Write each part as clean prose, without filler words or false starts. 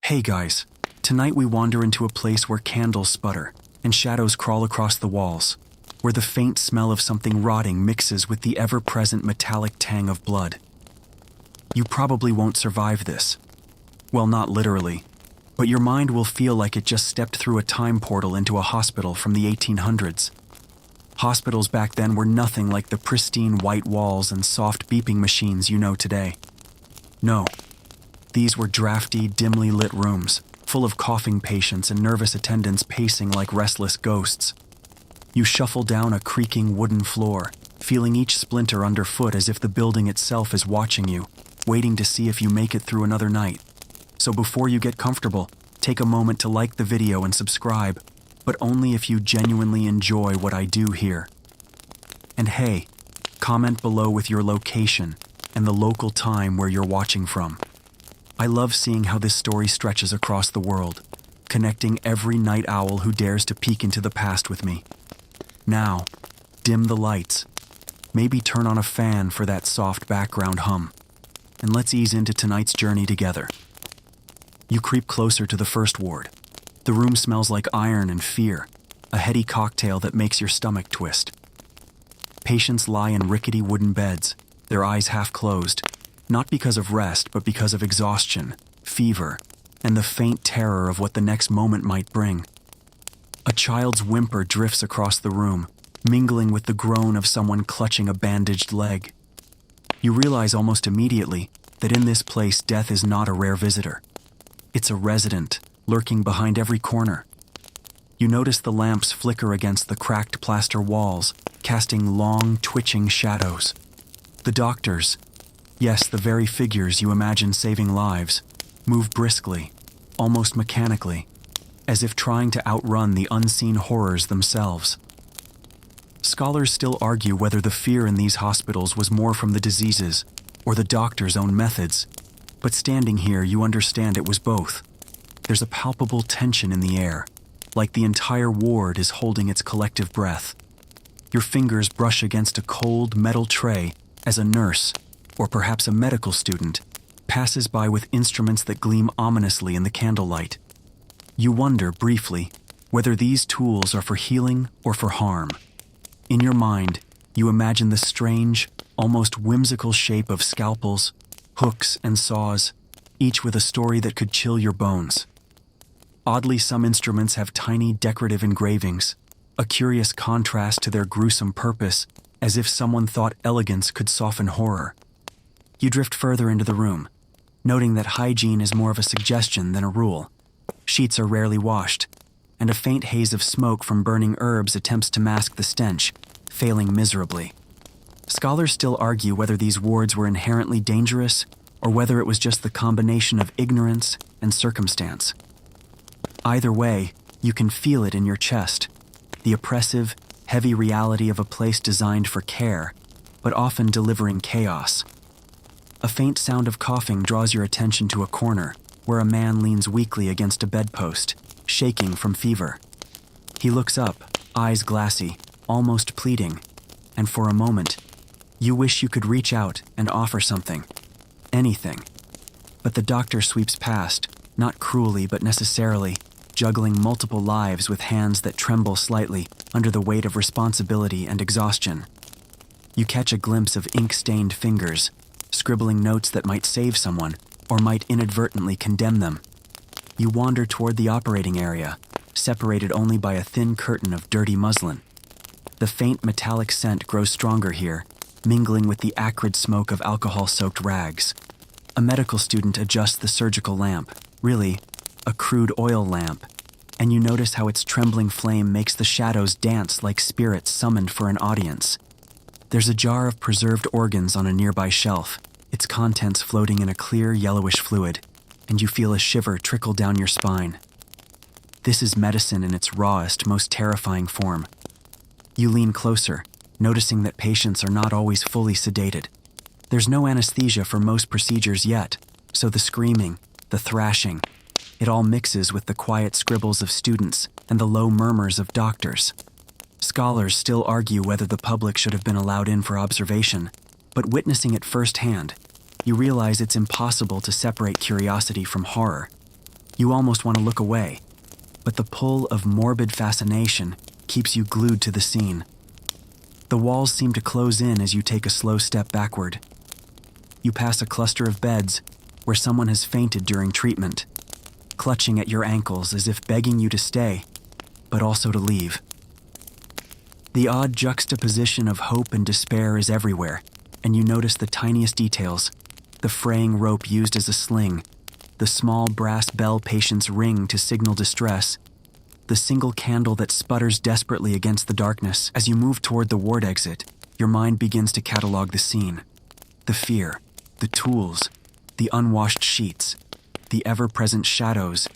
Hey guys, tonight we wander into a place where candles sputter and shadows crawl across the walls, where the faint smell of something rotting mixes with the ever-present metallic tang of blood. You probably won't survive this. Well, not literally, but your mind will feel like it just stepped through a time portal into a hospital from the 1800s. Hospitals back then were nothing like the pristine white walls and soft beeping machines you know today. No. These were drafty, dimly lit rooms, full of coughing patients and nervous attendants pacing like restless ghosts. You shuffle down a creaking wooden floor, feeling each splinter underfoot as if the building itself is watching you, waiting to see if you make it through another night. So before you get comfortable, take a moment to like the video and subscribe, but only if you genuinely enjoy what I do here. And hey, comment below with your location and the local time where you're watching from. I love seeing how this story stretches across the world, connecting every night owl who dares to peek into the past with me. Now, dim the lights. Maybe turn on a fan for that soft background hum. And let's ease into tonight's journey together. You creep closer to the first ward. The room smells like iron and fear, a heady cocktail that makes your stomach twist. Patients lie in rickety wooden beds, their eyes half closed, not because of rest, but because of exhaustion, fever, and the faint terror of what the next moment might bring. A child's whimper drifts across the room, mingling with the groan of someone clutching a bandaged leg. You realize almost immediately that in this place death is not a rare visitor. It's a resident, lurking behind every corner. You notice the lamps flicker against the cracked plaster walls, casting long, twitching shadows. The doctors, yes, the very figures you imagine saving lives, move briskly, almost mechanically, as if trying to outrun the unseen horrors themselves. Scholars still argue whether the fear in these hospitals was more from the diseases or the doctor's own methods, but standing here you understand it was both. There's a palpable tension in the air, like the entire ward is holding its collective breath. Your fingers brush against a cold metal tray as a nurse, or perhaps a medical student, passes by with instruments that gleam ominously in the candlelight. You wonder, briefly, whether these tools are for healing or for harm. In your mind, you imagine the strange, almost whimsical shape of scalpels, hooks, and saws, each with a story that could chill your bones. Oddly, some instruments have tiny decorative engravings, a curious contrast to their gruesome purpose, as if someone thought elegance could soften horror. You drift further into the room, noting that hygiene is more of a suggestion than a rule. Sheets are rarely washed, and a faint haze of smoke from burning herbs attempts to mask the stench, failing miserably. Scholars still argue whether these wards were inherently dangerous or whether it was just the combination of ignorance and circumstance. Either way, you can feel it in your chest, the oppressive, heavy reality of a place designed for care, but often delivering chaos. A faint sound of coughing draws your attention to a corner, where a man leans weakly against a bedpost, shaking from fever. He looks up, eyes glassy, almost pleading, and for a moment, you wish you could reach out and offer something. Anything. But the doctor sweeps past, not cruelly but necessarily, juggling multiple lives with hands that tremble slightly under the weight of responsibility and exhaustion. You catch a glimpse of ink-stained fingers, scribbling notes that might save someone or might inadvertently condemn them. You wander toward the operating area, separated only by a thin curtain of dirty muslin. The faint metallic scent grows stronger here, mingling with the acrid smoke of alcohol-soaked rags. A medical student adjusts the surgical lamp, really, a crude oil lamp, and you notice how its trembling flame makes the shadows dance like spirits summoned for an audience. There's a jar of preserved organs on a nearby shelf, its contents floating in a clear yellowish fluid, and you feel a shiver trickle down your spine. This is medicine in its rawest, most terrifying form. You lean closer, noticing that patients are not always fully sedated. There's no anesthesia for most procedures yet, so the screaming, the thrashing, it all mixes with the quiet scribbles of students and the low murmurs of doctors. Scholars still argue whether the public should have been allowed in for observation, but witnessing it firsthand, you realize it's impossible to separate curiosity from horror. You almost want to look away, but the pull of morbid fascination keeps you glued to the scene. The walls seem to close in as you take a slow step backward. You pass a cluster of beds where someone has fainted during treatment, clutching at your ankles as if begging you to stay, but also to leave. The odd juxtaposition of hope and despair is everywhere, and you notice the tiniest details: the fraying rope used as a sling, the small brass bell patients ring to signal distress, the single candle that sputters desperately against the darkness. As you move toward the ward exit, your mind begins to catalog the scene. The fear, the tools, the unwashed sheets, the ever-present shadows,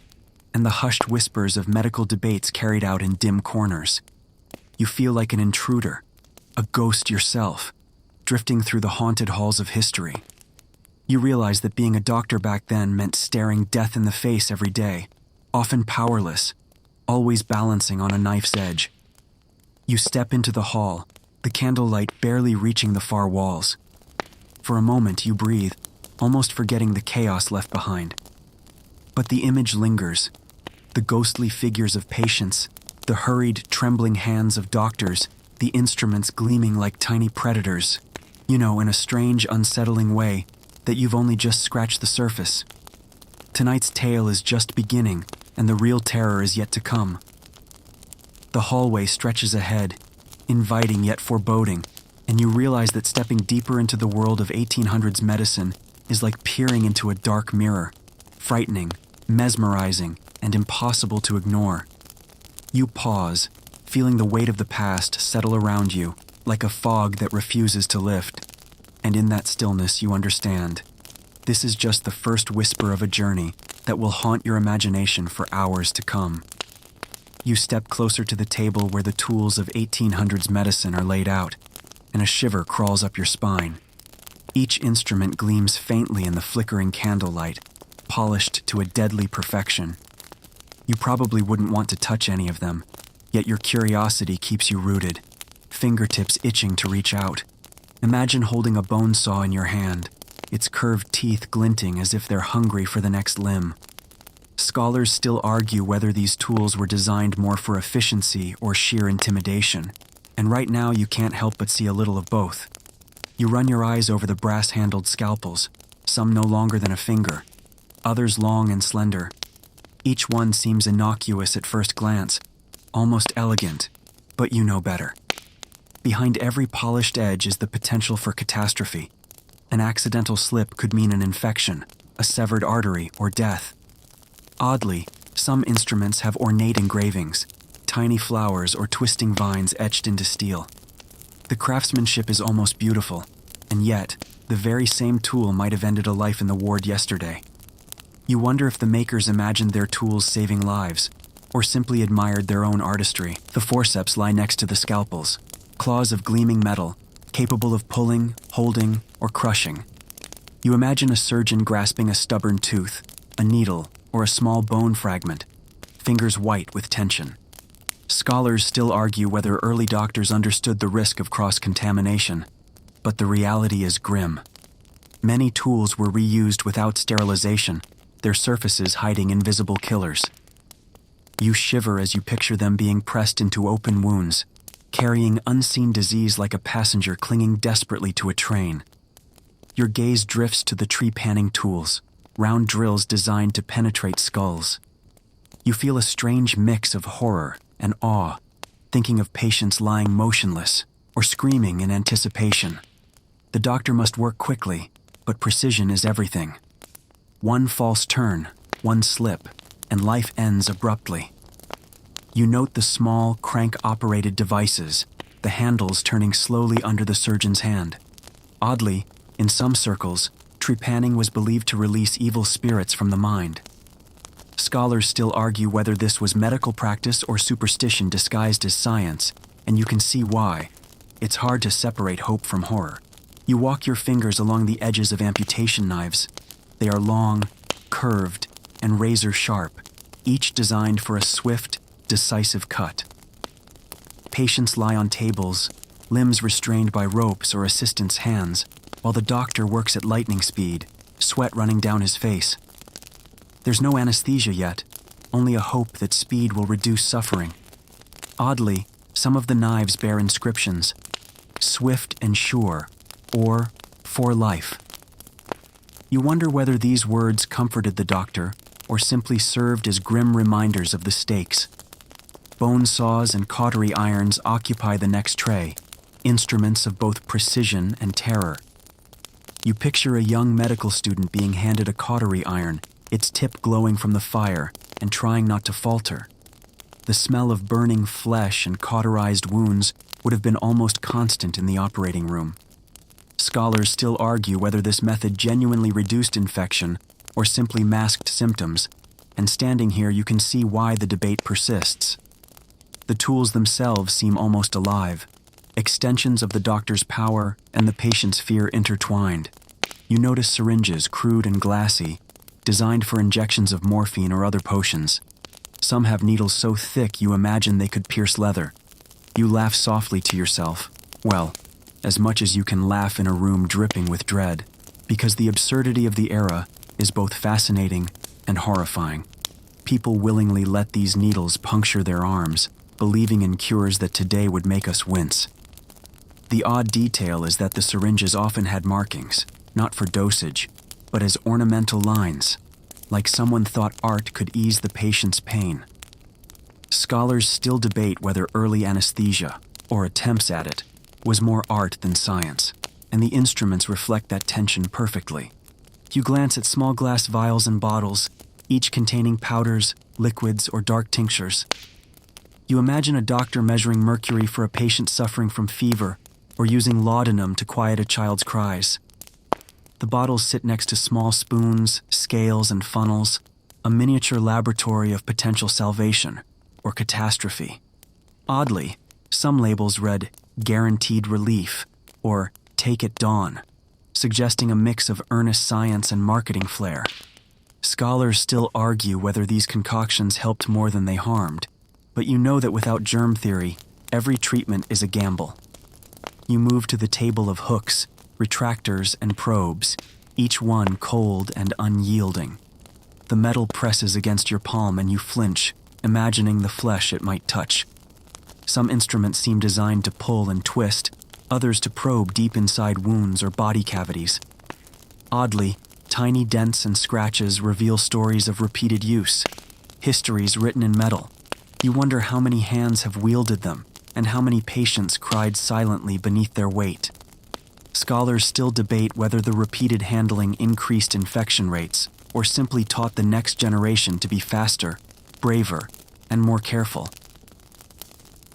and the hushed whispers of medical debates carried out in dim corners. You feel like an intruder, a ghost yourself, drifting through the haunted halls of history. You realize that being a doctor back then meant staring death in the face every day, often powerless, always balancing on a knife's edge. You step into the hall, the candlelight barely reaching the far walls. For a moment you breathe, almost forgetting the chaos left behind. But the image lingers: the ghostly figures of patients, the hurried, trembling hands of doctors, the instruments gleaming like tiny predators. In a strange, unsettling way that you've only just scratched the surface. Tonight's tale is just beginning, and the real terror is yet to come. The hallway stretches ahead, inviting yet foreboding, and you realize that stepping deeper into the world of 1800s medicine is like peering into a dark mirror, frightening, mesmerizing, and impossible to ignore. You pause, feeling the weight of the past settle around you, like a fog that refuses to lift. And in that stillness you understand. This is just the first whisper of a journey that will haunt your imagination for hours to come. You step closer to the table where the tools of 1800s medicine are laid out, and a shiver crawls up your spine. Each instrument gleams faintly in the flickering candlelight, polished to a deadly perfection. You probably wouldn't want to touch any of them, yet your curiosity keeps you rooted, fingertips itching to reach out. Imagine holding a bone saw in your hand, its curved teeth glinting as if they're hungry for the next limb. Scholars still argue whether these tools were designed more for efficiency or sheer intimidation, and right now you can't help but see a little of both. You run your eyes over the brass-handled scalpels, some no longer than a finger, others long and slender. Each one seems innocuous at first glance, almost elegant, but you know better. Behind every polished edge is the potential for catastrophe. An accidental slip could mean an infection, a severed artery, or death. Oddly, some instruments have ornate engravings, tiny flowers or twisting vines etched into steel. The craftsmanship is almost beautiful, and yet, the very same tool might have ended a life in the ward yesterday. You wonder if the makers imagined their tools saving lives, or simply admired their own artistry. The forceps lie next to the scalpels, claws of gleaming metal, capable of pulling, holding, or crushing. You imagine a surgeon grasping a stubborn tooth, a needle, or a small bone fragment, fingers white with tension. Scholars still argue whether early doctors understood the risk of cross-contamination, but the reality is grim. Many tools were reused without sterilization, their surfaces hiding invisible killers. You shiver as you picture them being pressed into open wounds, carrying unseen disease like a passenger clinging desperately to a train. Your gaze drifts to the tree-panning tools, round drills designed to penetrate skulls. You feel a strange mix of horror and awe, thinking of patients lying motionless or screaming in anticipation. The doctor must work quickly, but precision is everything. One false turn, one slip, and life ends abruptly. You note the small, crank-operated devices, the handles turning slowly under the surgeon's hand. Oddly, in some circles, trepanning was believed to release evil spirits from the mind. Scholars still argue whether this was medical practice or superstition disguised as science, and you can see why. It's hard to separate hope from horror. You walk your fingers along the edges of amputation knives. They are long, curved, and razor-sharp, each designed for a swift, decisive cut. Patients lie on tables, limbs restrained by ropes or assistants' hands, while the doctor works at lightning speed, sweat running down his face. There's no anesthesia yet, only a hope that speed will reduce suffering. Oddly, some of the knives bear inscriptions: "Swift and sure," or "For life." You wonder whether these words comforted the doctor or simply served as grim reminders of the stakes. Bone saws and cautery irons occupy the next tray, instruments of both precision and terror. You picture a young medical student being handed a cautery iron, its tip glowing from the fire, and trying not to falter. The smell of burning flesh and cauterized wounds would have been almost constant in the operating room. Scholars still argue whether this method genuinely reduced infection or simply masked symptoms, and standing here you can see why the debate persists. The tools themselves seem almost alive, extensions of the doctor's power and the patient's fear intertwined. You notice syringes, crude and glassy, designed for injections of morphine or other potions. Some have needles so thick you imagine they could pierce leather. You laugh softly to yourself. Well, as much as you can laugh in a room dripping with dread, because the absurdity of the era is both fascinating and horrifying. People willingly let these needles puncture their arms, believing in cures that today would make us wince. The odd detail is that the syringes often had markings, not for dosage, but as ornamental lines, like someone thought art could ease the patient's pain. Scholars still debate whether early anesthesia, or attempts at it, was more art than science, and the instruments reflect that tension perfectly. You glance at small glass vials and bottles, each containing powders, liquids, or dark tinctures. You imagine a doctor measuring mercury for a patient suffering from fever, or using laudanum to quiet a child's cries. The bottles sit next to small spoons, scales, and funnels, a miniature laboratory of potential salvation or catastrophe. Oddly, some labels read "guaranteed relief" or "take at dawn," suggesting a mix of earnest science and marketing flair. Scholars still argue whether these concoctions helped more than they harmed, but you know that without germ theory, every treatment is a gamble. You move to the table of hooks, retractors, and probes, each one cold and unyielding. The metal presses against your palm and you flinch, imagining the flesh it might touch. Some instruments seem designed to pull and twist, others to probe deep inside wounds or body cavities. Oddly, tiny dents and scratches reveal stories of repeated use, histories written in metal. You wonder how many hands have wielded them, and how many patients cried silently beneath their weight. Scholars still debate whether the repeated handling increased infection rates or simply taught the next generation to be faster, braver, and more careful.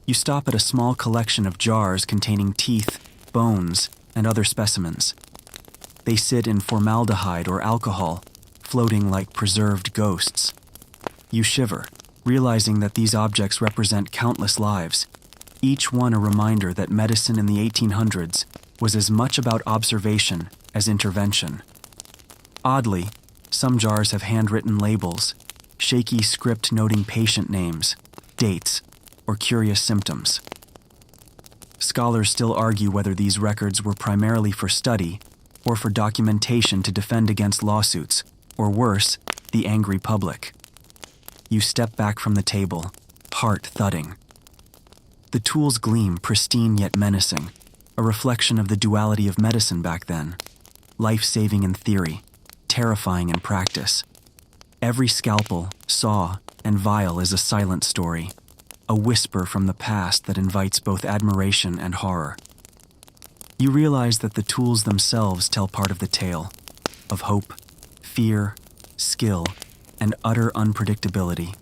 You stop at a small collection of jars containing teeth, bones, and other specimens. They sit in formaldehyde or alcohol, floating like preserved ghosts. You shiver, realizing that these objects represent countless lives, each one a reminder that medicine in the 1800s was as much about observation as intervention. Oddly, some jars have handwritten labels, shaky script noting patient names, dates, or curious symptoms. Scholars still argue whether these records were primarily for study or for documentation to defend against lawsuits, or worse, the angry public. You step back from the table, heart thudding. The tools gleam, pristine yet menacing, a reflection of the duality of medicine back then. Life-saving in theory, terrifying in practice. Every scalpel, saw, and vial is a silent story, a whisper from the past that invites both admiration and horror. You realize that the tools themselves tell part of the tale, of hope, fear, skill, and utter unpredictability.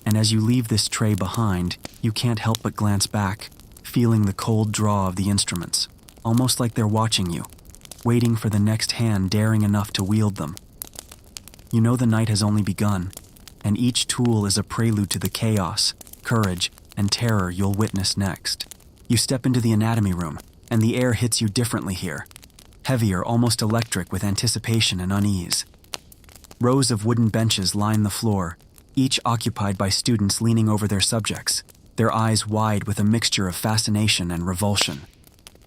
And as you leave this tray behind, you can't help but glance back, feeling the cold draw of the instruments, almost like they're watching you, waiting for the next hand daring enough to wield them. You know the night has only begun, and each tool is a prelude to the chaos, courage, and terror you'll witness next. You step into the anatomy room, and the air hits you differently here, heavier, almost electric with anticipation and unease. Rows of wooden benches line the floor, each occupied by students leaning over their subjects, their eyes wide with a mixture of fascination and revulsion.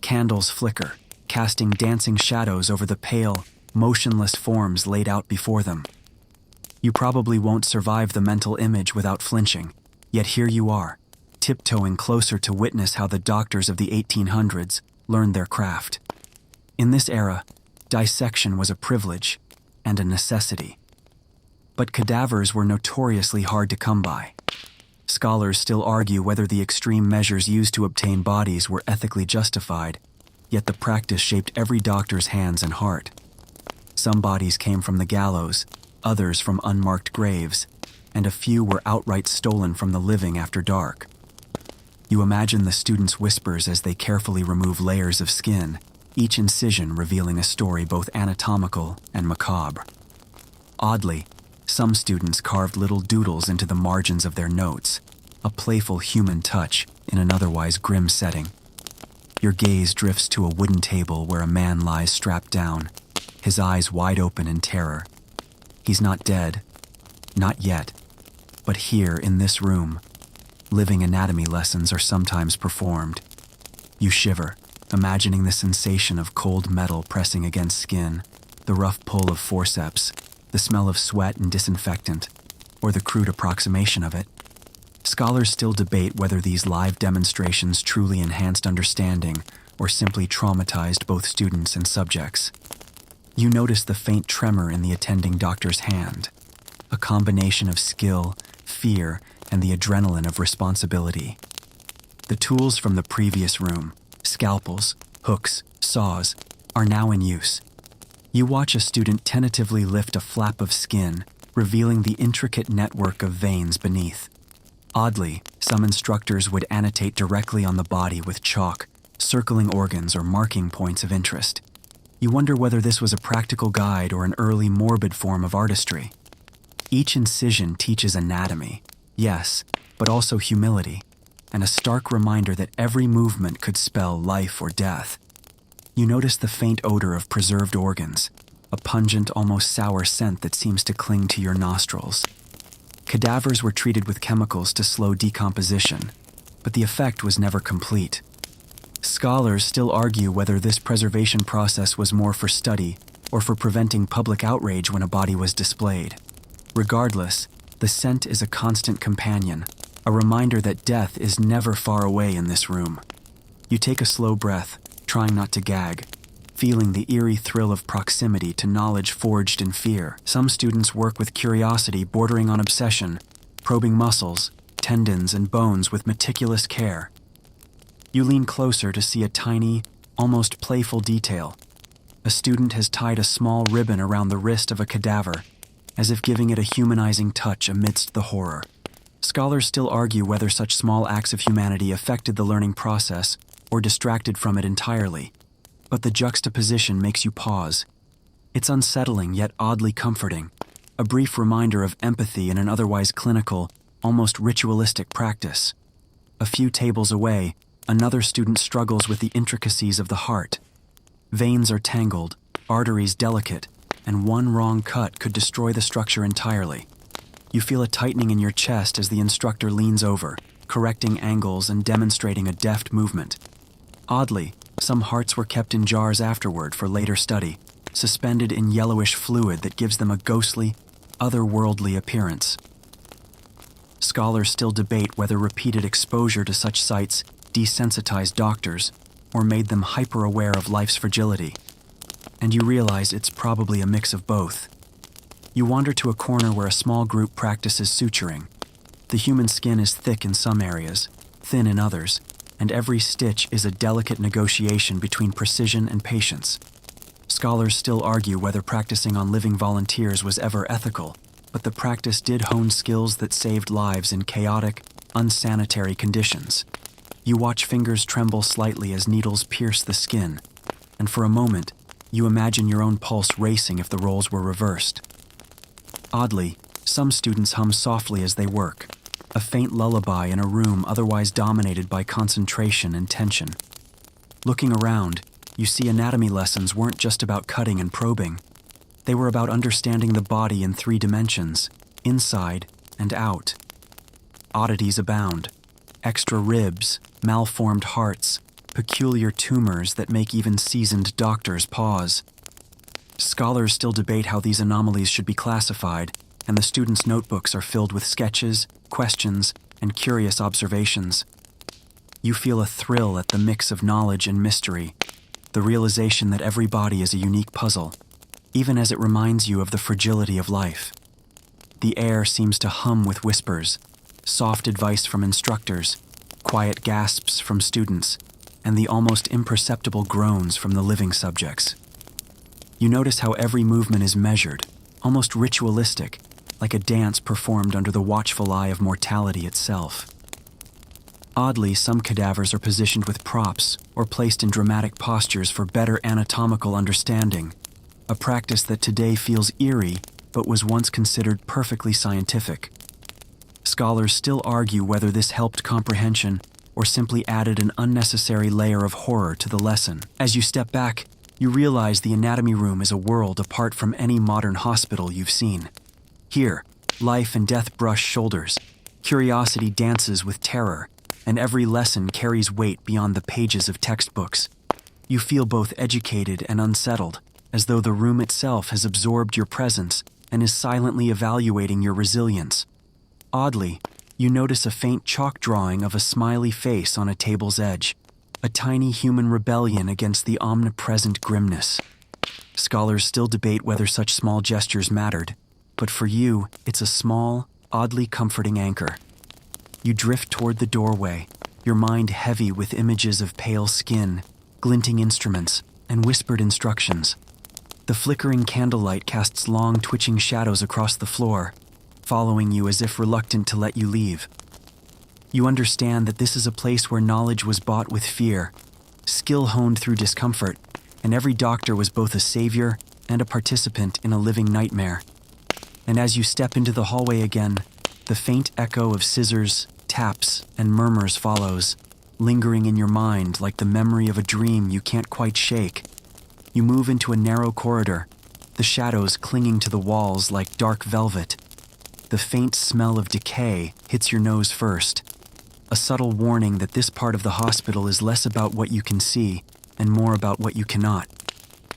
Candles flicker, casting dancing shadows over the pale, motionless forms laid out before them. You probably won't survive the mental image without flinching, yet here you are, tiptoeing closer to witness how the doctors of the 1800s learned their craft. In this era, dissection was a privilege and a necessity. But cadavers were notoriously hard to come by. Scholars still argue whether the extreme measures used to obtain bodies were ethically justified, yet the practice shaped every doctor's hands and heart. Some bodies came from the gallows, others from unmarked graves, and a few were outright stolen from the living after dark. You imagine the students' whispers as they carefully remove layers of skin, each incision revealing a story both anatomical and macabre. Oddly, some students carved little doodles into the margins of their notes, a playful human touch in an otherwise grim setting. Your gaze drifts to a wooden table where a man lies strapped down, his eyes wide open in terror. He's not dead, not yet, but here in this room, living anatomy lessons are sometimes performed. You shiver, imagining the sensation of cold metal pressing against skin, the rough pull of forceps, the smell of sweat and disinfectant, or the crude approximation of it. Scholars still debate whether these live demonstrations truly enhanced understanding or simply traumatized both students and subjects. You notice the faint tremor in the attending doctor's hand, a combination of skill, fear, and the adrenaline of responsibility. The tools from the previous room, scalpels, hooks, saws, are now in use. You watch a student tentatively lift a flap of skin, revealing the intricate network of veins beneath. Oddly, some instructors would annotate directly on the body with chalk, circling organs or marking points of interest. You wonder whether this was a practical guide or an early morbid form of artistry. Each incision teaches anatomy, yes, but also humility, and a stark reminder that every movement could spell life or death. You notice the faint odor of preserved organs, a pungent, almost sour scent that seems to cling to your nostrils. Cadavers were treated with chemicals to slow decomposition, but the effect was never complete. Scholars still argue whether this preservation process was more for study or for preventing public outrage when a body was displayed. Regardless, the scent is a constant companion, a reminder that death is never far away in this room. You take a slow breath, trying not to gag, feeling the eerie thrill of proximity to knowledge forged in fear. Some students work with curiosity bordering on obsession, probing muscles, tendons, and bones with meticulous care. You lean closer to see a tiny, almost playful detail. A student has tied a small ribbon around the wrist of a cadaver, as if giving it a humanizing touch amidst the horror. Scholars still argue whether such small acts of humanity affected the learning process or distracted from it entirely, but the juxtaposition makes you pause. It's unsettling yet oddly comforting, a brief reminder of empathy in an otherwise clinical, almost ritualistic practice. A few tables away, another student struggles with the intricacies of the heart. Veins are tangled, arteries delicate, and one wrong cut could destroy the structure entirely. You feel a tightening in your chest as the instructor leans over, correcting angles and demonstrating a deft movement. Oddly, some hearts were kept in jars afterward for later study, suspended in yellowish fluid that gives them a ghostly, otherworldly appearance. Scholars still debate whether repeated exposure to such sights desensitized doctors or made them hyper-aware of life's fragility. And you realize it's probably a mix of both. You wander to a corner where a small group practices suturing. The human skin is thick in some areas, thin in others, and every stitch is a delicate negotiation between precision and patience. Scholars still argue whether practicing on living volunteers was ever ethical, but the practice did hone skills that saved lives in chaotic, unsanitary conditions. You watch fingers tremble slightly as needles pierce the skin, and for a moment, you imagine your own pulse racing if the roles were reversed. Oddly, some students hum softly as they work, a faint lullaby in a room otherwise dominated by concentration and tension. Looking around, you see anatomy lessons weren't just about cutting and probing. They were about understanding the body in 3 dimensions, inside and out. Oddities abound: extra ribs, malformed hearts, peculiar tumors that make even seasoned doctors pause. Scholars still debate how these anomalies should be classified, and the students' notebooks are filled with sketches, questions, and curious observations. You feel a thrill at the mix of knowledge and mystery, the realization that every body is a unique puzzle, even as it reminds you of the fragility of life. The air seems to hum with whispers, soft advice from instructors, quiet gasps from students, and the almost imperceptible groans from the living subjects. You notice how every movement is measured, almost ritualistic, like a dance performed under the watchful eye of mortality itself. Oddly, some cadavers are positioned with props or placed in dramatic postures for better anatomical understanding, a practice that today feels eerie but was once considered perfectly scientific. Scholars still argue whether this helped comprehension or simply added an unnecessary layer of horror to the lesson. As you step back, you realize the anatomy room is a world apart from any modern hospital you've seen. Here, life and death brush shoulders, curiosity dances with terror, and every lesson carries weight beyond the pages of textbooks. You feel both educated and unsettled, as though the room itself has absorbed your presence and is silently evaluating your resilience. Oddly, you notice a faint chalk drawing of a smiley face on a table's edge, a tiny human rebellion against the omnipresent grimness. Scholars still debate whether such small gestures mattered, but for you, it's a small, oddly comforting anchor. You drift toward the doorway, your mind heavy with images of pale skin, glinting instruments, and whispered instructions. The flickering candlelight casts long, twitching shadows across the floor, following you as if reluctant to let you leave. You understand that this is a place where knowledge was bought with fear, skill honed through discomfort, and every doctor was both a savior and a participant in a living nightmare. And as you step into the hallway again, the faint echo of scissors, taps, and murmurs follows, lingering in your mind like the memory of a dream you can't quite shake. You move into a narrow corridor, the shadows clinging to the walls like dark velvet. The faint smell of decay hits your nose first, a subtle warning that this part of the hospital is less about what you can see and more about what you cannot.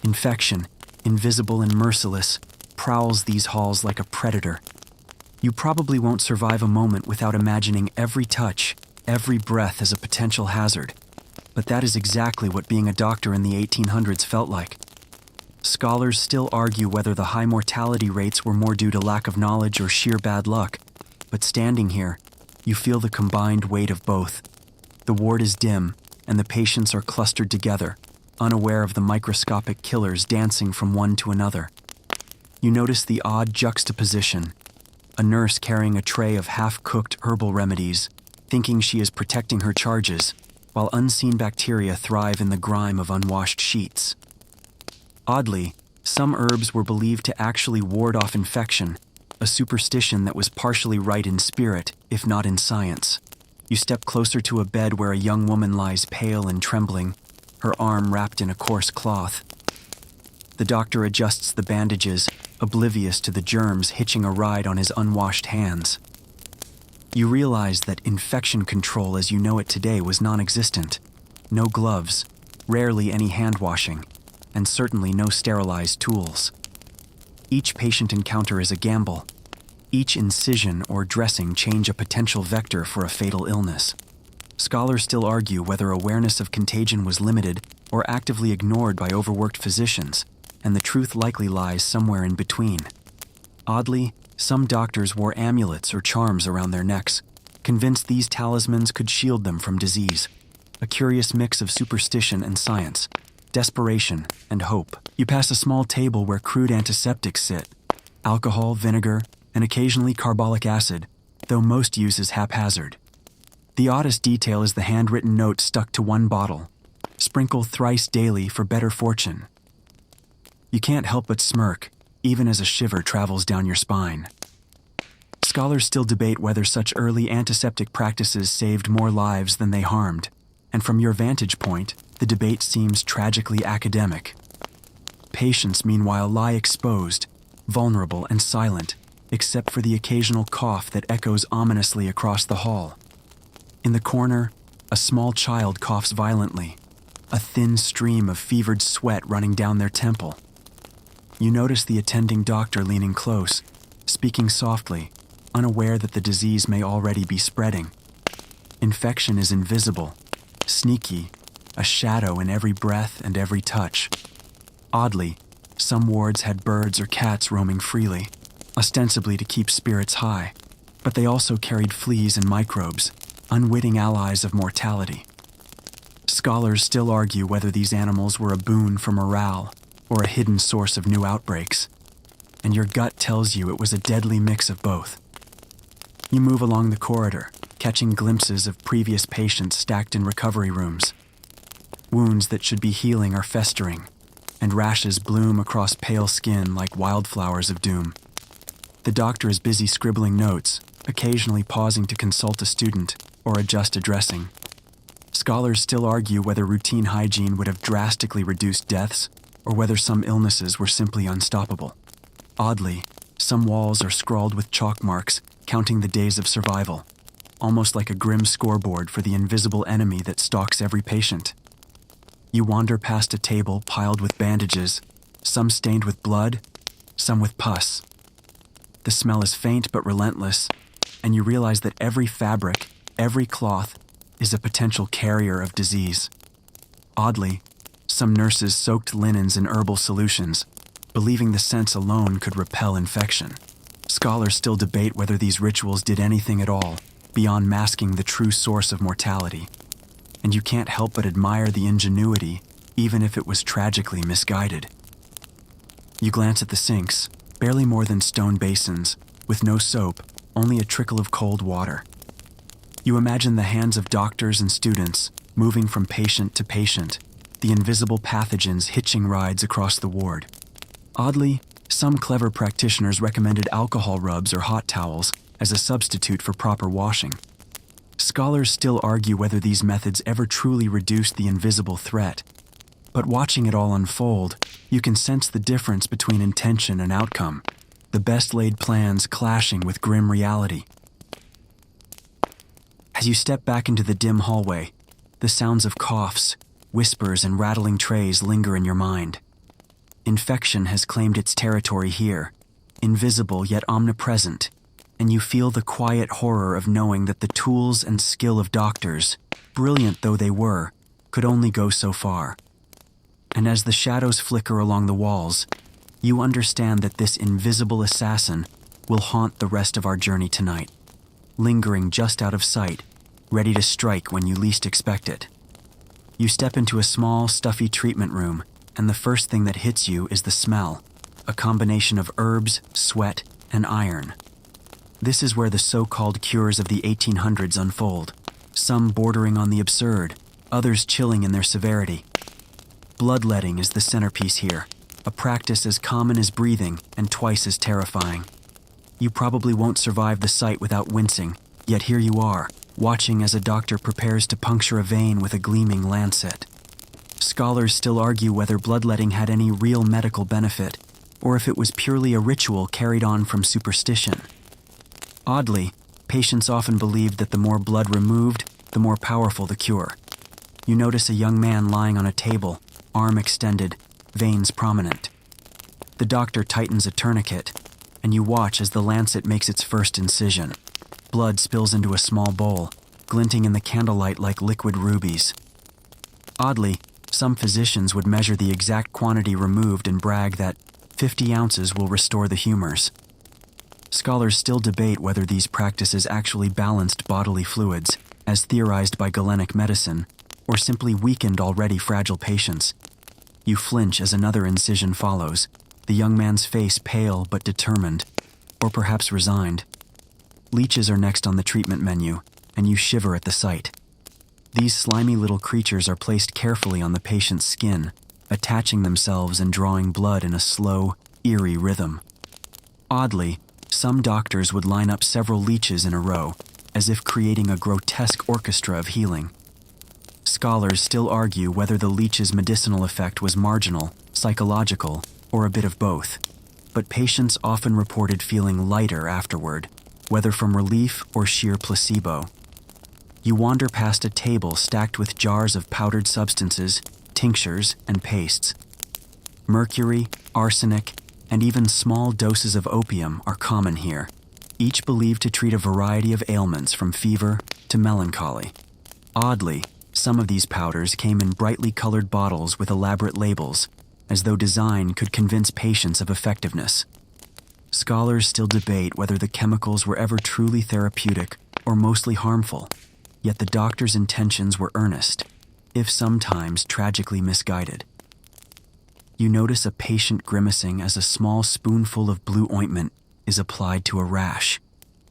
Infection, invisible and merciless, prowls these halls like a predator. You probably won't survive a moment without imagining every touch, every breath as a potential hazard. But that is exactly what being a doctor in the 1800s felt like. Scholars still argue whether the high mortality rates were more due to lack of knowledge or sheer bad luck, but standing here, you feel the combined weight of both. The ward is dim, and the patients are clustered together, unaware of the microscopic killers dancing from one to another. You notice the odd juxtaposition, a nurse carrying a tray of half-cooked herbal remedies, thinking she is protecting her charges, while unseen bacteria thrive in the grime of unwashed sheets. Oddly, some herbs were believed to actually ward off infection, a superstition that was partially right in spirit, if not in science. You step closer to a bed where a young woman lies pale and trembling, her arm wrapped in a coarse cloth. The doctor adjusts the bandages, oblivious to the germs hitching a ride on his unwashed hands. You realize that infection control as you know it today was non-existent. No gloves, rarely any hand washing, and certainly no sterilized tools. Each patient encounter is a gamble. Each incision or dressing change a potential vector for a fatal illness. Scholars still argue whether awareness of contagion was limited or actively ignored by overworked physicians, and the truth likely lies somewhere in between. Oddly, some doctors wore amulets or charms around their necks, convinced these talismans could shield them from disease. A curious mix of superstition and science, desperation and hope. You pass a small table where crude antiseptics sit, alcohol, vinegar, and occasionally carbolic acid, though most use is haphazard. The oddest detail is the handwritten note stuck to one bottle, "Sprinkle thrice daily for better fortune." You can't help but smirk, even as a shiver travels down your spine. Scholars still debate whether such early antiseptic practices saved more lives than they harmed, and from your vantage point, the debate seems tragically academic. Patients, meanwhile, lie exposed, vulnerable and silent, except for the occasional cough that echoes ominously across the hall. In the corner, a small child coughs violently, a thin stream of fevered sweat running down their temple. You notice the attending doctor leaning close, speaking softly, unaware that the disease may already be spreading. Infection is invisible, sneaky, a shadow in every breath and every touch. Oddly, some wards had birds or cats roaming freely, ostensibly to keep spirits high, but they also carried fleas and microbes, unwitting allies of mortality. Scholars still argue whether these animals were a boon for morale or a hidden source of new outbreaks, and your gut tells you it was a deadly mix of both. You move along the corridor, catching glimpses of previous patients stacked in recovery rooms. Wounds that should be healing are festering, and rashes bloom across pale skin like wildflowers of doom. The doctor is busy scribbling notes, occasionally pausing to consult a student or adjust a dressing. Scholars still argue whether routine hygiene would have drastically reduced deaths or whether some illnesses were simply unstoppable. Oddly, some walls are scrawled with chalk marks counting the days of survival, almost like a grim scoreboard for the invisible enemy that stalks every patient. You wander past a table piled with bandages, some stained with blood, some with pus. The smell is faint but relentless, and you realize that every fabric, every cloth, is a potential carrier of disease. Oddly, some nurses soaked linens in herbal solutions, believing the scents alone could repel infection. Scholars still debate whether these rituals did anything at all, beyond masking the true source of mortality. And you can't help but admire the ingenuity, even if it was tragically misguided. You glance at the sinks, barely more than stone basins, with no soap, only a trickle of cold water. You imagine the hands of doctors and students, moving from patient to patient, the invisible pathogens hitching rides across the ward. Oddly, some clever practitioners recommended alcohol rubs or hot towels as a substitute for proper washing. Scholars still argue whether these methods ever truly reduced the invisible threat. But watching it all unfold, you can sense the difference between intention and outcome, the best-laid plans clashing with grim reality. As you step back into the dim hallway, the sounds of coughs, whispers, and rattling trays linger in your mind. Infection has claimed its territory here, invisible yet omnipresent, and you feel the quiet horror of knowing that the tools and skill of doctors, brilliant though they were, could only go so far. And as the shadows flicker along the walls, you understand that this invisible assassin will haunt the rest of our journey tonight, lingering just out of sight, ready to strike when you least expect it. You step into a small, stuffy treatment room, and the first thing that hits you is the smell, a combination of herbs, sweat, and iron. This is where the so-called cures of the 1800s unfold, some bordering on the absurd, others chilling in their severity. Bloodletting is the centerpiece here, a practice as common as breathing and twice as terrifying. You probably won't survive the sight without wincing, yet here you are, watching as a doctor prepares to puncture a vein with a gleaming lancet. Scholars still argue whether bloodletting had any real medical benefit, or if it was purely a ritual carried on from superstition. Oddly, patients often believed that the more blood removed, the more powerful the cure. You notice a young man lying on a table, arm extended, veins prominent. The doctor tightens a tourniquet, and you watch as the lancet makes its first incision. Blood spills into a small bowl, glinting in the candlelight like liquid rubies. Oddly, some physicians would measure the exact quantity removed and brag that 50 ounces will restore the humors. Scholars still debate whether these practices actually balanced bodily fluids, as theorized by Galenic medicine, or simply weakened already fragile patients. You flinch as another incision follows, the young man's face pale but determined, or perhaps resigned. Leeches are next on the treatment menu, and you shiver at the sight. These slimy little creatures are placed carefully on the patient's skin, attaching themselves and drawing blood in a slow, eerie rhythm. Oddly, some doctors would line up several leeches in a row, as if creating a grotesque orchestra of healing. Scholars still argue whether the leech's medicinal effect was marginal, psychological, or a bit of both, but patients often reported feeling lighter afterward, whether from relief or sheer placebo. You wander past a table stacked with jars of powdered substances, tinctures, and pastes. Mercury, arsenic, and even small doses of opium are common here, each believed to treat a variety of ailments from fever to melancholy. Oddly, some of these powders came in brightly colored bottles with elaborate labels, as though design could convince patients of effectiveness. Scholars still debate whether the chemicals were ever truly therapeutic or mostly harmful, yet the doctor's intentions were earnest, if sometimes tragically misguided. You notice a patient grimacing as a small spoonful of blue ointment is applied to a rash.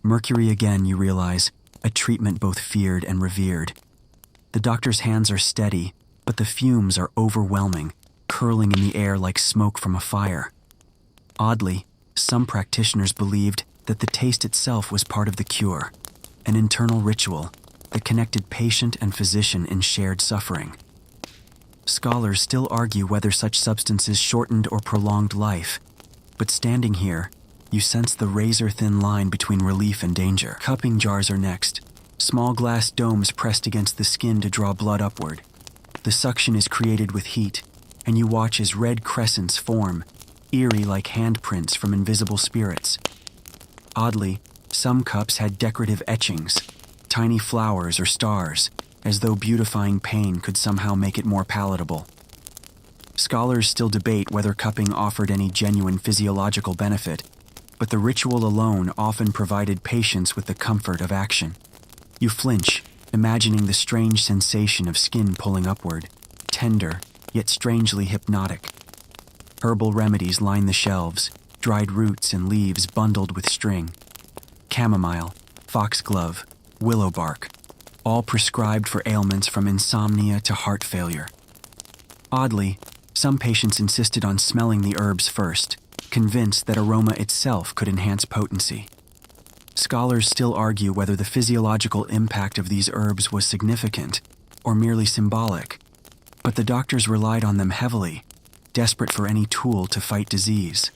Mercury again, you realize, a treatment both feared and revered. The doctor's hands are steady, but the fumes are overwhelming, curling in the air like smoke from a fire. Oddly, some practitioners believed that the taste itself was part of the cure, an internal ritual that connected patient and physician in shared suffering. Scholars still argue whether such substances shortened or prolonged life, but standing here, you sense the razor-thin line between relief and danger. Cupping jars are next, small glass domes pressed against the skin to draw blood upward. The suction is created with heat, and you watch as red crescents form, eerie like handprints from invisible spirits. Oddly, some cups had decorative etchings, tiny flowers or stars, as though beautifying pain could somehow make it more palatable. Scholars still debate whether cupping offered any genuine physiological benefit, but the ritual alone often provided patients with the comfort of action. You flinch, imagining the strange sensation of skin pulling upward, tender, yet strangely hypnotic. Herbal remedies line the shelves, dried roots and leaves bundled with string. Chamomile, foxglove, willow bark, all prescribed for ailments from insomnia to heart failure. Oddly, some patients insisted on smelling the herbs first, convinced that aroma itself could enhance potency. Scholars still argue whether the physiological impact of these herbs was significant or merely symbolic, but the doctors relied on them heavily, desperate for any tool to fight disease.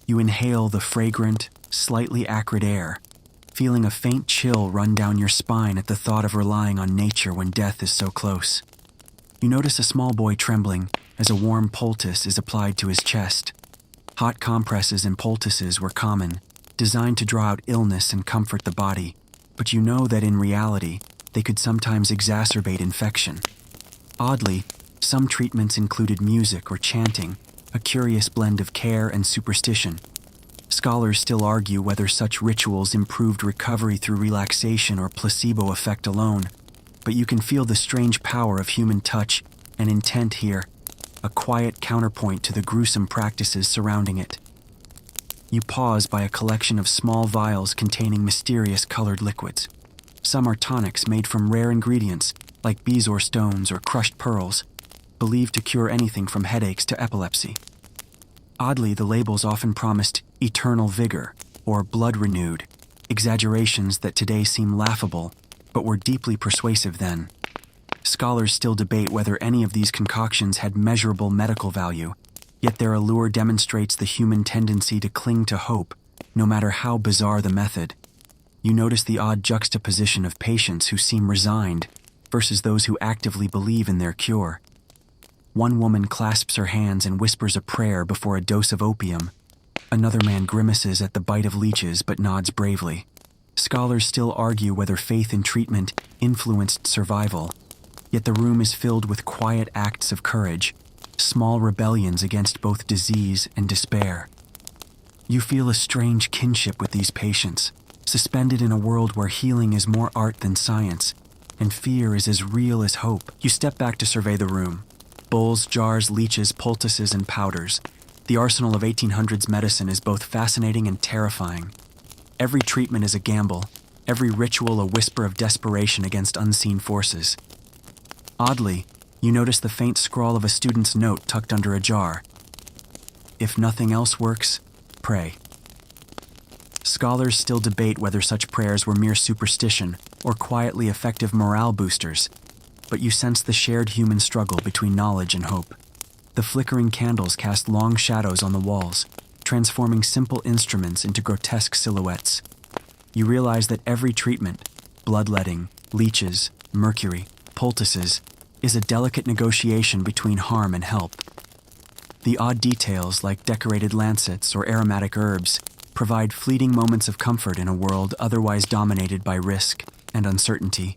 You inhale the fragrant, slightly acrid air, feeling a faint chill run down your spine at the thought of relying on nature when death is so close. You notice a small boy trembling as a warm poultice is applied to his chest. Hot compresses and poultices were common, designed to draw out illness and comfort the body, but you know that in reality, they could sometimes exacerbate infection. Oddly, some treatments included music or chanting, a curious blend of care and superstition. Scholars still argue whether such rituals improved recovery through relaxation or placebo effect alone, but you can feel the strange power of human touch and intent here, a quiet counterpoint to the gruesome practices surrounding it. You pause by a collection of small vials containing mysterious colored liquids. Some are tonics made from rare ingredients, like bezoar stones or crushed pearls, believed to cure anything from headaches to epilepsy. Oddly, the labels often promised eternal vigor or blood renewed, exaggerations that today seem laughable, but were deeply persuasive then. Scholars still debate whether any of these concoctions had measurable medical value, yet their allure demonstrates the human tendency to cling to hope, no matter how bizarre the method. You notice the odd juxtaposition of patients who seem resigned versus those who actively believe in their cure. One woman clasps her hands and whispers a prayer before a dose of opium. Another man grimaces at the bite of leeches but nods bravely. Scholars still argue whether faith in treatment influenced survival, yet the room is filled with quiet acts of courage, small rebellions against both disease and despair. You feel a strange kinship with these patients, suspended in a world where healing is more art than science, and fear is as real as hope. You step back to survey the room. Bowls, jars, leeches, poultices, and powders. The arsenal of 1800s medicine is both fascinating and terrifying. Every treatment is a gamble, every ritual a whisper of desperation against unseen forces. Oddly, you notice the faint scrawl of a student's note tucked under a jar. If nothing else works, pray. Scholars still debate whether such prayers were mere superstition or quietly effective morale boosters, but you sense the shared human struggle between knowledge and hope. The flickering candles cast long shadows on the walls, transforming simple instruments into grotesque silhouettes. You realize that every treatment, bloodletting, leeches, mercury, poultices, is a delicate negotiation between harm and help. The odd details, like decorated lancets or aromatic herbs, provide fleeting moments of comfort in a world otherwise dominated by risk and uncertainty.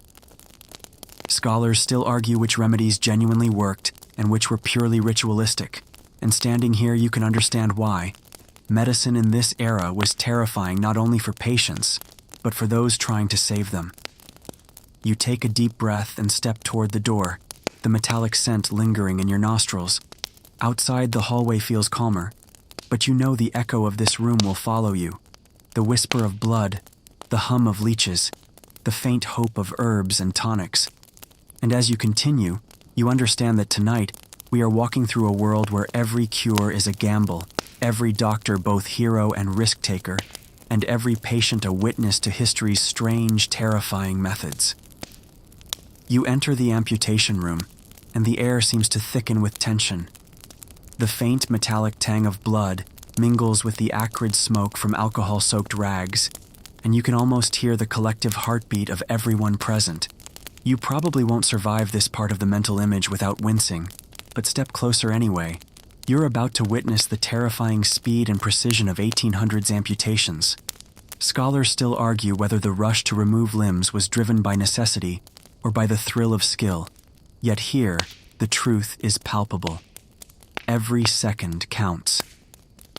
Scholars still argue which remedies genuinely worked and which were purely ritualistic, and standing here you can understand why. Medicine in this era was terrifying not only for patients, but for those trying to save them. You take a deep breath and step toward the door, the metallic scent lingering in your nostrils. Outside, the hallway feels calmer, but you know the echo of this room will follow you. The whisper of blood, the hum of leeches, the faint hope of herbs and tonics. And as you continue, you understand that tonight, we are walking through a world where every cure is a gamble, every doctor both hero and risk-taker, and every patient a witness to history's strange, terrifying methods. You enter the amputation room, and the air seems to thicken with tension. The faint metallic tang of blood mingles with the acrid smoke from alcohol-soaked rags, and you can almost hear the collective heartbeat of everyone present. You probably won't survive this part of the mental image without wincing, but step closer anyway. You're about to witness the terrifying speed and precision of 1800s amputations. Scholars still argue whether the rush to remove limbs was driven by necessity or by the thrill of skill. Yet here, the truth is palpable. Every second counts.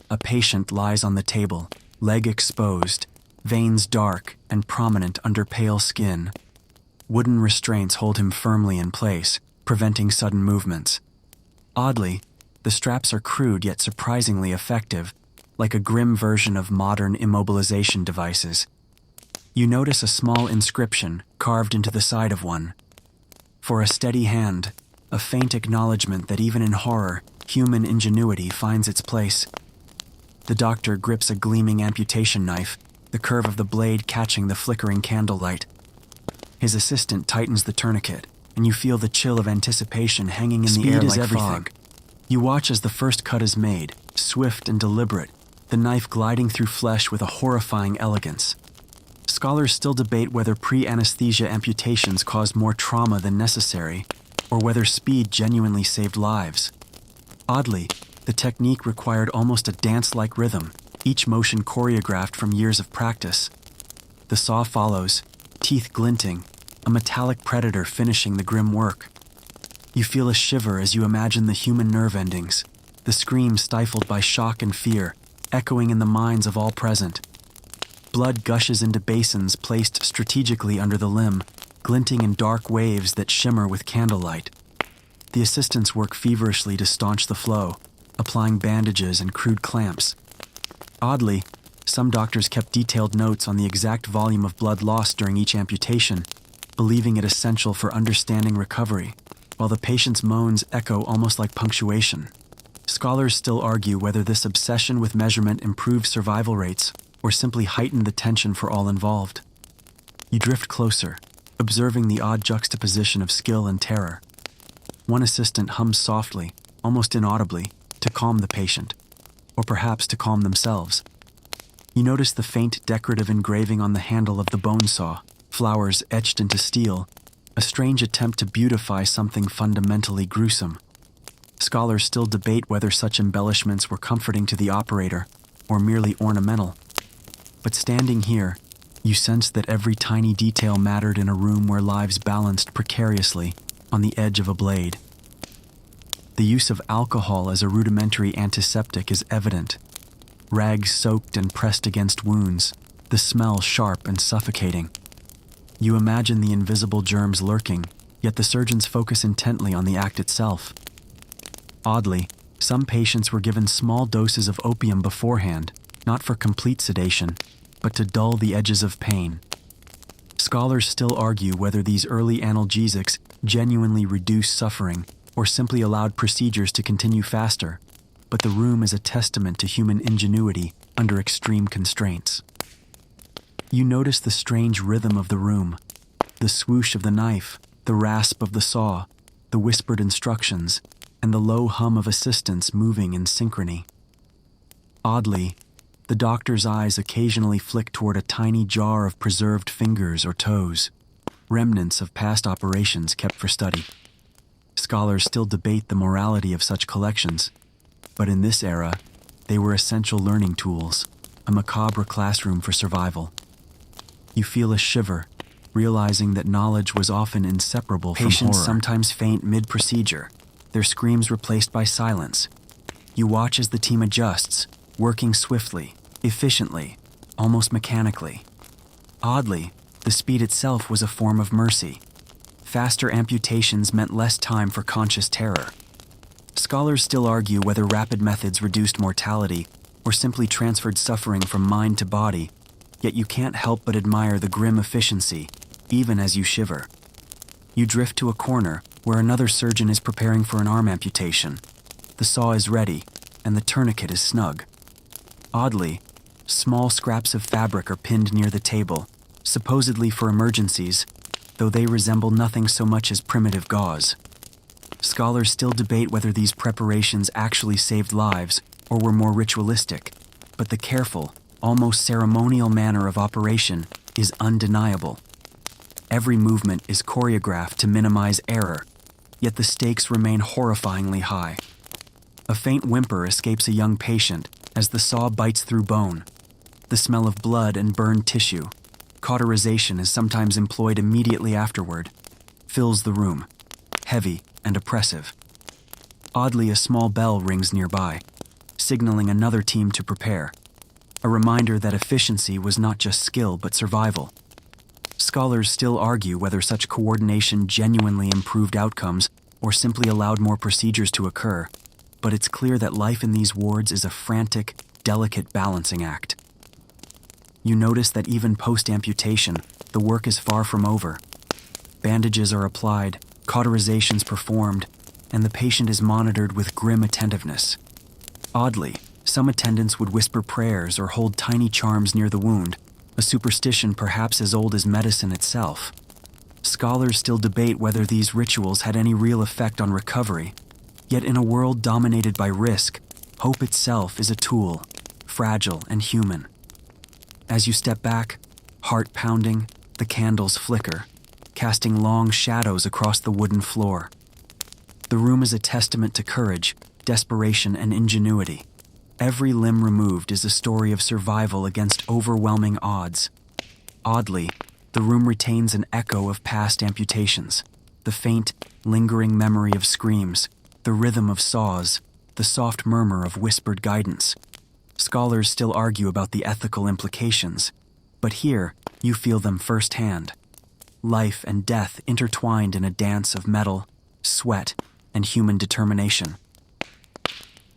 A patient lies on the table, leg exposed, veins dark and prominent under pale skin. Wooden restraints hold him firmly in place, preventing sudden movements. Oddly, the straps are crude yet surprisingly effective, like a grim version of modern immobilization devices. You notice a small inscription carved into the side of one. For a steady hand, a faint acknowledgement that even in horror, human ingenuity finds its place. The doctor grips a gleaming amputation knife, the curve of the blade catching the flickering candlelight. His assistant tightens the tourniquet, and you feel the chill of anticipation hanging in the air like fog. You watch as the first cut is made, swift and deliberate, the knife gliding through flesh with a horrifying elegance. Scholars still debate whether pre-anesthesia amputations caused more trauma than necessary, or whether speed genuinely saved lives. Oddly, the technique required almost a dance-like rhythm, each motion choreographed from years of practice. The saw follows, teeth glinting, a metallic predator finishing the grim work. You feel a shiver as you imagine the human nerve endings, the scream stifled by shock and fear, echoing in the minds of all present. Blood gushes into basins placed strategically under the limb, glinting in dark waves that shimmer with candlelight. The assistants work feverishly to staunch the flow, applying bandages and crude clamps. Oddly, some doctors kept detailed notes on the exact volume of blood lost during each amputation, believing it essential for understanding recovery, while the patient's moans echo almost like punctuation. Scholars still argue whether this obsession with measurement improved survival rates or simply heightened the tension for all involved. You drift closer, observing the odd juxtaposition of skill and terror. One assistant hums softly, almost inaudibly, to calm the patient, or perhaps to calm themselves. You notice the faint decorative engraving on the handle of the bone saw, flowers etched into steel, a strange attempt to beautify something fundamentally gruesome. Scholars still debate whether such embellishments were comforting to the operator or merely ornamental. But standing here, you sense that every tiny detail mattered in a room where lives balanced precariously on the edge of a blade. The use of alcohol as a rudimentary antiseptic is evident. Rags soaked and pressed against wounds, the smell sharp and suffocating. You imagine the invisible germs lurking, yet the surgeons focus intently on the act itself. Oddly, some patients were given small doses of opium beforehand, not for complete sedation, but to dull the edges of pain. Scholars still argue whether these early analgesics genuinely reduced suffering or simply allowed procedures to continue faster, but the room is a testament to human ingenuity under extreme constraints. You notice the strange rhythm of the room, the swoosh of the knife, the rasp of the saw, the whispered instructions, and the low hum of assistants moving in synchrony. Oddly, the doctor's eyes occasionally flick toward a tiny jar of preserved fingers or toes, remnants of past operations kept for study. Scholars still debate the morality of such collections. But in this era, they were essential learning tools, a macabre classroom for survival. You feel a shiver, realizing that knowledge was often inseparable from horror. Patients sometimes faint mid-procedure, their screams replaced by silence. You watch as the team adjusts, working swiftly, efficiently, almost mechanically. Oddly, the speed itself was a form of mercy. Faster amputations meant less time for conscious terror. Scholars still argue whether rapid methods reduced mortality or simply transferred suffering from mind to body, yet you can't help but admire the grim efficiency, even as you shiver. You drift to a corner where another surgeon is preparing for an arm amputation. The saw is ready, and the tourniquet is snug. Oddly, small scraps of fabric are pinned near the table, supposedly for emergencies, though they resemble nothing so much as primitive gauze. Scholars still debate whether these preparations actually saved lives or were more ritualistic, but the careful, almost ceremonial manner of operation is undeniable. Every movement is choreographed to minimize error, yet the stakes remain horrifyingly high. A faint whimper escapes a young patient as the saw bites through bone. The smell of blood and burned tissue, cauterization is sometimes employed immediately afterward, fills the room, heavy and oppressive. Oddly, a small bell rings nearby, signaling another team to prepare, a reminder that efficiency was not just skill but survival. Scholars still argue whether such coordination genuinely improved outcomes or simply allowed more procedures to occur, but it's clear that life in these wards is a frantic, delicate balancing act. You notice that even post-amputation, the work is far from over. Bandages are applied, cauterizations performed, and the patient is monitored with grim attentiveness. Oddly, some attendants would whisper prayers or hold tiny charms near the wound, a superstition perhaps as old as medicine itself. Scholars still debate whether these rituals had any real effect on recovery, yet in a world dominated by risk, hope itself is a tool, fragile and human. As you step back, heart pounding, the candles flicker, casting long shadows across the wooden floor. The room is a testament to courage, desperation, and ingenuity. Every limb removed is a story of survival against overwhelming odds. Oddly, the room retains an echo of past amputations, the faint, lingering memory of screams, the rhythm of saws, the soft murmur of whispered guidance. Scholars still argue about the ethical implications, but here you feel them firsthand. Life and death intertwined in a dance of metal, sweat, and human determination.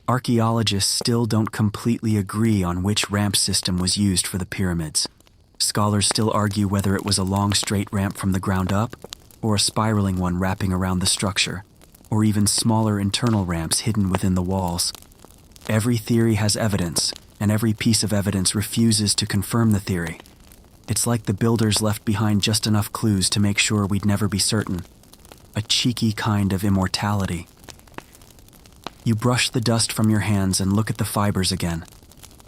Archaeologists still don't completely agree on which ramp system was used for the pyramids. Scholars still argue whether it was a long straight ramp from the ground up, or a spiraling one wrapping around the structure, or even smaller internal ramps hidden within the walls. Every theory has evidence, and every piece of evidence refuses to confirm the theory. It's like the builders left behind just enough clues to make sure we'd never be certain. A cheeky kind of immortality. You brush the dust from your hands and look at the fibers again.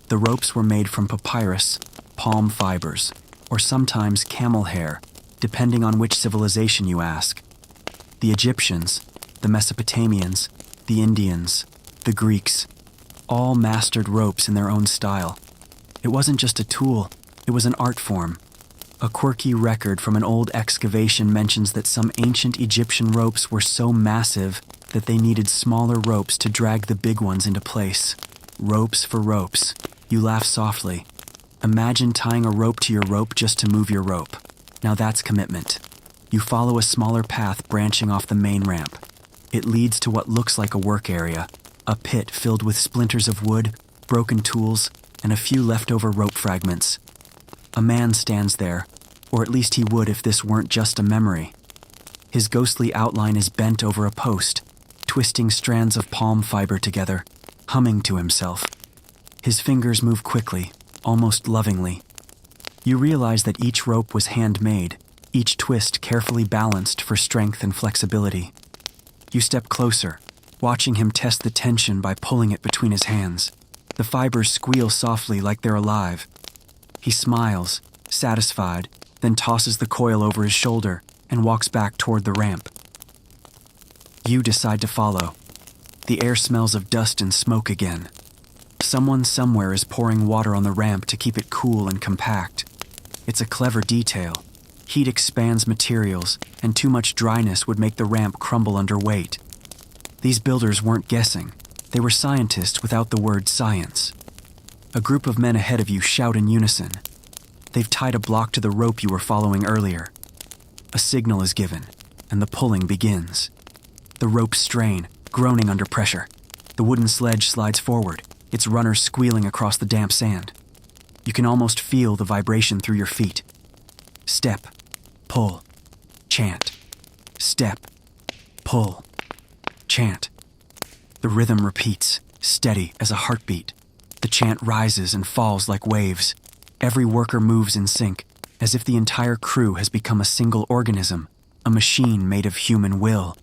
The ropes were made from papyrus, palm fibers, or sometimes camel hair, depending on which civilization you ask. The Egyptians, the Mesopotamians, the Indians, the Greeks, all mastered ropes in their own style. It wasn't just a tool, it was an art form. A quirky record from an old excavation mentions that some ancient Egyptian ropes were so massive that they needed smaller ropes to drag the big ones into place. Ropes for ropes. You laugh softly. Imagine tying a rope to your rope just to move your rope. Now that's commitment. You follow a smaller path branching off the main ramp. It leads to what looks like a work area, a pit filled with splinters of wood, broken tools, and a few leftover rope fragments. A man stands there, or at least he would if this weren't just a memory. His ghostly outline is bent over a post, twisting strands of palm fiber together, humming to himself. His fingers move quickly, almost lovingly. You realize that each rope was handmade, each twist carefully balanced for strength and flexibility. You step closer, watching him test the tension by pulling it between his hands. The fibers squeal softly like they're alive. He smiles, satisfied, then tosses the coil over his shoulder and walks back toward the ramp. You decide to follow. The air smells of dust and smoke again. Someone somewhere is pouring water on the ramp to keep it cool and compact. It's a clever detail. Heat expands materials, and too much dryness would make the ramp crumble under weight. These builders weren't guessing. They were scientists without the word science. A group of men ahead of you shout in unison. They've tied a block to the rope you were following earlier. A signal is given, and the pulling begins. The ropes strain, groaning under pressure. The wooden sledge slides forward, its runners squealing across the damp sand. You can almost feel the vibration through your feet. Step, pull, chant. Step, pull, chant. The rhythm repeats, steady as a heartbeat. The chant rises and falls like waves. Every worker moves in sync, as if the entire crew has become a single organism, a machine made of human will.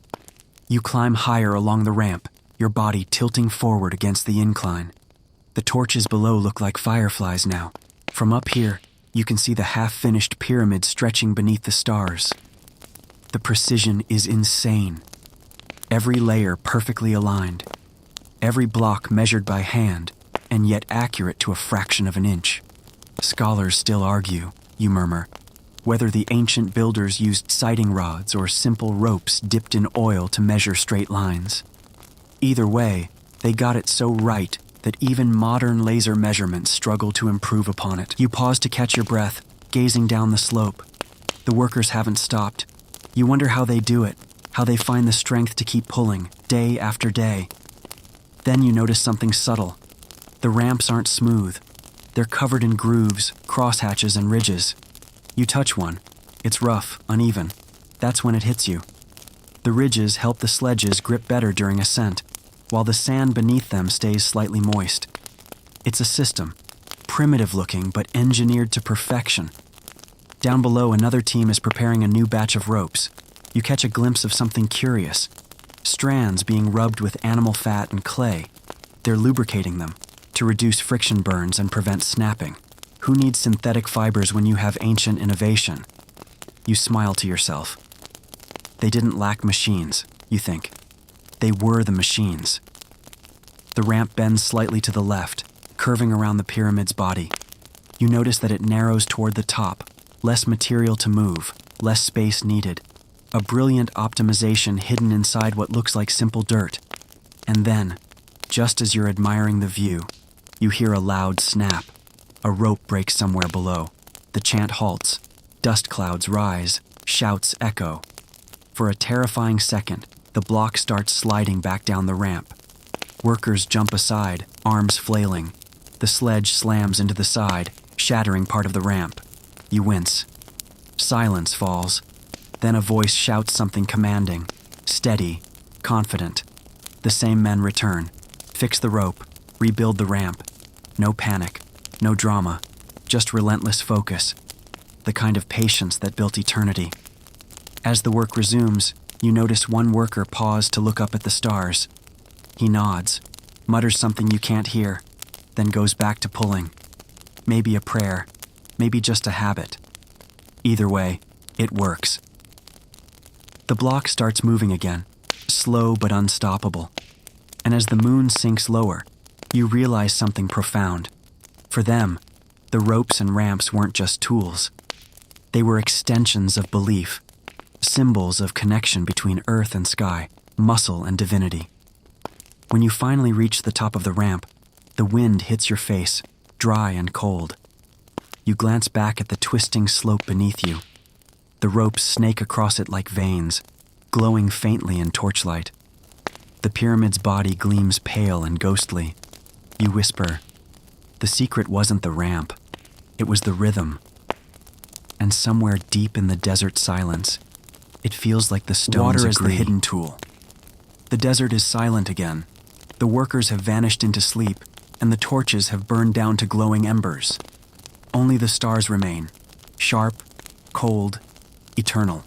You climb higher along the ramp, your body tilting forward against the incline. The torches below look like fireflies now. From up here, you can see the half-finished pyramid stretching beneath the stars. The precision is insane. Every layer perfectly aligned. Every block measured by hand, and yet accurate to a fraction of an inch. Scholars still argue, you murmur, whether the ancient builders used sighting rods or simple ropes dipped in oil to measure straight lines. Either way, they got it so right that even modern laser measurements struggle to improve upon it. You pause to catch your breath, gazing down the slope. The workers haven't stopped. You wonder how they do it, how they find the strength to keep pulling, day after day. Then you notice something subtle. The ramps aren't smooth. They're covered in grooves, crosshatches, and ridges. You touch one. It's rough, uneven. That's when it hits you. The ridges help the sledges grip better during ascent, while the sand beneath them stays slightly moist. It's a system, primitive looking but engineered to perfection. Down below, another team is preparing a new batch of ropes. You catch a glimpse of something curious. Strands being rubbed with animal fat and clay. They're lubricating them to reduce friction burns and prevent snapping. Who needs synthetic fibers when you have ancient innovation? You smile to yourself. They didn't lack machines, you think. They were the machines. The ramp bends slightly to the left, curving around the pyramid's body. You notice that it narrows toward the top, less material to move, less space needed. A brilliant optimization hidden inside what looks like simple dirt. And then, just as you're admiring the view, you hear a loud snap. A rope breaks somewhere below. The chant halts. Dust clouds rise. Shouts echo. For a terrifying second, the block starts sliding back down the ramp. Workers jump aside, arms flailing. The sledge slams into the side, shattering part of the ramp. You wince. Silence falls. Then a voice shouts something commanding, steady, confident. The same men return. Fix the rope. Rebuild the ramp. No panic. No drama. Just relentless focus. The kind of patience that built eternity. As the work resumes, you notice one worker pause to look up at the stars. He nods, mutters something you can't hear, then goes back to pulling. Maybe a prayer, maybe just a habit. Either way, it works. The block starts moving again, slow but unstoppable. And as the moon sinks lower, you realize something profound. For them, the ropes and ramps weren't just tools. They were extensions of belief, symbols of connection between earth and sky, muscle and divinity. When you finally reach the top of the ramp, the wind hits your face, dry and cold. You glance back at the twisting slope beneath you. The ropes snake across it like veins, glowing faintly in torchlight. The pyramid's body gleams pale and ghostly. You whisper, the secret wasn't the ramp, it was the rhythm. And somewhere deep in the desert silence, it feels like the stones agree. Water is the hidden tool. The desert is silent again. The workers have vanished into sleep, and the torches have burned down to glowing embers. Only the stars remain, sharp, cold, eternal.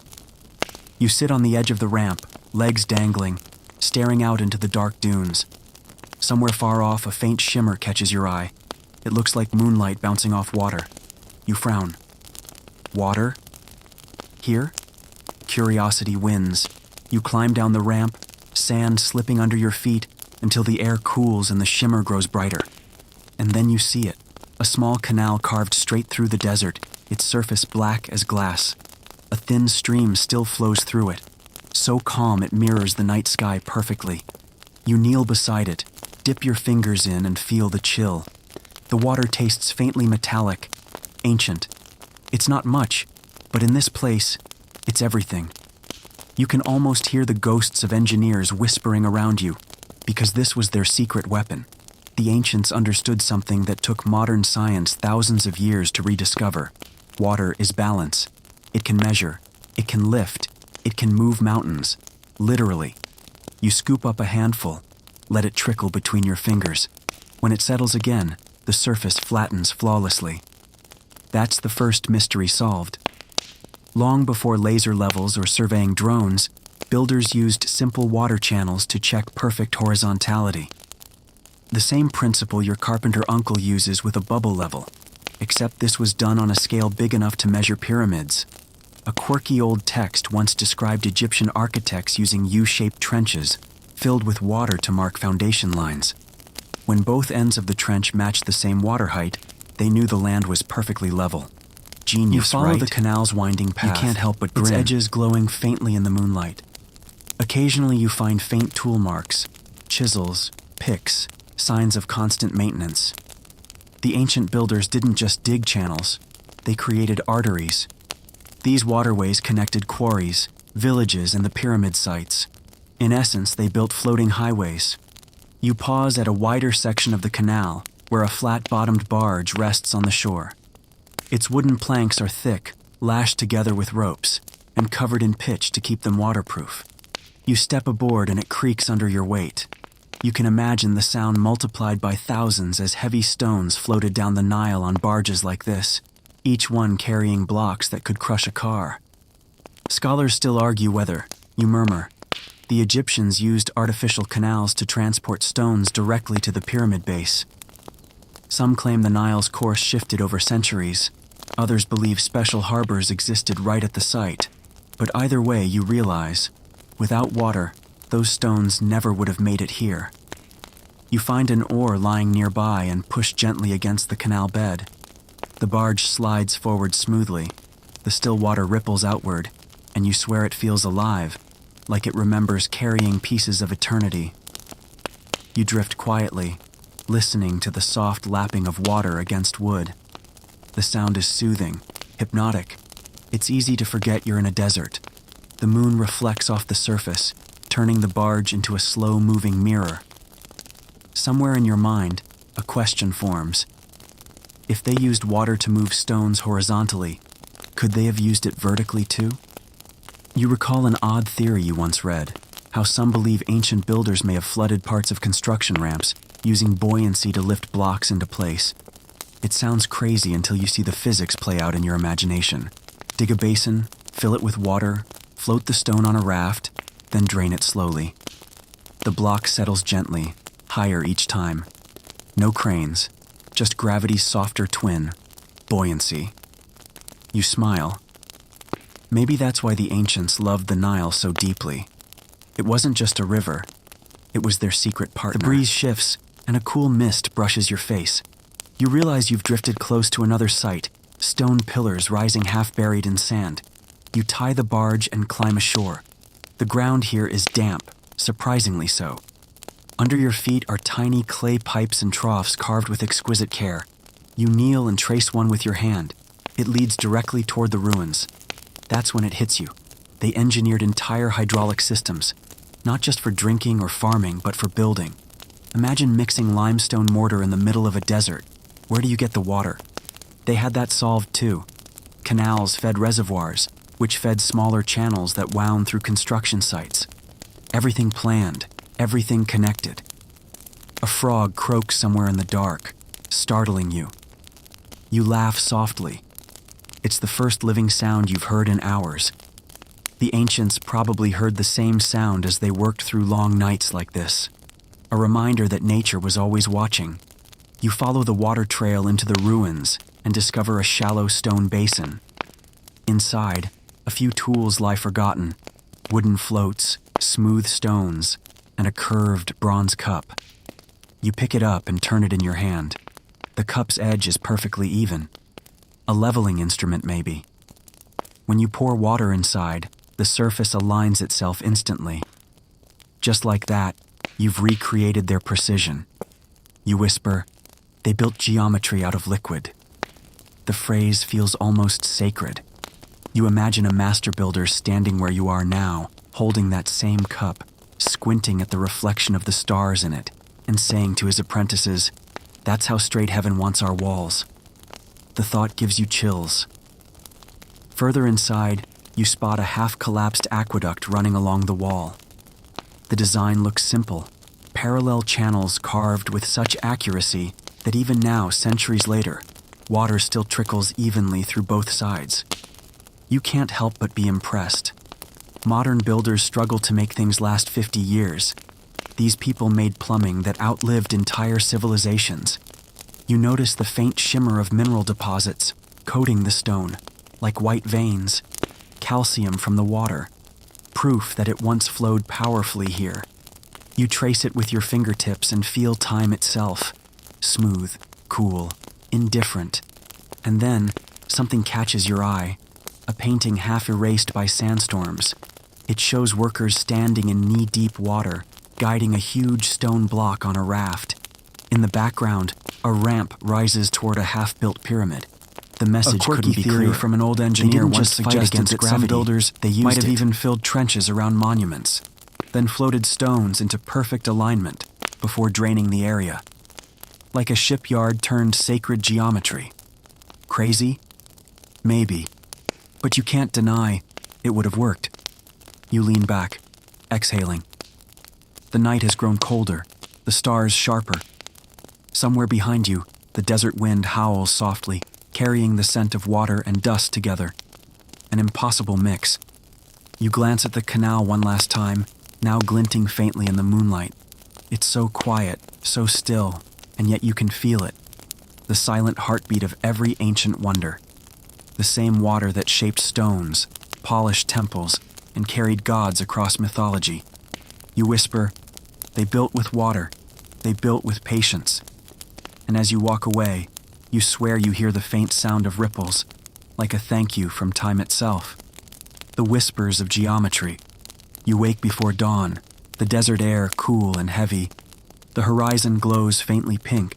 You sit on the edge of the ramp, legs dangling, staring out into the dark dunes. Somewhere far off, a faint shimmer catches your eye. It looks like moonlight bouncing off water. You frown. Water? Here? Curiosity wins. You climb down the ramp, sand slipping under your feet, until the air cools and the shimmer grows brighter. And then you see it, a small canal carved straight through the desert, its surface black as glass. A thin stream still flows through it, so calm it mirrors the night sky perfectly. You kneel beside it, dip your fingers in and feel the chill. The water tastes faintly metallic, ancient. It's not much, but in this place, it's everything. You can almost hear the ghosts of engineers whispering around you, because this was their secret weapon. The ancients understood something that took modern science thousands of years to rediscover. Water is balance. It can measure, it can lift, it can move mountains, literally. You scoop up a handful, let it trickle between your fingers. When it settles again, the surface flattens flawlessly. That's the first mystery solved. Long before laser levels or surveying drones, builders used simple water channels to check perfect horizontality. The same principle your carpenter uncle uses with a bubble level, except this was done on a scale big enough to measure pyramids. A quirky old text once described Egyptian architects using U-shaped trenches, filled with water to mark foundation lines. When both ends of the trench matched the same water height, they knew the land was perfectly level. Genius, you follow right? the canal's winding path. You can't help but grin. Its edges glowing faintly in the moonlight. Occasionally you find faint tool marks, chisels, picks, signs of constant maintenance. The ancient builders didn't just dig channels, they created arteries. These waterways connected quarries, villages, and the pyramid sites. In essence, they built floating highways. You pause at a wider section of the canal, where a flat-bottomed barge rests on the shore. Its wooden planks are thick, lashed together with ropes, and covered in pitch to keep them waterproof. You step aboard and it creaks under your weight. You can imagine the sound multiplied by thousands as heavy stones floated down the Nile on barges like this, each one carrying blocks that could crush a car. Scholars still argue whether, you murmur, the Egyptians used artificial canals to transport stones directly to the pyramid base. Some claim the Nile's course shifted over centuries. Others believe special harbors existed right at the site. But either way, you realize, without water, those stones never would have made it here. You find an oar lying nearby and push gently against the canal bed. The barge slides forward smoothly. The still water ripples outward, and you swear it feels alive, like it remembers carrying pieces of eternity. You drift quietly, listening to the soft lapping of water against wood. The sound is soothing, hypnotic. It's easy to forget you're in a desert. The moon reflects off the surface, turning the barge into a slow-moving mirror. Somewhere in your mind, a question forms. If they used water to move stones horizontally, could they have used it vertically too? You recall an odd theory you once read, how some believe ancient builders may have flooded parts of construction ramps, using buoyancy to lift blocks into place. It sounds crazy until you see the physics play out in your imagination. Dig a basin, fill it with water, float the stone on a raft, then drain it slowly. The block settles gently, higher each time. No cranes, just gravity's softer twin, buoyancy. You smile. Maybe that's why the ancients loved the Nile so deeply. It wasn't just a river, it was their secret partner. The breeze shifts, and a cool mist brushes your face. You realize you've drifted close to another site, stone pillars rising half-buried in sand. You tie the barge and climb ashore. The ground here is damp, surprisingly so. Under your feet are tiny clay pipes and troughs carved with exquisite care. You kneel and trace one with your hand. It leads directly toward the ruins. That's when it hits you. They engineered entire hydraulic systems, not just for drinking or farming, but for building. Imagine mixing limestone mortar in the middle of a desert. Where do you get the water? They had that solved too. Canals fed reservoirs, which fed smaller channels that wound through construction sites. Everything planned, everything connected. A frog croaks somewhere in the dark, startling you. You laugh softly. It's the first living sound you've heard in hours. The ancients probably heard the same sound as they worked through long nights like this. A reminder that nature was always watching. You follow the water trail into the ruins and discover a shallow stone basin. Inside, a few tools lie forgotten. Wooden floats, smooth stones, and a curved bronze cup. You pick it up and turn it in your hand. The cup's edge is perfectly even. A leveling instrument, maybe. When you pour water inside, the surface aligns itself instantly. Just like that, you've recreated their precision. You whisper, "They built geometry out of liquid." The phrase feels almost sacred. You imagine a master builder standing where you are now, holding that same cup, squinting at the reflection of the stars in it, and saying to his apprentices, "That's how straight heaven wants our walls." The thought gives you chills. Further inside, you spot a half-collapsed aqueduct running along the wall. The design looks simple, parallel channels carved with such accuracy that even now, centuries later, water still trickles evenly through both sides. You can't help but be impressed. Modern builders struggle to make things last 50 years. These people made plumbing that outlived entire civilizations. You notice the faint shimmer of mineral deposits coating the stone, like white veins, calcium from the water, proof that it once flowed powerfully here. You trace it with your fingertips and feel time itself, smooth, cool, indifferent. And then, something catches your eye, a painting half erased by sandstorms. It shows workers standing in knee-deep water, guiding a huge stone block on a raft. In the background, a ramp rises toward a half-built pyramid. The message couldn't be clearer. From an old engineer once suggested that some builders might have even filled trenches around monuments, then floated stones into perfect alignment before draining the area. Like a shipyard turned sacred geometry. Crazy? Maybe. But you can't deny it would have worked. You lean back, exhaling. The night has grown colder, the stars sharper. Somewhere behind you, the desert wind howls softly, carrying the scent of water and dust together. An impossible mix. You glance at the canal one last time, now glinting faintly in the moonlight. It's so quiet, so still, and yet you can feel it. The silent heartbeat of every ancient wonder. The same water that shaped stones, polished temples, and carried gods across mythology. You whisper, "They built with water. They built with patience." And as you walk away, you swear you hear the faint sound of ripples, like a thank you from time itself. The whispers of geometry. You wake before dawn, the desert air cool and heavy. The horizon glows faintly pink,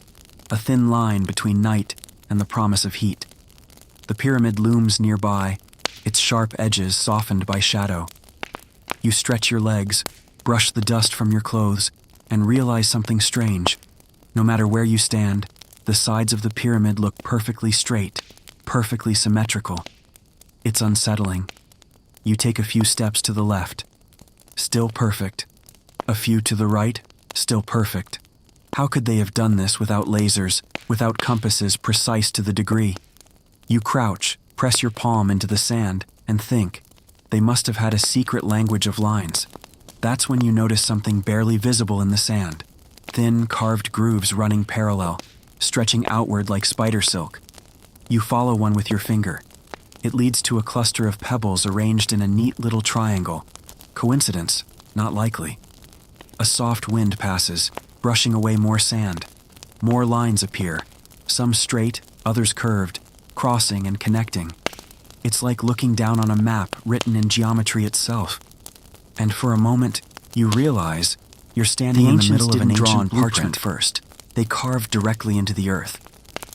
a thin line between night and the promise of heat. The pyramid looms nearby, its sharp edges softened by shadow. You stretch your legs, brush the dust from your clothes, and realize something strange. No matter where you stand, the sides of the pyramid look perfectly straight, perfectly symmetrical. It's unsettling. You take a few steps to the left. Still perfect. A few to the right. Still perfect. How could they have done this without lasers, without compasses precise to the degree? You crouch, press your palm into the sand, and think, they must have had a secret language of lines. That's when you notice something barely visible in the sand. Thin, carved grooves running parallel, stretching outward like spider silk. You follow one with your finger. It leads to a cluster of pebbles arranged in a neat little triangle. Coincidence? Not likely. A soft wind passes, brushing away more sand. More lines appear, some straight, others curved, crossing and connecting. It's like looking down on a map written in geometry itself. And for a moment, you realize you're standing in the middle of an ancient parchment first. They carved directly into the earth.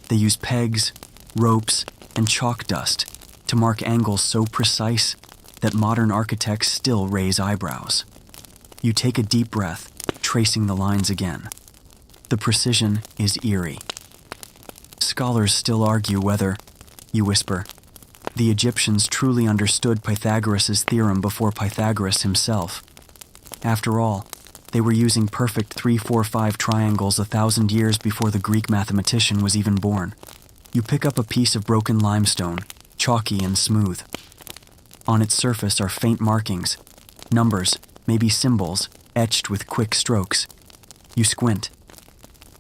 They used pegs, ropes, and chalk dust to mark angles so precise that modern architects still raise eyebrows. You take a deep breath, tracing the lines again. The precision is eerie. Scholars still argue whether, you whisper, the Egyptians truly understood Pythagoras' theorem before Pythagoras himself. After all, they were using perfect 3-4-5 triangles 1,000 years before the Greek mathematician was even born. You pick up a piece of broken limestone, chalky and smooth. On its surface are faint markings, numbers, maybe symbols, etched with quick strokes. You squint.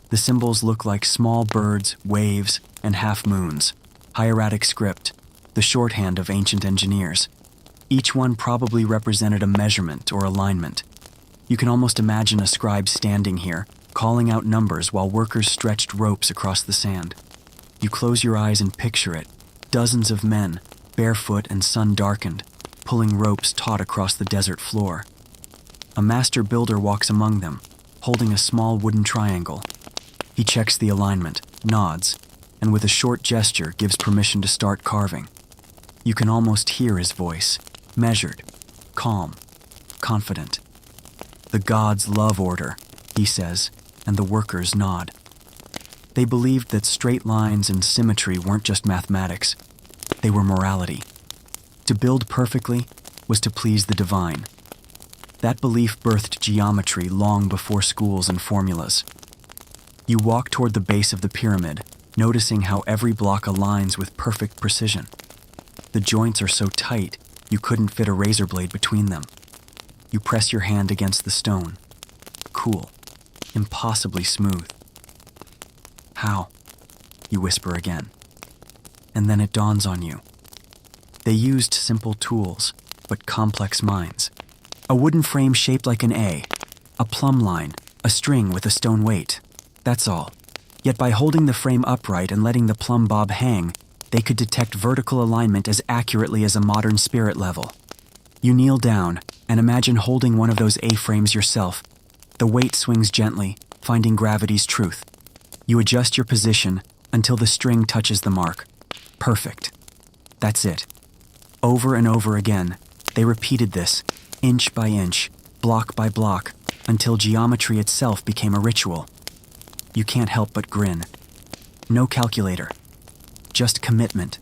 The symbols look like small birds, waves, and half-moons, hieratic script, the shorthand of ancient engineers. Each one probably represented a measurement or alignment. You can almost imagine a scribe standing here, calling out numbers while workers stretched ropes across the sand. You close your eyes and picture it. Dozens of men, barefoot and sun-darkened, pulling ropes taut across the desert floor. A master builder walks among them, holding a small wooden triangle. He checks the alignment, nods, and with a short gesture gives permission to start carving. You can almost hear his voice, measured, calm, confident. "The gods love order," he says, and the workers nod. They believed that straight lines and symmetry weren't just mathematics, they were morality. To build perfectly was to please the divine. That belief birthed geometry long before schools and formulas. You walk toward the base of the pyramid, noticing how every block aligns with perfect precision. The joints are so tight, you couldn't fit a razor blade between them. You press your hand against the stone. Cool, impossibly smooth. "How?" you whisper again. And then it dawns on you. They used simple tools, but complex minds. A wooden frame shaped like an a plumb line, a string with a stone weight. That's all. Yet by holding the frame upright and letting the plumb bob hang, they could detect vertical alignment as accurately as a modern spirit level. You kneel down and imagine holding one of those A-frames yourself. The weight swings gently, finding gravity's truth. You adjust your position until the string touches the mark. Perfect. That's it. Over and over again, they repeated this, inch by inch, block by block, until geometry itself became a ritual. You can't help but grin. No calculator. Just commitment.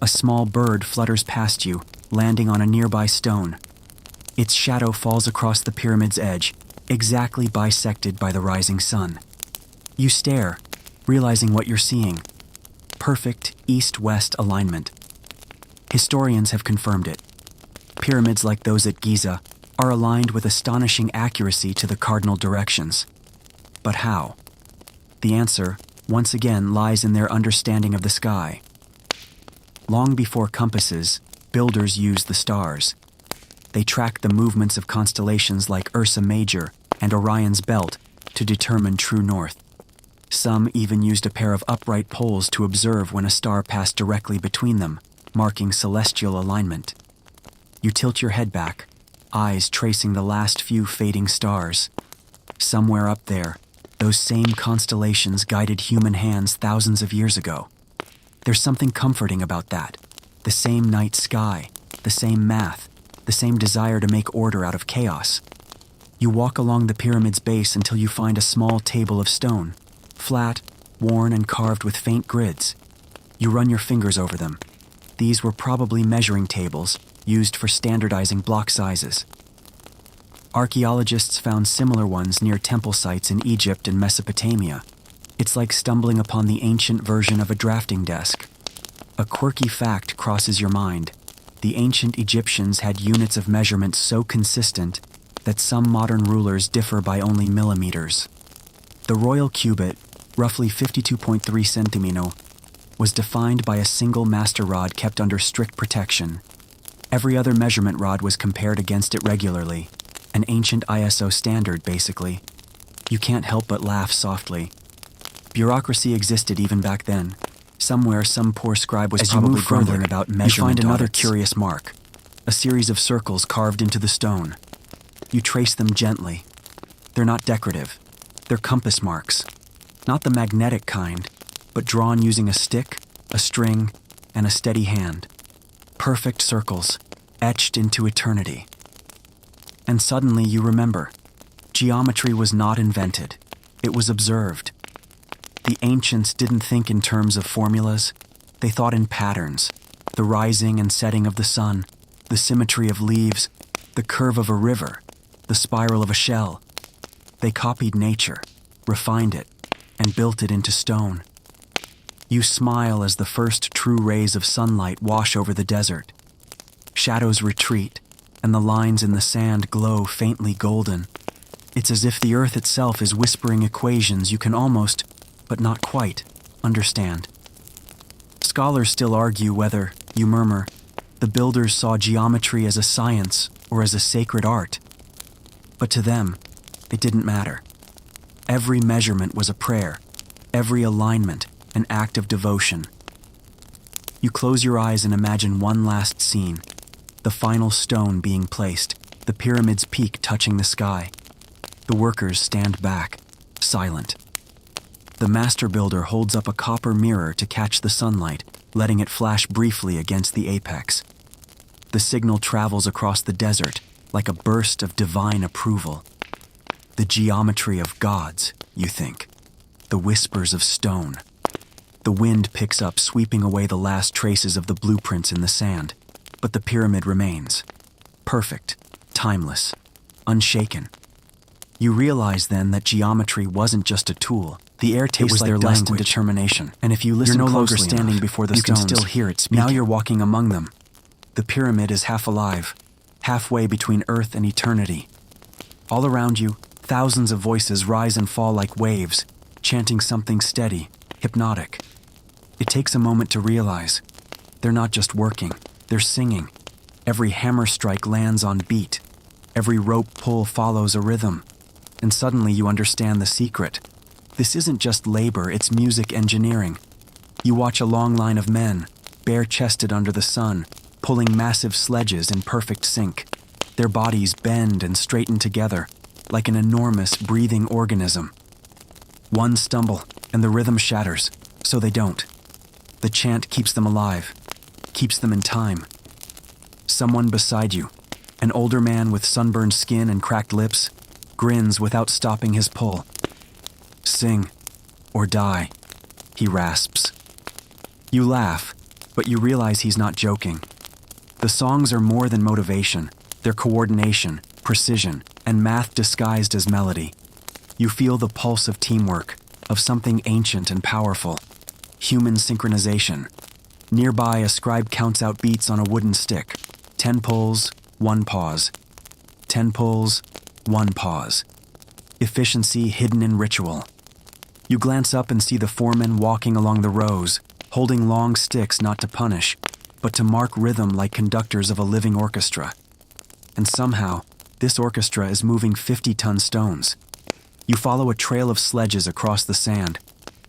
A small bird flutters past you, landing on a nearby stone. Its shadow falls across the pyramid's edge, exactly bisected by the rising sun. You stare, realizing what you're seeing. Perfect east-west alignment. Historians have confirmed it. Pyramids like those at Giza are aligned with astonishing accuracy to the cardinal directions. But how? The answer, once again, lies in their understanding of the sky. Long before compasses, builders used the stars. They tracked the movements of constellations like Ursa Major and Orion's Belt to determine true north. Some even used a pair of upright poles to observe when a star passed directly between them, marking celestial alignment. You tilt your head back, eyes tracing the last few fading stars. Somewhere up there, those same constellations guided human hands thousands of years ago. There's something comforting about that. The same night sky, the same math, the same desire to make order out of chaos. You walk along the pyramid's base until you find a small table of stone, flat, worn, and carved with faint grids. You run your fingers over them. These were probably measuring tables used for standardizing block sizes. Archaeologists found similar ones near temple sites in Egypt and Mesopotamia. It's like stumbling upon the ancient version of a drafting desk. A quirky fact crosses your mind. The ancient Egyptians had units of measurement so consistent that some modern rulers differ by only millimeters. The royal cubit, roughly 52.3 centimeters, was defined by a single master rod kept under strict protection. Every other measurement rod was compared against it regularly, an ancient ISO standard, basically. You can't help but laugh softly. Bureaucracy existed even back then. Somewhere, some poor scribe was probably grumbling about measurement. You find another curious mark, a series of circles carved into the stone. You trace them gently. They're not decorative. They're compass marks. Not the magnetic kind, but drawn using a stick, a string, and a steady hand. Perfect circles, etched into eternity. And suddenly you remember, geometry was not invented. It was observed. The ancients didn't think in terms of formulas. They thought in patterns. The rising and setting of the sun, the symmetry of leaves, the curve of a river, the spiral of a shell. They copied nature, refined it, and built it into stone. You smile as the first true rays of sunlight wash over the desert. Shadows retreat, and the lines in the sand glow faintly golden. It's as if the earth itself is whispering equations you can almost, but not quite, understand. Scholars still argue whether, you murmur, the builders saw geometry as a science or as a sacred art. But to them, it didn't matter. Every measurement was a prayer, every alignment an act of devotion. You close your eyes and imagine one last scene, the final stone being placed, the pyramid's peak touching the sky. The workers stand back, silent. The master builder holds up a copper mirror to catch the sunlight, letting it flash briefly against the apex. The signal travels across the desert like a burst of divine approval. The geometry of gods, you think. The whispers of stone. The wind picks up, sweeping away the last traces of the blueprints in the sand, but the pyramid remains. Perfect, timeless, unshaken. You realize then that geometry wasn't just a tool. The air tastes like dust and determination. And if you listen closely, you're no longer standing before the stones. You can still hear it speaking. Now you're walking among them. The pyramid is half alive, halfway between earth and eternity. All around you, thousands of voices rise and fall like waves, chanting something steady, hypnotic. It takes a moment to realize they're not just working, they're singing. Every hammer strike lands on beat. Every rope pull follows a rhythm. And suddenly you understand the secret. This isn't just labor, it's music engineering. You watch a long line of men, bare-chested under the sun, pulling massive sledges in perfect sync. Their bodies bend and straighten together, like an enormous breathing organism. One stumble, and the rhythm shatters, so they don't. The chant keeps them alive, keeps them in time. Someone beside you, an older man with sunburned skin and cracked lips, grins without stopping his pull. "Sing, or die," he rasps. You laugh, but you realize he's not joking. The songs are more than motivation. They're coordination, precision, and math disguised as melody. You feel the pulse of teamwork, of something ancient and powerful. Human synchronization. Nearby, a scribe counts out beats on a wooden stick. 10 pulls, 1 pause. 10 pulls, 1 pause. Efficiency hidden in ritual. You glance up and see the foremen walking along the rows, holding long sticks not to punish, but to mark rhythm like conductors of a living orchestra. And somehow, this orchestra is moving 50-ton stones. You follow a trail of sledges across the sand,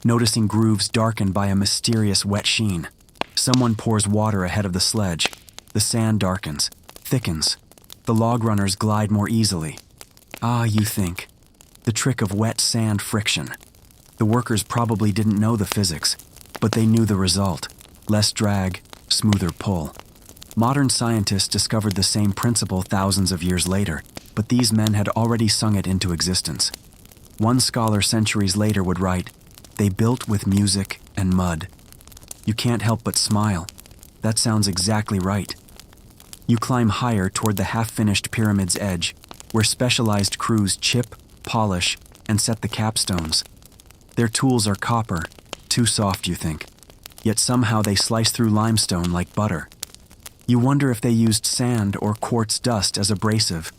noticing grooves darkened by a mysterious wet sheen. Someone pours water ahead of the sledge. The sand darkens, thickens. The log runners glide more easily. Ah, you think. The trick of wet sand friction. The workers probably didn't know the physics, but they knew the result. Less drag, smoother pull. Modern scientists discovered the same principle thousands of years later, but these men had already sung it into existence. One scholar centuries later would write, "They built with music and mud." You can't help but smile. That sounds exactly right. You climb higher toward the half-finished pyramid's edge, where specialized crews chip, polish, and set the capstones. Their tools are copper, too soft, you think. Yet somehow they slice through limestone like butter. You wonder if they used sand or quartz dust as abrasive,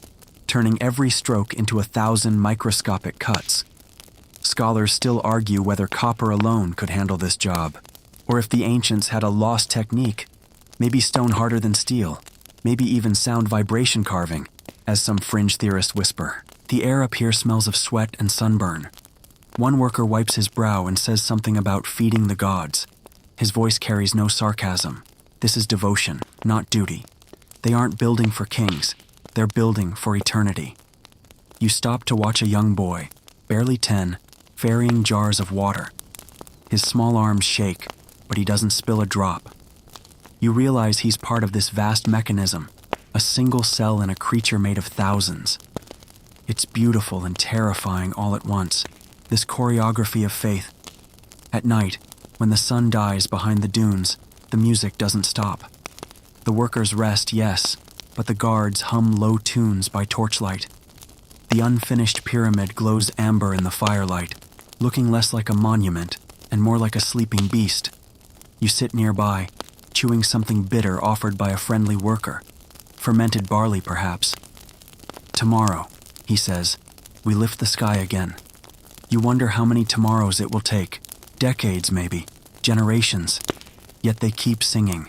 turning every stroke into 1,000 microscopic cuts. Scholars still argue whether copper alone could handle this job, or if the ancients had a lost technique, maybe stone harder than steel, maybe even sound vibration carving, as some fringe theorists whisper. The air up here smells of sweat and sunburn. One worker wipes his brow and says something about feeding the gods. His voice carries no sarcasm. This is devotion, not duty. They aren't building for kings. They're building for eternity. You stop to watch a young boy, barely 10, ferrying jars of water. His small arms shake, but he doesn't spill a drop. You realize he's part of this vast mechanism, a single cell in a creature made of thousands. It's beautiful and terrifying all at once, this choreography of faith. At night, when the sun dies behind the dunes, the music doesn't stop. The workers rest, yes, but the guards hum low tunes by torchlight. The unfinished pyramid glows amber in the firelight, looking less like a monument and more like a sleeping beast. You sit nearby, chewing something bitter offered by a friendly worker. Fermented barley, perhaps. "Tomorrow," he says, "we lift the sky again." You wonder how many tomorrows it will take. Decades, maybe. Generations. Yet they keep singing.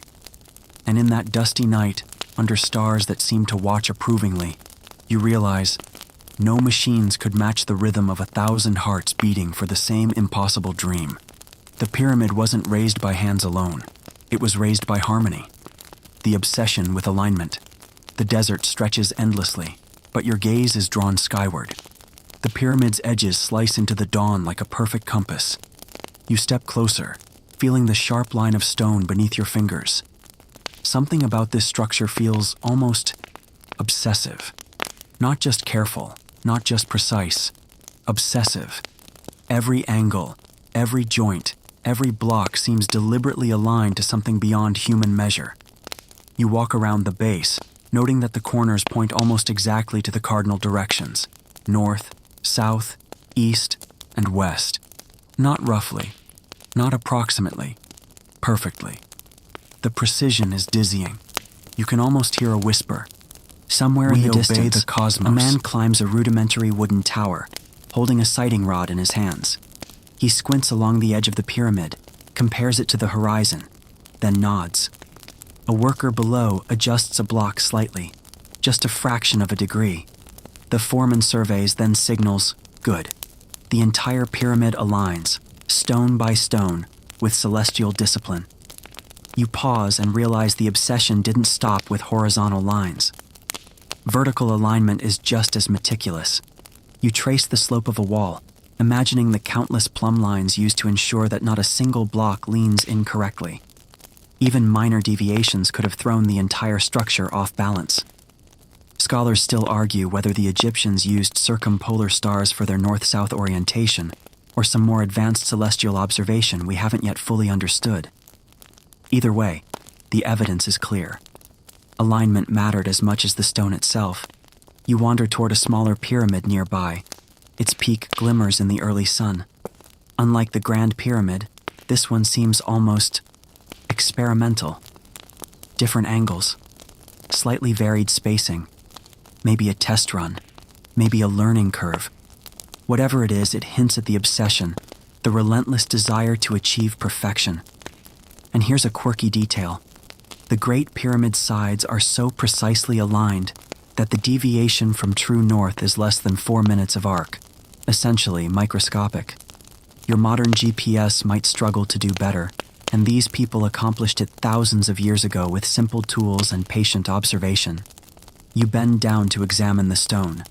And in that dusty night, under stars that seem to watch approvingly, you realize No machines could match the rhythm of 1,000 hearts beating for the same impossible dream. The pyramid wasn't raised by hands alone. It was raised by harmony. The obsession with alignment. The desert stretches endlessly, but your gaze is drawn skyward. The pyramid's edges slice into the dawn like a perfect compass. You step closer, feeling the sharp line of stone beneath your fingers. Something about this structure feels almost obsessive. Not just careful, not just precise, obsessive. Every angle, every joint, every block seems deliberately aligned to something beyond human measure. You walk around the base, noting that the corners point almost exactly to the cardinal directions: north, south, east, and west. Not roughly, not approximately, perfectly. The precision is dizzying. You can almost hear a whisper. Somewhere in the distance, the cosmos. A man climbs a rudimentary wooden tower, holding a sighting rod in his hands. He squints along the edge of the pyramid, compares it to the horizon, then nods. A worker below adjusts a block slightly, just a fraction of a degree. The foreman surveys, then signals, good. The entire pyramid aligns, stone by stone, with celestial discipline. You pause and realize the obsession didn't stop with horizontal lines. Vertical alignment is just as meticulous. You trace the slope of a wall, imagining the countless plumb lines used to ensure that not a single block leans incorrectly. Even minor deviations could have thrown the entire structure off balance. Scholars still argue whether the Egyptians used circumpolar stars for their north-south orientation, or some more advanced celestial observation we haven't yet fully understood. Either way, the evidence is clear. Alignment mattered as much as the stone itself. You wander toward a smaller pyramid nearby. Its peak glimmers in the early sun. Unlike the Grand Pyramid, this one seems almost experimental. Different angles, slightly varied spacing, maybe a test run, maybe a learning curve. Whatever it is, it hints at the obsession, the relentless desire to achieve perfection. And here's a quirky detail. The Great Pyramid's sides are so precisely aligned that the deviation from true north is less than 4 minutes of arc, essentially microscopic. Your modern GPS might struggle to do better, and these people accomplished it thousands of years ago with simple tools and patient observation. You bend down to examine the stone.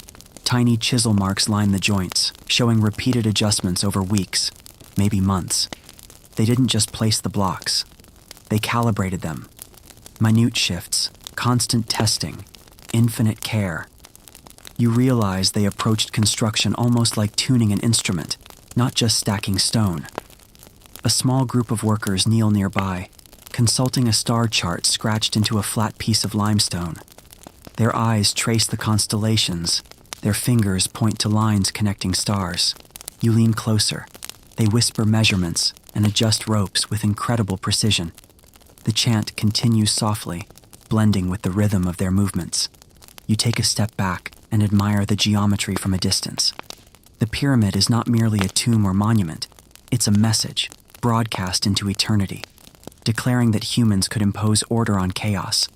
Tiny chisel marks line the joints, showing repeated adjustments over weeks, maybe months. They didn't just place the blocks. They calibrated them. Minute shifts, constant testing, infinite care. You realize they approached construction almost like tuning an instrument, not just stacking stone. A small group of workers kneel nearby, consulting a star chart scratched into a flat piece of limestone. Their eyes trace the constellations. Their fingers point to lines connecting stars. You lean closer. They whisper measurements and adjust ropes with incredible precision. The chant continues softly, blending with the rhythm of their movements. You take a step back and admire the geometry from a distance. The pyramid is not merely a tomb or monument. It's a message, broadcast into eternity, declaring that humans could impose order on chaos,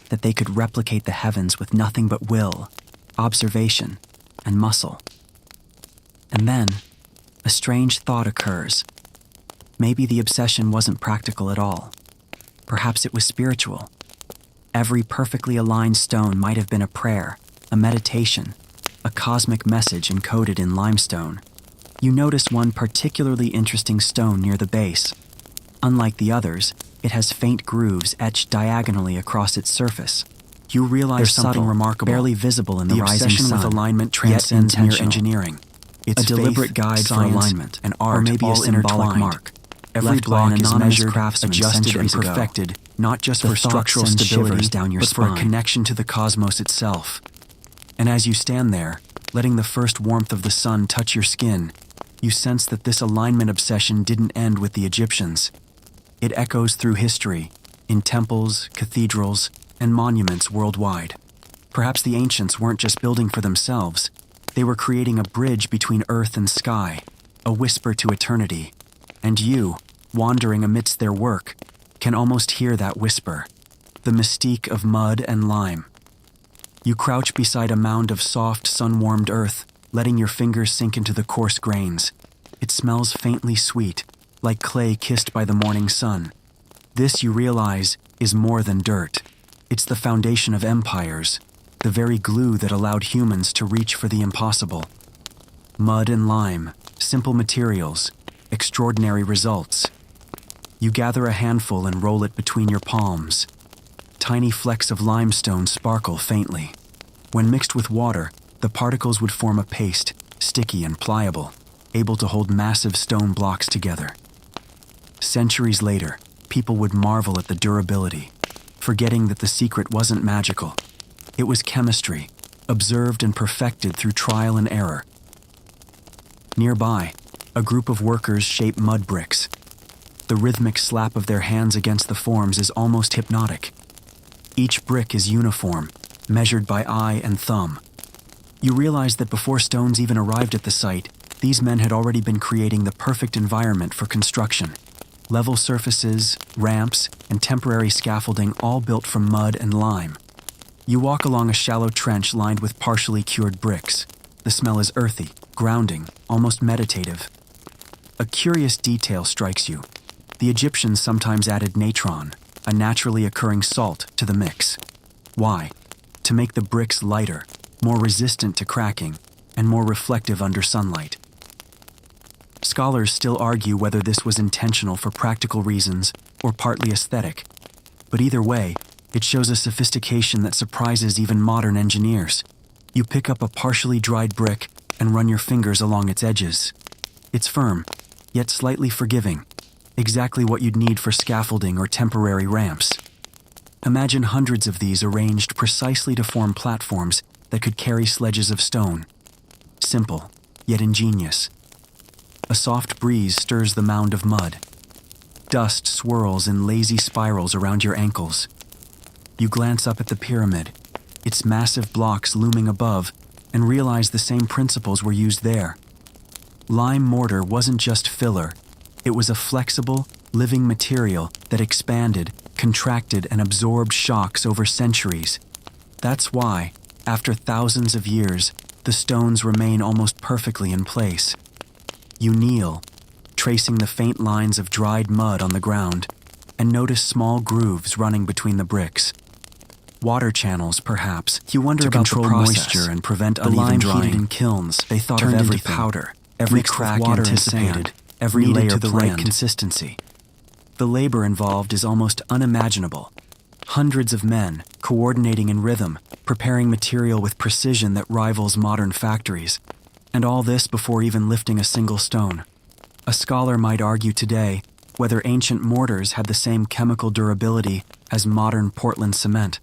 that they could replicate the heavens with nothing but will, observation, and muscle. And then, a strange thought occurs. Maybe the obsession wasn't practical at all. Perhaps it was spiritual. Every perfectly aligned stone might have been a prayer, a meditation, a cosmic message encoded in limestone. You notice one particularly interesting stone near the base. Unlike the others, it has faint grooves etched diagonally across its surface. You realize there's something remarkable, barely visible in the rising sun. The obsession with alignment transcends mere engineering. It's a deliberate guide for alignment, an art, or maybe a symbolic mark. Every block is measured, adjusted, and perfected, not just for structural stability, but for a connection to the cosmos itself. And as you stand there, letting the first warmth of the sun touch your skin, you sense that this alignment obsession didn't end with the Egyptians. It echoes through history, in temples, cathedrals, and monuments worldwide. Perhaps the ancients weren't just building for themselves. They were creating a bridge between earth and sky, a whisper to eternity. And you, wandering amidst their work, can almost hear that whisper, the mystique of mud and lime. You crouch beside a mound of soft, sun-warmed earth, letting your fingers sink into the coarse grains. It smells faintly sweet, like clay kissed by the morning sun. This, you realize, is more than dirt. It's the foundation of empires, the very glue that allowed humans to reach for the impossible. Mud and lime, simple materials, extraordinary results. You gather a handful and roll it between your palms. Tiny flecks of limestone sparkle faintly. When mixed with water, the particles would form a paste, sticky and pliable, able to hold massive stone blocks together. Centuries later, people would marvel at the durability, forgetting that the secret wasn't magical. It was chemistry, observed and perfected through trial and error. Nearby, a group of workers shape mud bricks. The rhythmic slap of their hands against the forms is almost hypnotic. Each brick is uniform, measured by eye and thumb. You realize that before stones even arrived at the site, these men had already been creating the perfect environment for construction. Level surfaces, ramps, and temporary scaffolding all built from mud and lime. You walk along a shallow trench lined with partially cured bricks. The smell is earthy, grounding, almost meditative. A curious detail strikes you. The Egyptians sometimes added natron, a naturally occurring salt, to the mix. Why? To make the bricks lighter, more resistant to cracking, and more reflective under sunlight. Scholars still argue whether this was intentional for practical reasons or partly aesthetic. But either way, it shows a sophistication that surprises even modern engineers. You pick up a partially dried brick and run your fingers along its edges. It's firm, yet slightly forgiving, exactly what you'd need for scaffolding or temporary ramps. Imagine hundreds of these arranged precisely to form platforms that could carry sledges of stone. Simple, yet ingenious. A soft breeze stirs the mound of mud. Dust swirls in lazy spirals around your ankles. You glance up at the pyramid, its massive blocks looming above, and realize the same principles were used there. Lime mortar wasn't just filler, it was a flexible, living material that expanded, contracted, and absorbed shocks over centuries. That's why, after thousands of years, the stones remain almost perfectly in place. You kneel, tracing the faint lines of dried mud on the ground, and notice small grooves running between the bricks. Water channels, perhaps. You wonder about control moisture and prevent uneven drying. Heated in kilns, they thought of every powder, every crack water anticipated, every layer to the right consistency. The labor involved is almost unimaginable. Hundreds of men, coordinating in rhythm, preparing material with precision that rivals modern factories. And all this before even lifting a single stone. A scholar might argue today whether ancient mortars had the same chemical durability as modern Portland cement.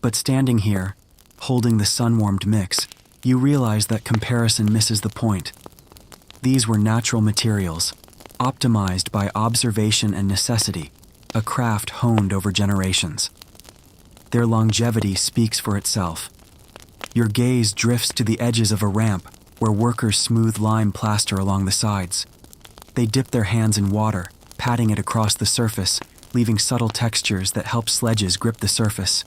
But standing here, holding the sun-warmed mix, you realize that comparison misses the point. These were natural materials, optimized by observation and necessity, a craft honed over generations. Their longevity speaks for itself. Your gaze drifts to the edges of a ramp where workers smooth lime plaster along the sides. They dip their hands in water, patting it across the surface, leaving subtle textures that help sledges grip the surface.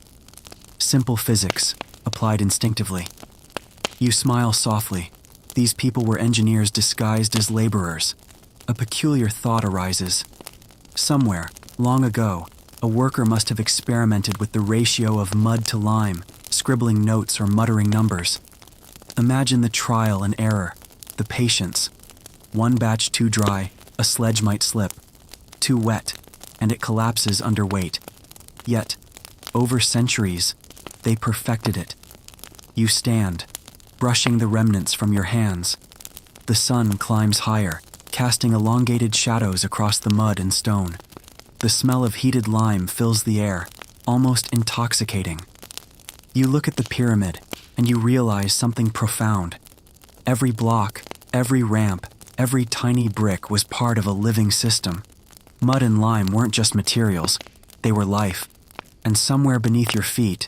Simple physics, applied instinctively. You smile softly. These people were engineers disguised as laborers. A peculiar thought arises. Somewhere, long ago, a worker must have experimented with the ratio of mud to lime, scribbling notes or muttering numbers. Imagine the trial and error, the patience. One batch too dry, a sledge might slip. Too wet, and it collapses under weight. Yet, over centuries, they perfected it. You stand, brushing the remnants from your hands. The sun climbs higher, casting elongated shadows across the mud and stone. The smell of heated lime fills the air, almost intoxicating. You look at the pyramid, and you realize something profound. Every block, every ramp, every tiny brick was part of a living system. Mud and lime weren't just materials, they were life. And somewhere beneath your feet,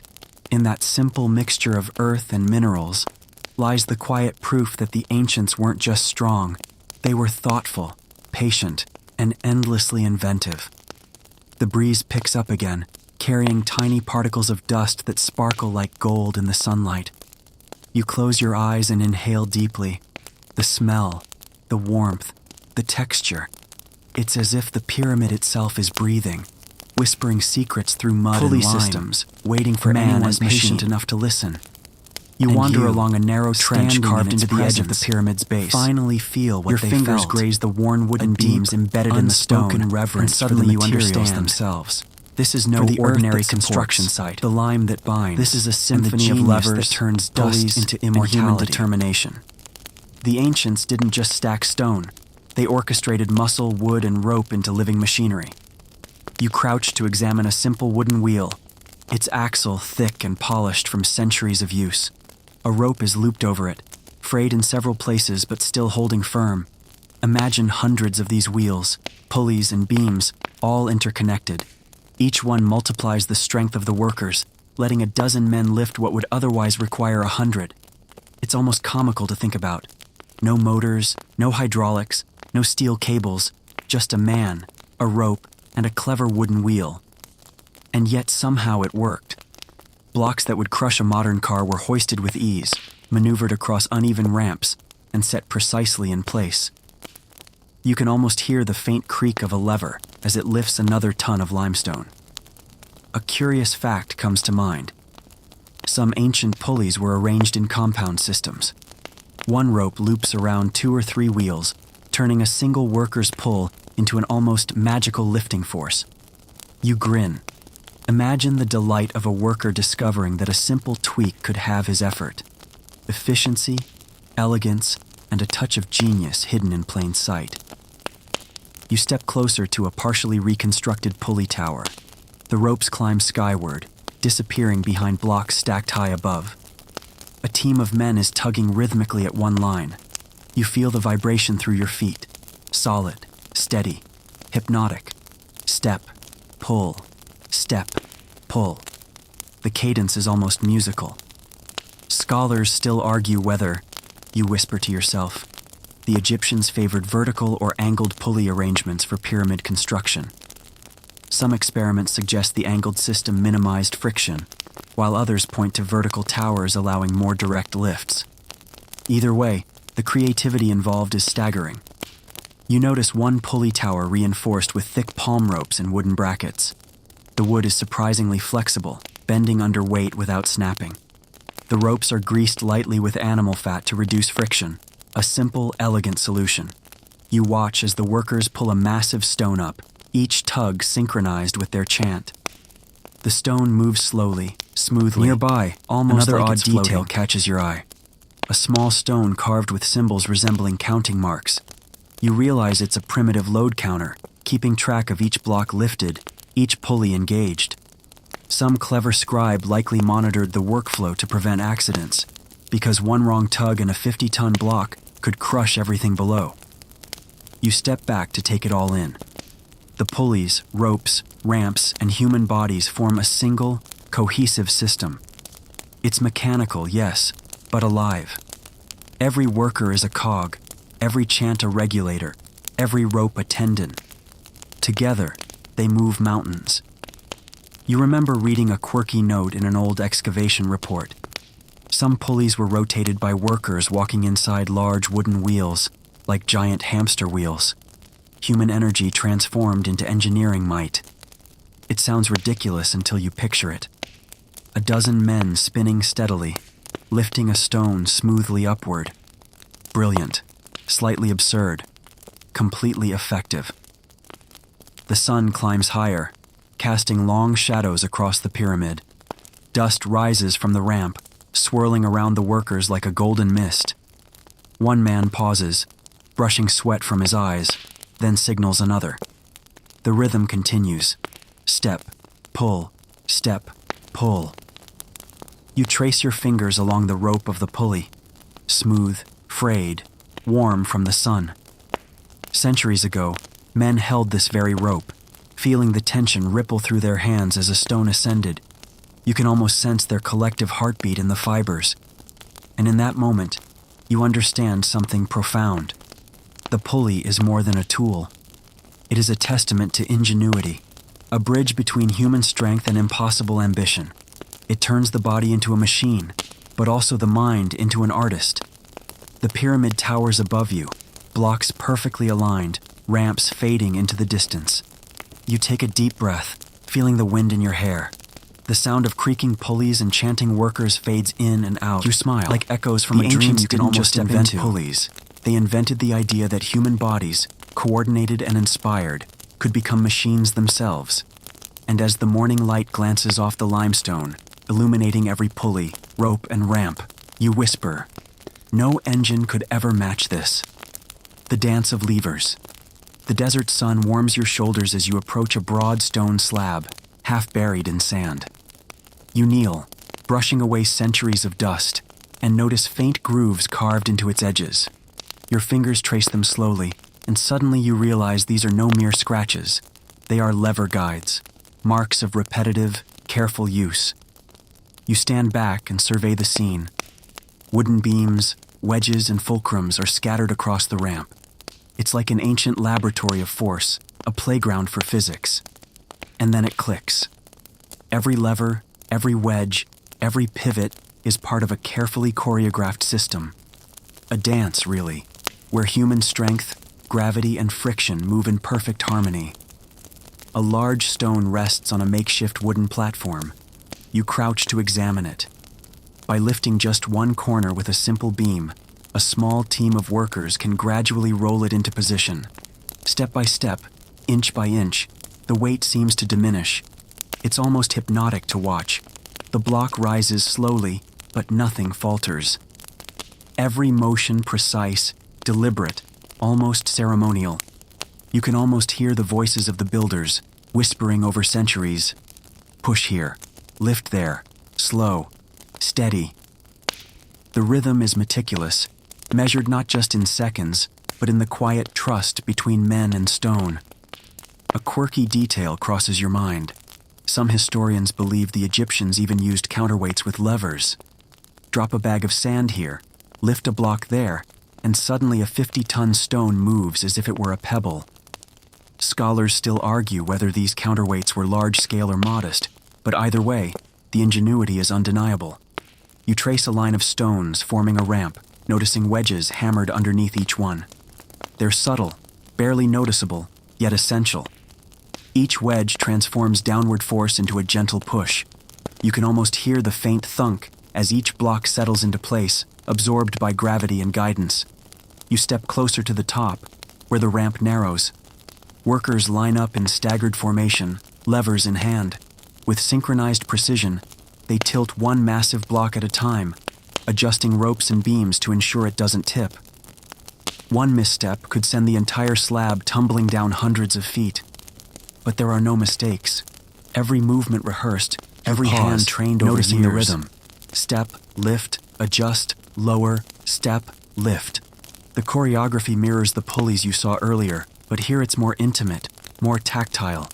in that simple mixture of earth and minerals, lies the quiet proof that the ancients weren't just strong, they were thoughtful, patient, and endlessly inventive. The breeze picks up again, carrying tiny particles of dust that sparkle like gold in the sunlight. You close your eyes and inhale deeply. The smell, the warmth, the texture. It's as if the pyramid itself is breathing, whispering secrets through mud and lime. Pulley systems, waiting for anyone patient enough to listen. You wander along a narrow trench carved into the edge of the pyramid's base. Finally feel what your fingers graze the worn wooden beams embedded in the stone, and suddenly you understand themselves. This is no ordinary construction site. The lime that binds. This is a symphony of levers that turns dust into immortality. Human determination. The ancients didn't just stack stone. They orchestrated muscle, wood, and rope into living machinery. You crouch to examine a simple wooden wheel, its axle thick and polished from centuries of use. A rope is looped over it, frayed in several places but still holding firm. Imagine hundreds of these wheels, pulleys, and beams, all interconnected. Each one multiplies the strength of the workers, letting a dozen men lift what would otherwise require 100. It's almost comical to think about. No motors, no hydraulics, no steel cables, just a man, a rope, and a clever wooden wheel. And yet somehow it worked. Blocks that would crush a modern car were hoisted with ease, maneuvered across uneven ramps, and set precisely in place. You can almost hear the faint creak of a lever as it lifts another ton of limestone. A curious fact comes to mind. Some ancient pulleys were arranged in compound systems. One rope loops around 2 or 3 wheels, turning a single worker's pull into an almost magical lifting force. You grin. Imagine the delight of a worker discovering that a simple tweak could halve his effort. Efficiency, elegance, and a touch of genius hidden in plain sight. You step closer to a partially reconstructed pulley tower. The ropes climb skyward, disappearing behind blocks stacked high above. A team of men is tugging rhythmically at one line. You feel the vibration through your feet. Solid, steady, hypnotic. Step, pull, step, pull. The cadence is almost musical. Scholars still argue whether, you whisper to yourself, the Egyptians favored vertical or angled pulley arrangements for pyramid construction. Some experiments suggest the angled system minimized friction, while others point to vertical towers allowing more direct lifts. Either way, the creativity involved is staggering. You notice one pulley tower reinforced with thick palm ropes and wooden brackets. The wood is surprisingly flexible, bending under weight without snapping. The ropes are greased lightly with animal fat to reduce friction, a simple, elegant solution. You watch as the workers pull a massive stone up, each tug synchronized with their chant. The stone moves slowly, smoothly. Nearby, almost another odd detail catches your eye. A small stone carved with symbols resembling counting marks. You realize it's a primitive load counter, keeping track of each block lifted, each pulley engaged. Some clever scribe likely monitored the workflow to prevent accidents, because one wrong tug in a 50-ton block could crush everything below. You step back to take it all in. The pulleys, ropes, ramps, and human bodies form a single, cohesive system. It's mechanical, yes, but alive. Every worker is a cog, every chant a regulator, every rope a tendon. Together, they move mountains. You remember reading a quirky note in an old excavation report. Some pulleys were rotated by workers walking inside large wooden wheels, like giant hamster wheels. Human energy transformed into engineering might. It sounds ridiculous until you picture it. A dozen men spinning steadily, lifting a stone smoothly upward. Brilliant, slightly absurd, completely effective. The sun climbs higher, casting long shadows across the pyramid. Dust rises from the ramp, swirling around the workers like a golden mist. One man pauses, brushing sweat from his eyes, then signals another. The rhythm continues. Step, pull, step, pull. You trace your fingers along the rope of the pulley, smooth, frayed, warm from the sun. Centuries ago, men held this very rope, feeling the tension ripple through their hands as a stone ascended. You can almost sense their collective heartbeat in the fibers. And in that moment, you understand something profound. The pulley is more than a tool. It is a testament to ingenuity, A bridge between human strength and impossible ambition. It turns the body into a machine, but also the mind into an artist. The pyramid towers above you, blocks perfectly aligned, ramps fading into the distance. You take a deep breath, feeling the wind in your hair. The sound of creaking pulleys and chanting workers fades in and out. You smile, like echoes from a dream. You can almost invent pulleys. They invented the idea that human bodies, coordinated and inspired, could become machines themselves. And as the morning light glances off the limestone, illuminating every pulley, rope, and ramp, you whisper, "No engine could ever match this." The dance of levers. The desert sun warms your shoulders as you approach a broad stone slab, half buried in sand. You kneel, brushing away centuries of dust, and notice faint grooves carved into its edges. Your fingers trace them slowly, and suddenly you realize these are no mere scratches. They are lever guides, marks of repetitive, careful use. You stand back and survey the scene. Wooden beams, wedges, and fulcrums are scattered across the ramp. It's like an ancient laboratory of force, a playground for physics. And then it clicks. Every lever, every wedge, every pivot is part of a carefully choreographed system. A dance, really, where human strength, gravity, and friction move in perfect harmony. A large stone rests on a makeshift wooden platform. You crouch to examine it. By lifting just one corner with a simple beam, a small team of workers can gradually roll it into position. Step by step, inch by inch, the weight seems to diminish. It's almost hypnotic to watch. The block rises slowly, but nothing falters. Every motion precise, deliberate, almost ceremonial. You can almost hear the voices of the builders, whispering over centuries. Push here, lift there, slow, steady. The rhythm is meticulous, measured not just in seconds, but in the quiet trust between men and stone. A quirky detail crosses your mind. Some historians believe the Egyptians even used counterweights with levers. Drop a bag of sand here, lift a block there, and suddenly a 50-ton stone moves as if it were a pebble. Scholars still argue whether these counterweights were large-scale or modest, but either way, the ingenuity is undeniable. You trace a line of stones forming a ramp, noticing wedges hammered underneath each one. They're subtle, barely noticeable, yet essential. Each wedge transforms downward force into a gentle push. You can almost hear the faint thunk as each block settles into place, absorbed by gravity and guidance. You step closer to the top, where the ramp narrows. Workers line up in staggered formation, levers in hand. With synchronized precision, they tilt one massive block at a time, adjusting ropes and beams to ensure it doesn't tip. One misstep could send the entire slab tumbling down hundreds of feet. But there are no mistakes. Every movement rehearsed, every hand trained over noticing the rhythm. Step, lift, adjust, lower, step, lift. The choreography mirrors the pulleys you saw earlier, but here it's more intimate, more tactile.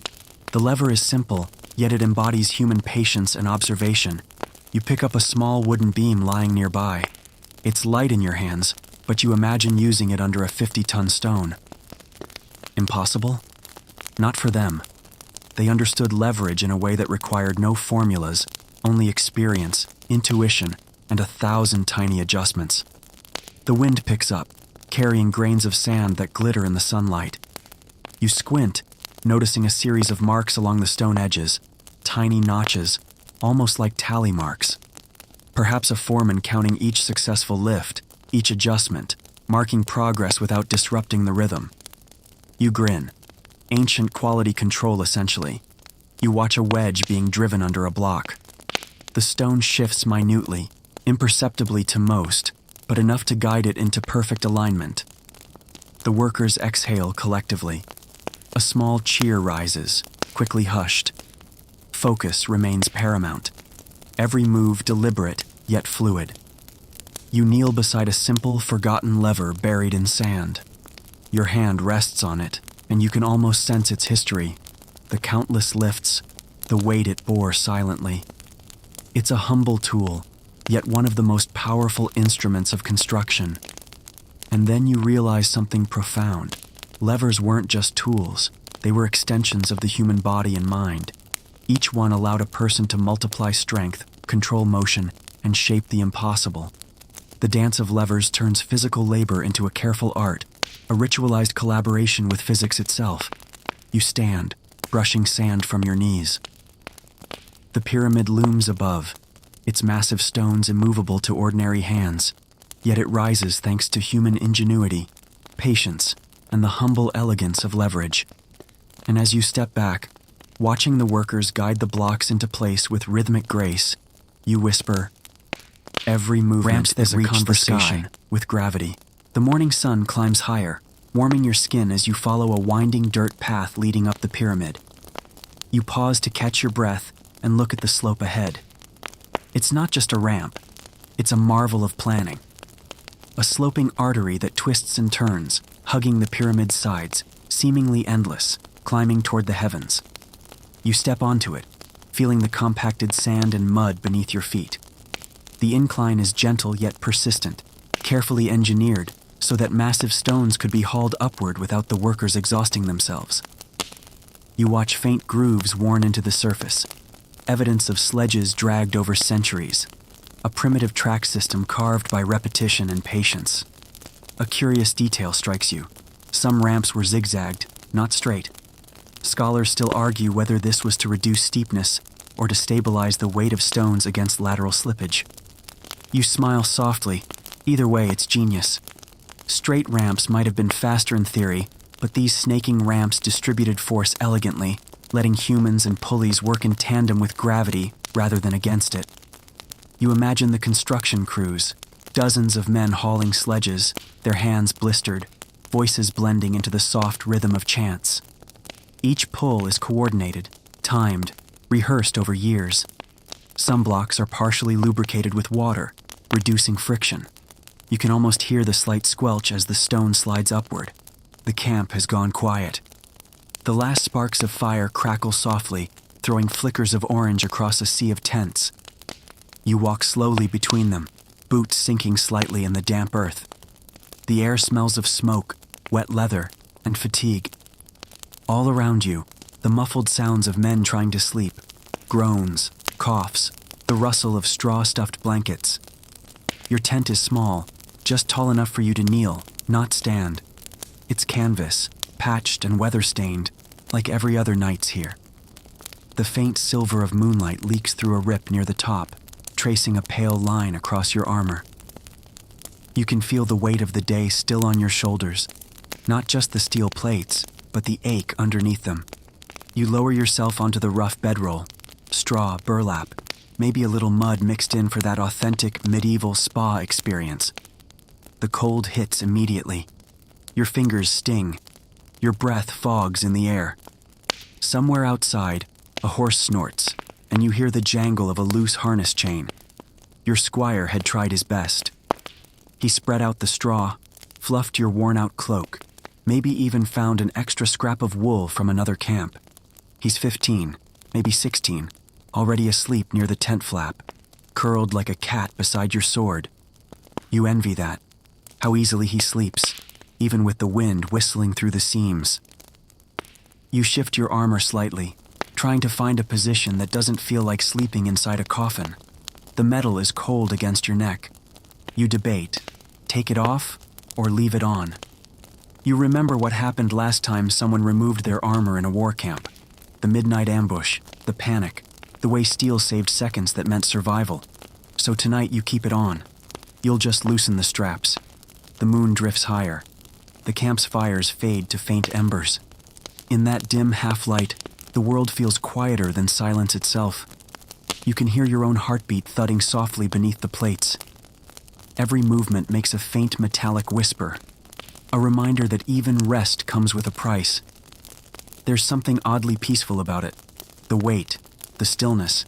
The lever is simple, yet it embodies human patience and observation. You pick up a small wooden beam lying nearby. It's light in your hands, but you imagine using it under a 50-ton stone. Impossible? Not for them. They understood leverage in a way that required no formulas, only experience, intuition, and 1,000 tiny adjustments. The wind picks up, carrying grains of sand that glitter in the sunlight. You squint, noticing a series of marks along the stone edges, tiny notches, almost like tally marks. Perhaps a foreman counting each successful lift, each adjustment, marking progress without disrupting the rhythm. You grin. Ancient quality control, essentially. You watch a wedge being driven under a block. The stone shifts minutely, imperceptibly to most, but enough to guide it into perfect alignment. The workers exhale collectively. A small cheer rises, quickly hushed. Focus remains paramount. Every move deliberate, yet fluid. You kneel beside a simple, forgotten lever buried in sand. Your hand rests on it, and you can almost sense its history, the countless lifts, the weight it bore silently. It's a humble tool, yet one of the most powerful instruments of construction. And then you realize something profound. Levers weren't just tools, They were extensions of the human body and mind. Each one allowed a person to multiply strength, control motion, and shape the impossible. The dance of levers turns physical labor into a careful art, a ritualized collaboration with physics itself. You stand, brushing sand from your knees. The pyramid looms above, its massive stones immovable to ordinary hands, yet it rises thanks to human ingenuity, patience, and the humble elegance of leverage. And as you step back, watching the workers guide the blocks into place with rhythmic grace, you whisper, "Every movement is a conversation with gravity." The morning sun climbs higher, warming your skin as you follow a winding dirt path leading up the pyramid. You pause to catch your breath and look at the slope ahead. It's not just a ramp, it's a marvel of planning. A sloping artery that twists and turns, hugging the pyramid's sides, seemingly endless, climbing toward the heavens. You step onto it, feeling the compacted sand and mud beneath your feet. The incline is gentle yet persistent, carefully engineered so that massive stones could be hauled upward without the workers exhausting themselves. You watch faint grooves worn into the surface, evidence of sledges dragged over centuries, a primitive track system carved by repetition and patience. A curious detail strikes you. Some ramps were zigzagged, not straight. Scholars still argue whether this was to reduce steepness or to stabilize the weight of stones against lateral slippage. You smile softly. Either way, it's genius. Straight ramps might have been faster in theory, but these snaking ramps distributed force elegantly, letting humans and pulleys work in tandem with gravity rather than against it. You imagine the construction crews, dozens of men hauling sledges, their hands blistered, voices blending into the soft rhythm of chants. Each pull is coordinated, timed, rehearsed over years. Some blocks are partially lubricated with water, reducing friction. You can almost hear the slight squelch as the stone slides upward. The camp has gone quiet. The last sparks of fire crackle softly, throwing flickers of orange across a sea of tents. You walk slowly between them, boots sinking slightly in the damp earth. The air smells of smoke, wet leather, and fatigue. All around you, the muffled sounds of men trying to sleep, groans, coughs, the rustle of straw-stuffed blankets. Your tent is small, just tall enough for you to kneel, not stand. It's canvas, patched and weather-stained, like every other night's here. The faint silver of moonlight leaks through a rip near the top, tracing a pale line across your armor. You can feel the weight of the day still on your shoulders, not just the steel plates, but the ache underneath them. You lower yourself onto the rough bedroll, straw, burlap, maybe a little mud mixed in for that authentic medieval spa experience. The cold hits immediately. Your fingers sting. Your breath fogs in the air. Somewhere outside, a horse snorts, and you hear the jangle of a loose harness chain. Your squire had tried his best. He spread out the straw, fluffed your worn-out cloak, maybe even found an extra scrap of wool from another camp. He's 15, maybe 16, already asleep near the tent flap, curled like a cat beside your sword. You envy that, how easily he sleeps, even with the wind whistling through the seams. You shift your armor slightly, trying to find a position that doesn't feel like sleeping inside a coffin. The metal is cold against your neck. You debate, take it off or leave it on. You remember what happened last time someone removed their armor in a war camp. The midnight ambush, the panic, the way steel saved seconds that meant survival. So tonight you keep it on. You'll just loosen the straps. The moon drifts higher. The camp's fires fade to faint embers. In that dim half-light, the world feels quieter than silence itself. You can hear your own heartbeat thudding softly beneath the plates. Every movement makes a faint metallic whisper, a reminder that even rest comes with a price. There's something oddly peaceful about it. The weight, the stillness.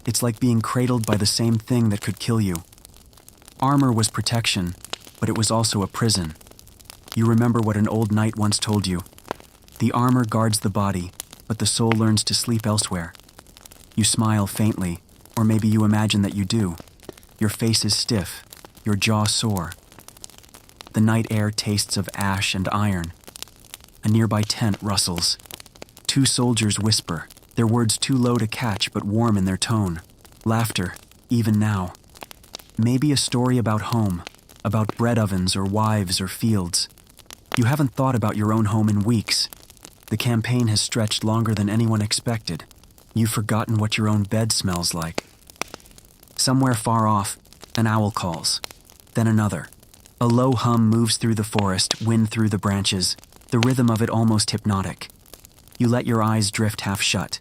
It's like being cradled by the same thing that could kill you. Armor was protection, but it was also a prison. You remember what an old knight once told you. The armor guards the body, but the soul learns to sleep elsewhere. You smile faintly, or maybe you imagine that you do. Your face is stiff, your jaw sore. The night air tastes of ash and iron. A nearby tent rustles. Two soldiers whisper, their words too low to catch but warm in their tone. Laughter, even now. Maybe a story about home, about bread ovens or wives or fields. You haven't thought about your own home in weeks. The campaign has stretched longer than anyone expected. You've forgotten what your own bed smells like. Somewhere far off, an owl calls. Then another. A low hum moves through the forest, wind through the branches, the rhythm of it almost hypnotic. You let your eyes drift half shut.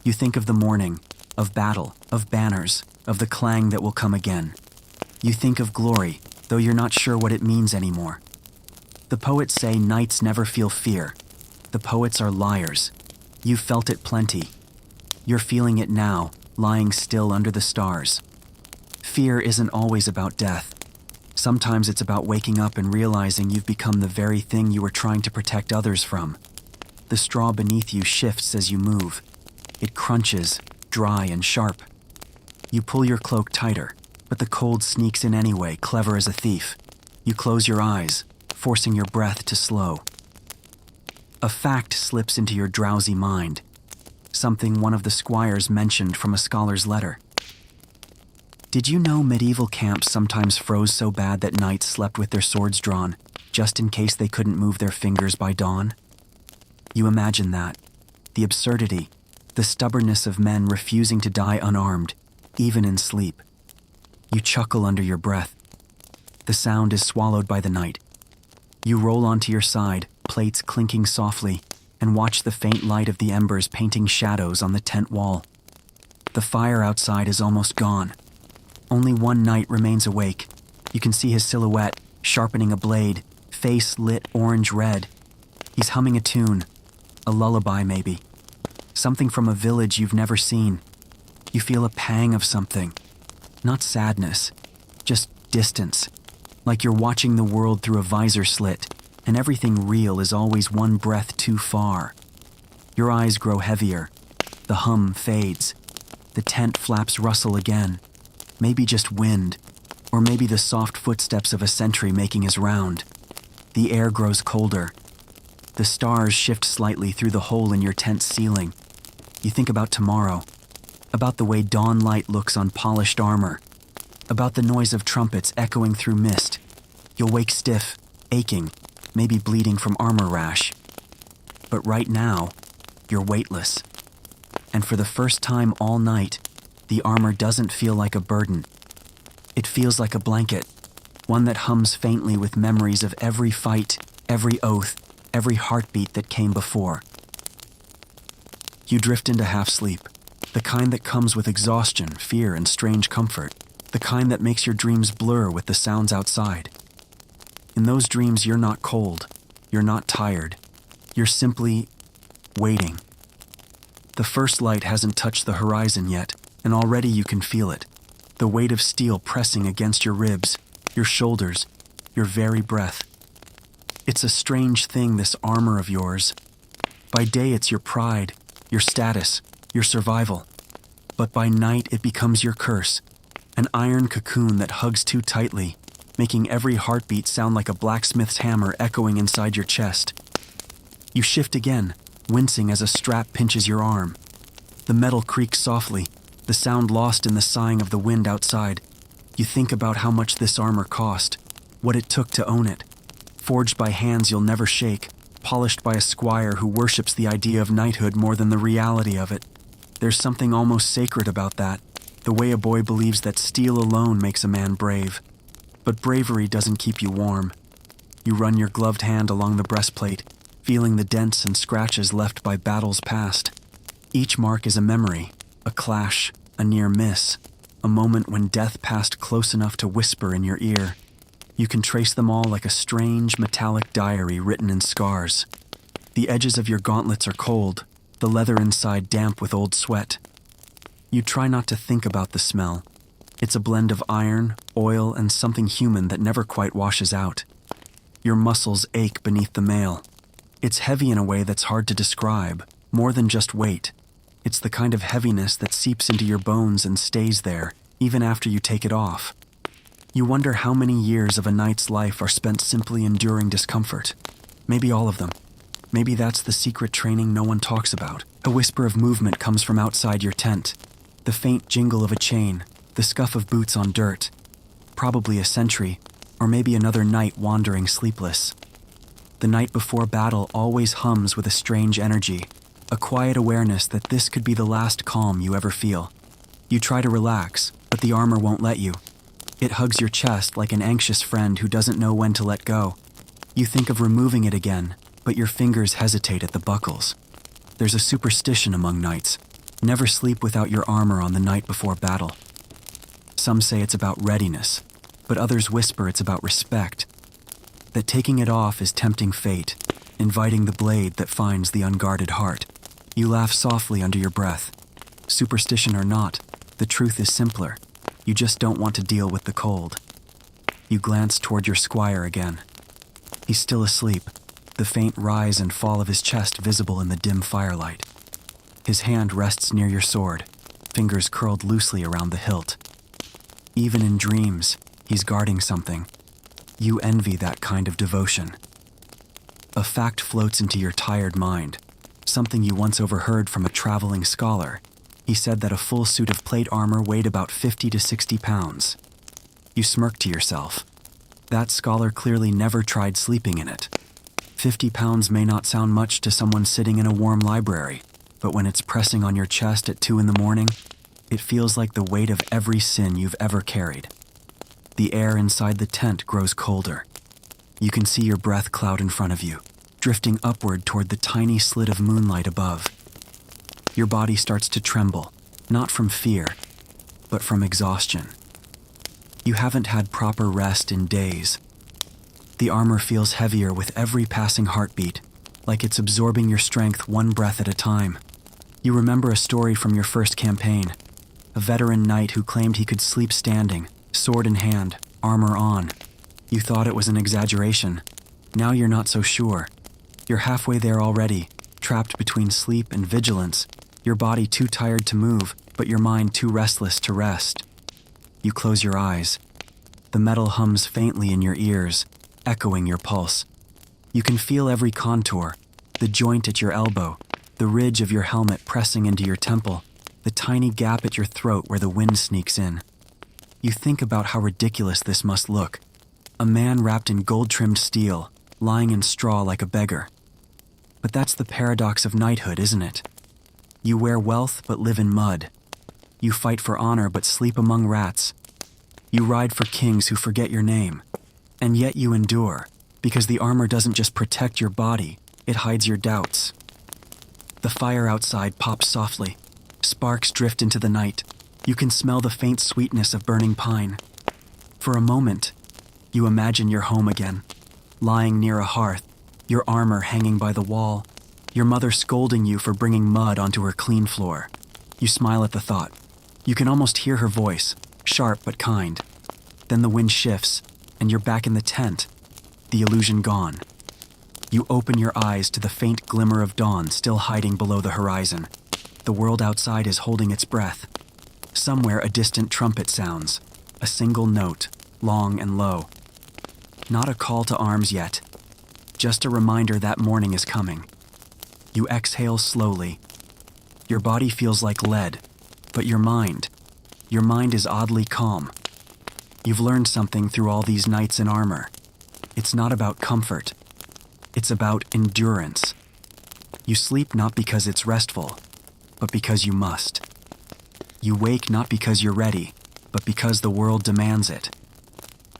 You think of the morning, of battle, of banners, of the clang that will come again. You think of glory, though you're not sure what it means anymore. The poets say nights never feel fear. The poets are liars. You've felt it plenty. You're feeling it now, lying still under the stars. Fear isn't always about death. Sometimes it's about waking up and realizing you've become the very thing you were trying to protect others from. The straw beneath you shifts as you move. It crunches, dry and sharp. You pull your cloak tighter, but the cold sneaks in anyway, clever as a thief. You close your eyes, forcing your breath to slow. A fact slips into your drowsy mind. Something one of the squires mentioned from a scholar's letter. Did you know medieval camps sometimes froze so bad that knights slept with their swords drawn, just in case they couldn't move their fingers by dawn? You imagine that. The absurdity, the stubbornness of men refusing to die unarmed, even in sleep. You chuckle under your breath. The sound is swallowed by the night. You roll onto your side, plates clinking softly, and watch the faint light of the embers painting shadows on the tent wall. The fire outside is almost gone. Only one knight remains awake. You can see his silhouette, sharpening a blade, face lit orange-red. He's humming a tune, a lullaby maybe. Something from a village you've never seen. You feel a pang of something. Not sadness, just distance. Like you're watching the world through a visor slit, and everything real is always one breath too far. Your eyes grow heavier. The hum fades. The tent flaps rustle again. Maybe just wind, or maybe the soft footsteps of a sentry making his round. The air grows colder. The stars shift slightly through the hole in your tent's ceiling. You think about tomorrow, about the way dawn light looks on polished armor, about the noise of trumpets echoing through mist. You'll wake stiff, aching, maybe bleeding from armor rash. But right now, you're weightless. And for the first time all night, the armor doesn't feel like a burden. It feels like a blanket, one that hums faintly with memories of every fight, every oath, every heartbeat that came before. You drift into half-sleep, the kind that comes with exhaustion, fear, and strange comfort, the kind that makes your dreams blur with the sounds outside. In those dreams, you're not cold, you're not tired, you're simply waiting. The first light hasn't touched the horizon yet, and already you can feel it, the weight of steel pressing against your ribs, your shoulders, your very breath. It's a strange thing, this armor of yours. By day it's your pride, your status, your survival. But by night it becomes your curse, an iron cocoon that hugs too tightly, making every heartbeat sound like a blacksmith's hammer echoing inside your chest. You shift again, wincing as a strap pinches your arm. The metal creaks softly, the sound lost in the sighing of the wind outside. You think about how much this armor cost, what it took to own it. Forged by hands you'll never shake, polished by a squire who worships the idea of knighthood more than the reality of it. There's something almost sacred about that, the way a boy believes that steel alone makes a man brave. But bravery doesn't keep you warm. You run your gloved hand along the breastplate, feeling the dents and scratches left by battles past. Each mark is a memory, a clash, a near miss, a moment when death passed close enough to whisper in your ear. You can trace them all like a strange, metallic diary written in scars. The edges of your gauntlets are cold, the leather inside damp with old sweat. You try not to think about the smell. It's a blend of iron, oil, and something human that never quite washes out. Your muscles ache beneath the mail. It's heavy in a way that's hard to describe, more than just weight. It's the kind of heaviness that seeps into your bones and stays there, even after you take it off. You wonder how many years of a knight's life are spent simply enduring discomfort. Maybe all of them. Maybe that's the secret training no one talks about. A whisper of movement comes from outside your tent. The faint jingle of a chain, the scuff of boots on dirt. Probably a sentry, or maybe another night wandering sleepless. The night before battle always hums with a strange energy, a quiet awareness that this could be the last calm you ever feel. You try to relax, but the armor won't let you. It hugs your chest like an anxious friend who doesn't know when to let go. You think of removing it again, but your fingers hesitate at the buckles. There's a superstition among knights. Never sleep without your armor on the night before battle. Some say it's about readiness, but others whisper it's about respect. That taking it off is tempting fate, inviting the blade that finds the unguarded heart. You laugh softly under your breath. Superstition or not, the truth is simpler. You just don't want to deal with the cold. You glance toward your squire again. He's still asleep, the faint rise and fall of his chest visible in the dim firelight. His hand rests near your sword, fingers curled loosely around the hilt. Even in dreams, he's guarding something. You envy that kind of devotion. A fact floats into your tired mind, something you once overheard from a traveling scholar. He said that a full suit of plate armor weighed about 50 to 60 pounds. You smirk to yourself. That scholar clearly never tried sleeping in it. 50 pounds may not sound much to someone sitting in a warm library, but when it's pressing on your chest at 2 a.m, it feels like the weight of every sin you've ever carried. The air inside the tent grows colder. You can see your breath cloud in front of you, drifting upward toward the tiny slit of moonlight above. Your body starts to tremble, not from fear, but from exhaustion. You haven't had proper rest in days. The armor feels heavier with every passing heartbeat, like it's absorbing your strength one breath at a time. You remember a story from your first campaign, a veteran knight who claimed he could sleep standing, sword in hand, armor on. You thought it was an exaggeration. Now you're not so sure. You're halfway there already, trapped between sleep and vigilance, your body too tired to move, but your mind too restless to rest. You close your eyes. The metal hums faintly in your ears, echoing your pulse. You can feel every contour, the joint at your elbow, the ridge of your helmet pressing into your temple, the tiny gap at your throat where the wind sneaks in. You think about how ridiculous this must look. A man wrapped in gold-trimmed steel, lying in straw like a beggar. But that's the paradox of knighthood, isn't it? You wear wealth but live in mud. You fight for honor but sleep among rats. You ride for kings who forget your name. And yet you endure, because the armor doesn't just protect your body, it hides your doubts. The fire outside pops softly. Sparks drift into the night. You can smell the faint sweetness of burning pine. For a moment, you imagine you're home again, lying near a hearth, your armor hanging by the wall, your mother scolding you for bringing mud onto her clean floor. You smile at the thought. You can almost hear her voice, sharp but kind. Then the wind shifts, and you're back in the tent, the illusion gone. You open your eyes to the faint glimmer of dawn still hiding below the horizon. The world outside is holding its breath. Somewhere a distant trumpet sounds, a single note, long and low. Not a call to arms yet, just a reminder that morning is coming. You exhale slowly. Your body feels like lead, but your mind is oddly calm. You've learned something through all these nights in armor. It's not about comfort. It's about endurance. You sleep not because it's restful, but because you must. You wake not because you're ready, but because the world demands it.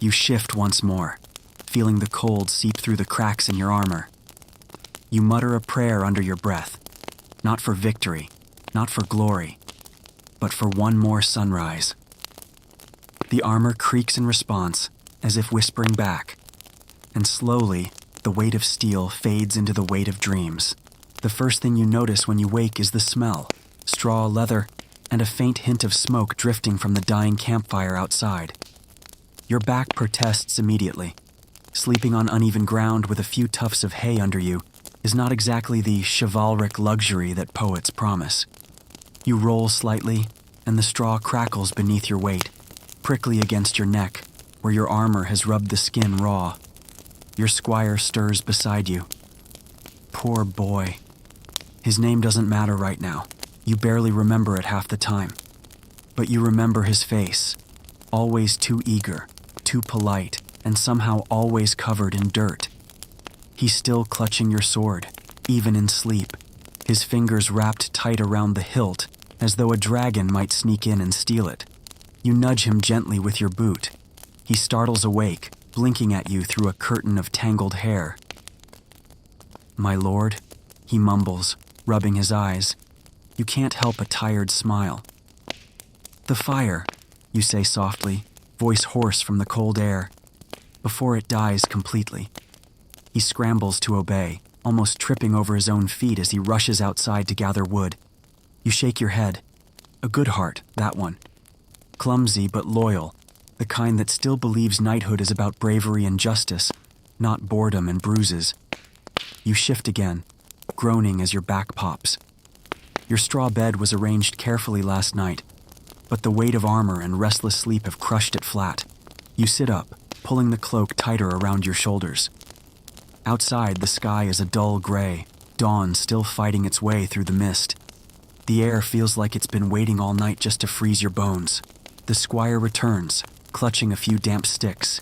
You shift once more, feeling the cold seep through the cracks in your armor. You mutter a prayer under your breath, not for victory, not for glory, but for one more sunrise. The armor creaks in response, as if whispering back, and slowly, the weight of steel fades into the weight of dreams. The first thing you notice when you wake is the smell, straw, leather, and a faint hint of smoke drifting from the dying campfire outside. Your back protests immediately. Sleeping on uneven ground with a few tufts of hay under you is not exactly the chivalric luxury that poets promise. You roll slightly, and the straw crackles beneath your weight, prickly against your neck, where your armor has rubbed the skin raw. Your squire stirs beside you. poor boy. His name doesn't matter right now. You barely remember it half the time. But you remember his face, always too eager, too polite, and somehow always covered in dirt. He's still clutching your sword, even in sleep, his fingers wrapped tight around the hilt, as though a dragon might sneak in and steal it. You nudge him gently with your boot. He startles awake, blinking at you through a curtain of tangled hair. "My lord," he mumbles, rubbing his eyes. You can't help a tired smile. "The fire," you say softly, voice hoarse from the cold air, before it dies completely. He scrambles to obey, almost tripping over his own feet as he rushes outside to gather wood. You shake your head. A good heart, that one. Clumsy but loyal, the kind that still believes knighthood is about bravery and justice, not boredom and bruises. You shift again, groaning as your back pops. Your straw bed was arranged carefully last night, but the weight of armor and restless sleep have crushed it flat. You sit up, pulling the cloak tighter around your shoulders. Outside, the sky is a dull gray, dawn still fighting its way through the mist. The air feels like it's been waiting all night just to freeze your bones. The squire returns, clutching a few damp sticks.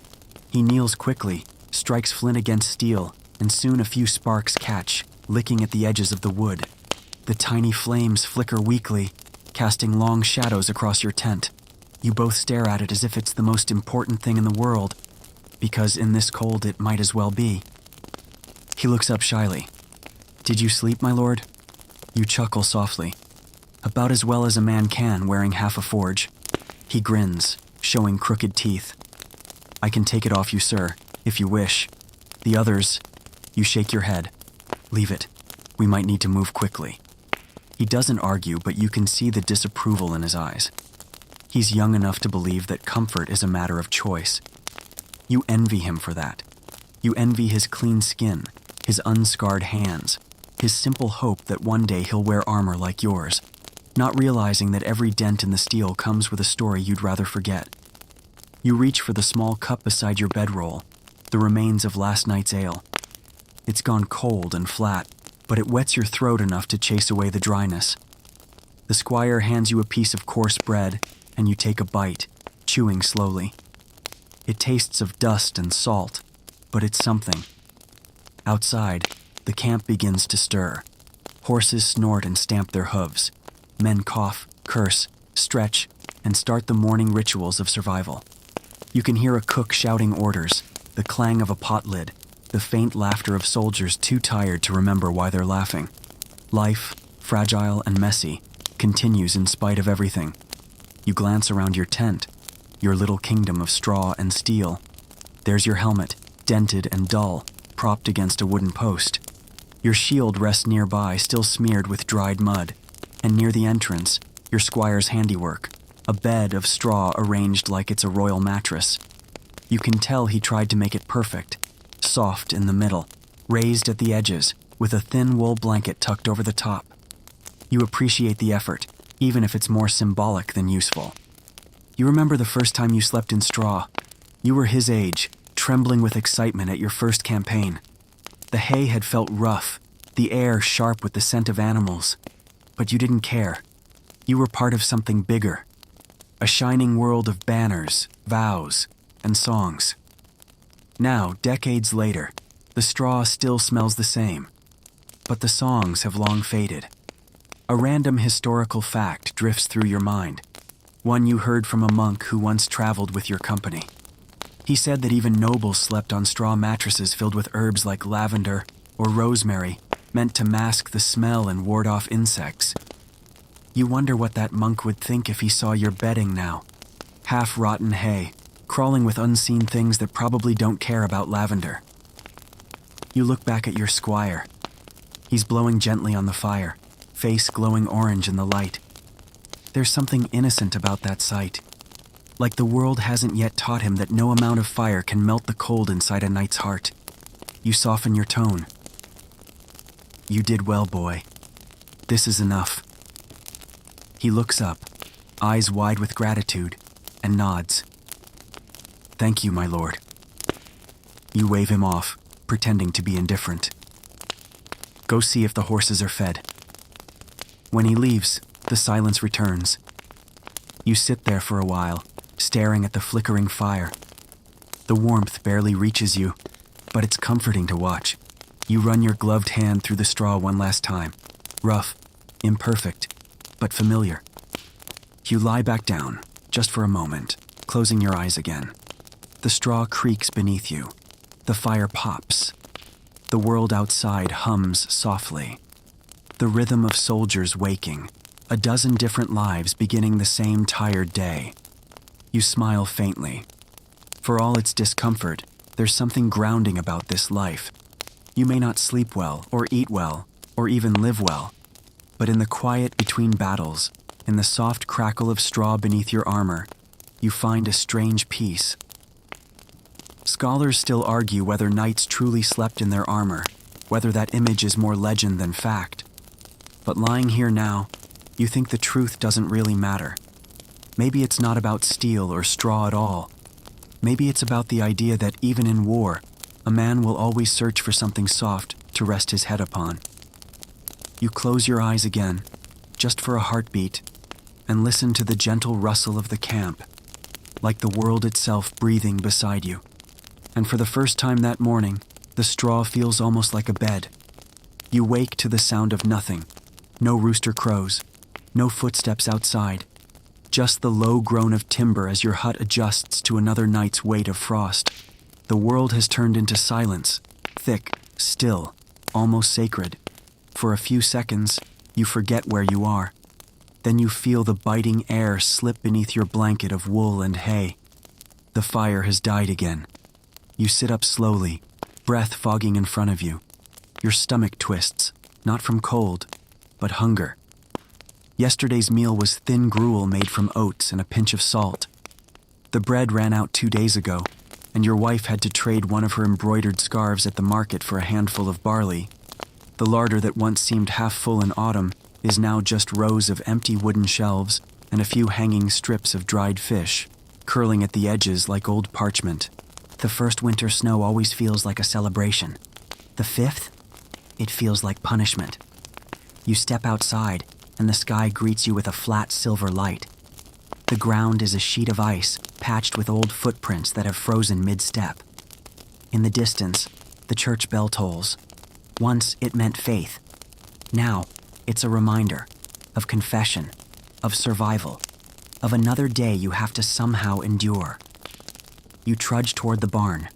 He kneels quickly, strikes flint against steel, and soon a few sparks catch, licking at the edges of the wood. The tiny flames flicker weakly, casting long shadows across your tent. You both stare at it as if it's the most important thing in the world, because in this cold it might as well be. He looks up shyly. "Did you sleep, my lord?" You chuckle softly. "About as well as a man can wearing half a forge." He grins, showing crooked teeth. "I can take it off you, sir, if you wish. The others..." You shake your head. "Leave it. We might need to move quickly." He doesn't argue, but you can see the disapproval in his eyes. He's young enough to believe that comfort is a matter of choice. You envy him for that. You envy his clean skin, his unscarred hands, his simple hope that one day he'll wear armor like yours, not realizing that every dent in the steel comes with a story you'd rather forget. You reach for the small cup beside your bedroll, the remains of last night's ale. It's gone cold and flat, but it wets your throat enough to chase away the dryness. The squire hands you a piece of coarse bread, and you take a bite, chewing slowly. It tastes of dust and salt, but it's something. Outside, the camp begins to stir. Horses snort and stamp their hooves. Men cough, curse, stretch, and start the morning rituals of survival. You can hear a cook shouting orders, the clang of a pot lid, the faint laughter of soldiers too tired to remember why they're laughing. Life, fragile and messy, continues in spite of everything. You glance around your tent, your little kingdom of straw and steel. There's your helmet, dented and dull, propped against a wooden post. Your shield rests nearby, still smeared with dried mud. And near the entrance, your squire's handiwork, a bed of straw arranged like it's a royal mattress. You can tell he tried to make it perfect, soft in the middle, raised at the edges, with a thin wool blanket tucked over the top. You appreciate the effort, even if it's more symbolic than useful. You remember the first time you slept in straw. You were his age, trembling with excitement at your first campaign. The hay had felt rough, the air sharp with the scent of animals. But you didn't care. You were part of something bigger. A shining world of banners, vows, and songs. Now, decades later, the straw still smells the same, but the songs have long faded. A random historical fact drifts through your mind, one you heard from a monk who once traveled with your company. He said that even nobles slept on straw mattresses filled with herbs like lavender or rosemary, meant to mask the smell and ward off insects. You wonder what that monk would think if he saw your bedding now. Half-rotten hay, crawling with unseen things that probably don't care about lavender. You look back at your squire. He's blowing gently on the fire, face glowing orange in the light. There's something innocent about that sight. Like the world hasn't yet taught him that no amount of fire can melt the cold inside a knight's heart. You soften your tone. "You did well, boy. This is enough." He looks up, eyes wide with gratitude, and nods. "Thank you, my lord." You wave him off, pretending to be indifferent. Go see if the horses are fed." When he leaves, the silence returns. You sit there for a while, staring at the flickering fire. The warmth barely reaches you, but it's comforting to watch. You run your gloved hand through the straw one last time. Rough, imperfect, but familiar. You lie back down, just for a moment, closing your eyes again. The straw creaks beneath you. The fire pops. The world outside hums softly. The rhythm of soldiers waking, a dozen different lives beginning the same tired day. You smile faintly. For all its discomfort, there's something grounding about this life. You may not sleep well, or eat well, or even live well, but in the quiet between battles, in the soft crackle of straw beneath your armor, you find a strange peace. Scholars still argue whether knights truly slept in their armor, whether that image is more legend than fact. But lying here now, you think the truth doesn't really matter. Maybe it's not about steel or straw at all. Maybe it's about the idea that even in war, a man will always search for something soft to rest his head upon. You close your eyes again, just for a heartbeat, and listen to the gentle rustle of the camp, like the world itself breathing beside you. And for the first time that morning, the straw feels almost like a bed. You wake to the sound of nothing. No rooster crows, no footsteps outside, just the low groan of timber as your hut adjusts to another night's weight of frost. The world has turned into silence, thick, still, almost sacred. For a few seconds, you forget where you are. Then you feel the biting air slip beneath your blanket of wool and hay. The fire has died again. You sit up slowly, breath fogging in front of you. Your stomach twists, not from cold, but hunger. Yesterday's meal was thin gruel made from oats and a pinch of salt. The bread ran out 2 days ago, and your wife had to trade one of her embroidered scarves at the market for a handful of barley. The larder that once seemed half full in autumn is now just rows of empty wooden shelves and a few hanging strips of dried fish, curling at the edges like old parchment. The first winter snow always feels like a celebration. The fifth, it feels like punishment. You step outside, and the sky greets you with a flat silver light. The ground is a sheet of ice, patched with old footprints that have frozen mid-step. In the distance, the church bell tolls. Once it meant faith. Now, it's a reminder of confession, of survival, of another day you have to somehow endure. You trudge toward the barn.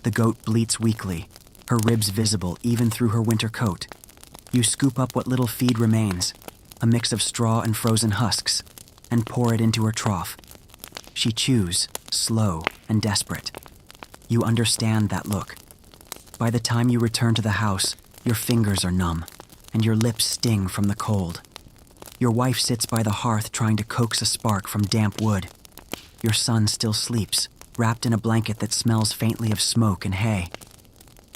The goat bleats weakly, her ribs visible even through her winter coat. You scoop up what little feed remains, a mix of straw and frozen husks, and pour it into her trough. She chews, slow and desperate. You understand that look. By the time you return to the house, your fingers are numb, and your lips sting from the cold. Your wife sits by the hearth trying to coax a spark from damp wood. Your son still sleeps, wrapped in a blanket that smells faintly of smoke and hay.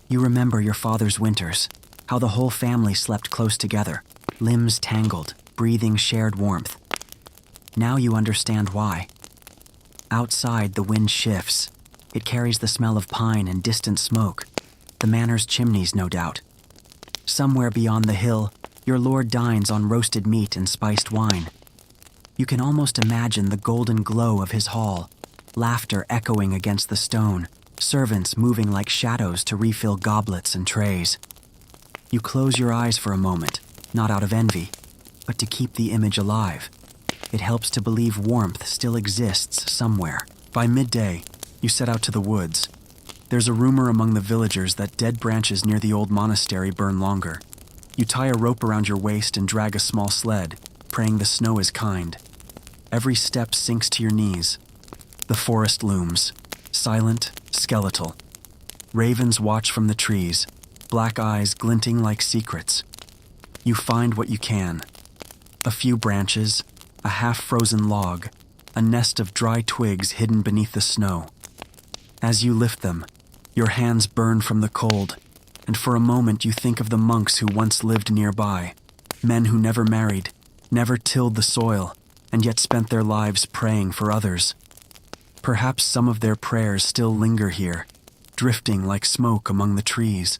You remember your father's winters, how the whole family slept close together, limbs tangled, breathing shared warmth. Now you understand why. Outside, the wind shifts. It carries the smell of pine and distant smoke. The manor's chimneys, no doubt. Somewhere beyond the hill, your lord dines on roasted meat and spiced wine. You can almost imagine the golden glow of his hall, laughter echoing against the stone, servants moving like shadows to refill goblets and trays. You close your eyes for a moment, not out of envy, but to keep the image alive. It helps to believe warmth still exists somewhere. By midday, you set out to the woods. There's a rumor among the villagers that dead branches near the old monastery burn longer. You tie a rope around your waist and drag a small sled, praying the snow is kind. Every step sinks to your knees. The forest looms, silent, skeletal. Ravens watch from the trees, black eyes glinting like secrets. You find what you can. A few branches, a half-frozen log, a nest of dry twigs hidden beneath the snow. As you lift them, your hands burn from the cold, and for a moment you think of the monks who once lived nearby, men who never married, never tilled the soil, and yet spent their lives praying for others. Perhaps some of their prayers still linger here, drifting like smoke among the trees.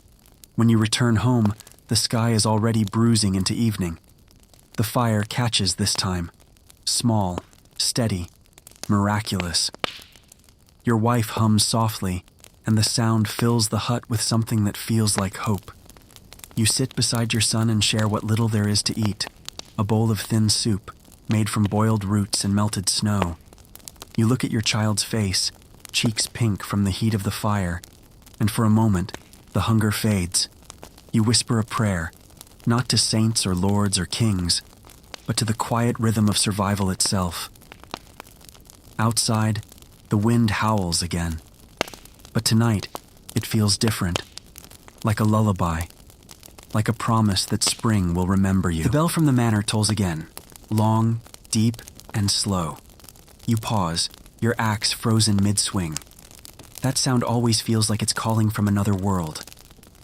When you return home, The sky is already bruising into evening. The fire catches this time. Small, steady, miraculous. Your wife hums softly, and the sound fills the hut with something that feels like hope. You sit beside your son and share what little there is to eat, a bowl of thin soup made from boiled roots and melted snow. You look at your child's face, cheeks pink from the heat of the fire, and for a moment, the hunger fades. You whisper a prayer, not to saints or lords or kings, but to the quiet rhythm of survival itself. Outside, the wind howls again. But tonight, it feels different, like a lullaby, like a promise that spring will remember you. The bell from the manor tolls again, long, deep, and slow. You pause, your axe frozen mid-swing. That sound always feels like it's calling from another world,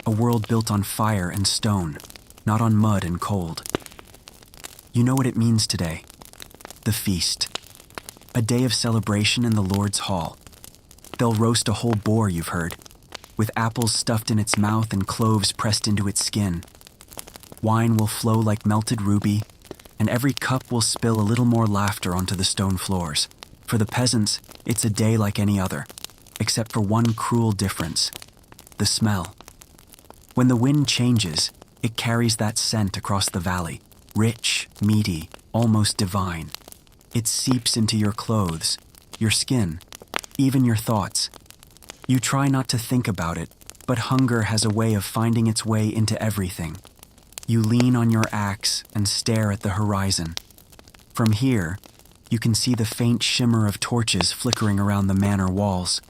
a world built on fire and stone, not on mud and cold. You know what it means today. The feast. A day of celebration in the Lord's hall. They'll roast a whole boar, you've heard, with apples stuffed in its mouth and cloves pressed into its skin. Wine will flow like melted ruby, and every cup will spill a little more laughter onto the stone floors. For the peasants, it's a day like any other, except for one cruel difference: the smell. When the wind changes, it carries that scent across the valley, rich, meaty, almost divine. It seeps into your clothes, your skin, even your thoughts. You try not to think about it, but hunger has a way of finding its way into everything. You lean on your axe and stare at the horizon. From here, you can see the faint shimmer of torches flickering around the manor walls.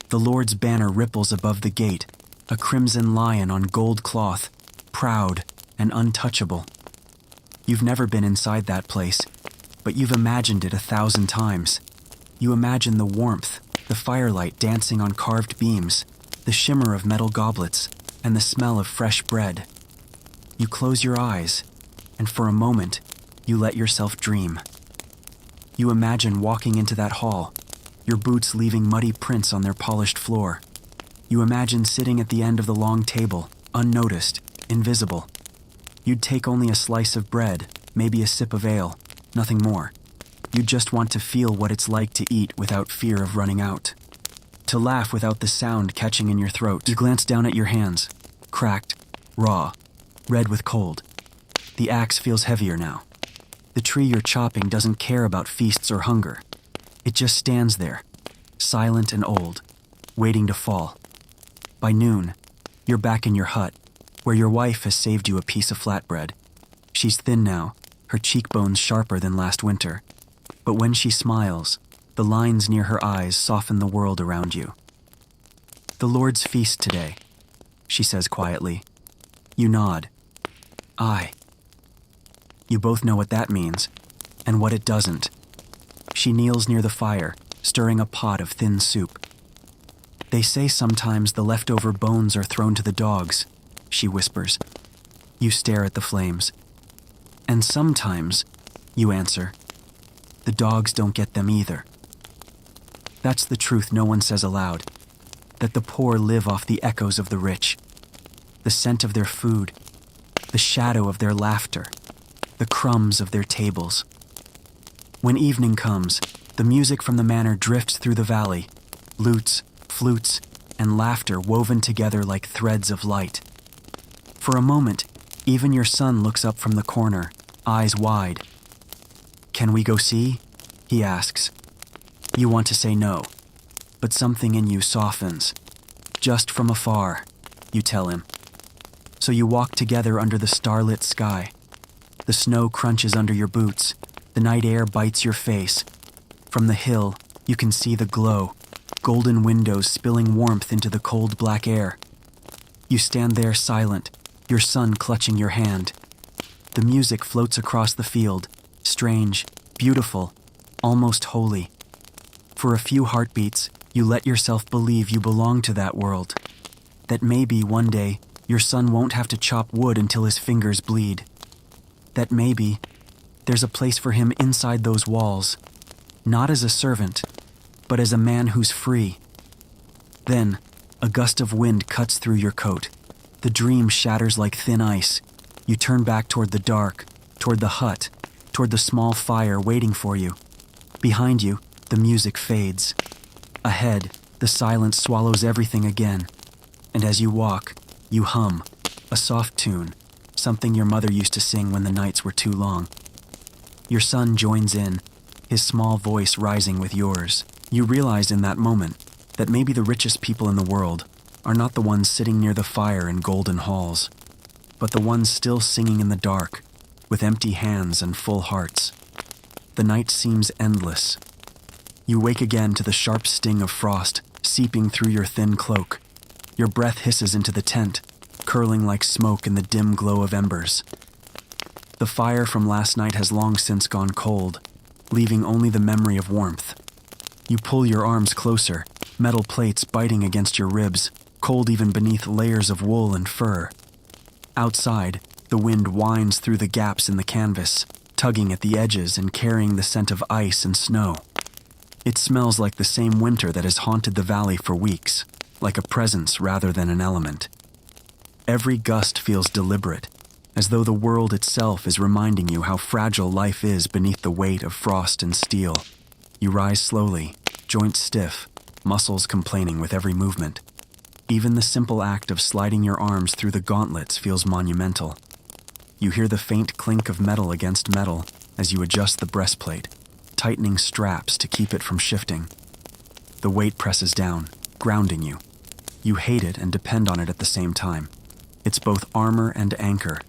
The Lord's banner ripples above the gate, a crimson lion on gold cloth, proud and untouchable. You've never been inside that place, but you've imagined it 1,000 times. You imagine the warmth, the firelight dancing on carved beams, the shimmer of metal goblets, and the smell of fresh bread. You close your eyes, and for a moment, you let yourself dream. You imagine walking into that hall, your boots leaving muddy prints on their polished floor. You imagine sitting at the end of the long table, unnoticed, invisible. You'd take only a slice of bread, maybe a sip of ale, nothing more. You just want to feel what it's like to eat without fear of running out. To laugh without the sound catching in your throat. You glance down at your hands, cracked, raw, red with cold. The axe feels heavier now. The tree you're chopping doesn't care about feasts or hunger. It just stands there, silent and old, waiting to fall. By noon, you're back in your hut, where your wife has saved you a piece of flatbread. She's thin now, her cheekbones sharper than last winter. But when she smiles, the lines near her eyes soften the world around you. "The Lord's feast today," she says quietly. You nod. "Aye." You both know what that means, and what it doesn't. She kneels near the fire, stirring a pot of thin soup. "They say sometimes the leftover bones are thrown to the dogs," she whispers. You stare at the flames. "And sometimes," you answer, "the dogs don't get them either." That's the truth no one says aloud, that the poor live off the echoes of the rich, the scent of their food, the shadow of their laughter, the crumbs of their tables. When evening comes, the music from the manor drifts through the valley, lutes, flutes, and laughter woven together like threads of light. For a moment, even your son looks up from the corner, eyes wide. "Can we go see?" he asks. You want to say no, but something in you softens. "Just from afar," you tell him. So you walk together under the starlit sky. The snow crunches under your boots. The night air bites your face. From the hill, you can see the glow, golden windows spilling warmth into the cold black air. You stand there silent, your son clutching your hand. The music floats across the field, strange, beautiful, almost holy. For a few heartbeats, you let yourself believe you belong to that world. That maybe one day, your son won't have to chop wood until his fingers bleed. That maybe there's a place for him inside those walls, not as a servant, but as a man who's free. Then, a gust of wind cuts through your coat. The The dream shatters like thin ice. You turn back toward the dark, toward the hut, toward the small fire waiting for you. Behind you, the music fades. Ahead, the silence swallows everything again. And as you walk, you hum, a soft tune, something your mother used to sing when the nights were too long. Your son joins in, his small voice rising with yours. You realize in that moment that maybe the richest people in the world are not the ones sitting near the fire in golden halls, but the ones still singing in the dark, with empty hands and full hearts. The night seems endless. You wake again to the sharp sting of frost seeping through your thin cloak. Your breath hisses into the tent, curling like smoke in the dim glow of embers. The fire from last night has long since gone cold, leaving only the memory of warmth. You pull your arms closer, metal plates biting against your ribs, cold even beneath layers of wool and fur. Outside, the wind whines through the gaps in the canvas, tugging at the edges and carrying the scent of ice and snow. It smells like the same winter that has haunted the valley for weeks, like a presence rather than an element. Every gust feels deliberate, as though the world itself is reminding you how fragile life is beneath the weight of frost and steel. You rise slowly, joints stiff, muscles complaining with every movement. Even the simple act of sliding your arms through the gauntlets feels monumental. You hear the faint clink of metal against metal as you adjust the breastplate, tightening straps to keep it from shifting. The weight presses down, grounding you. You hate it and depend on it at the same time. It's both armor and anchor,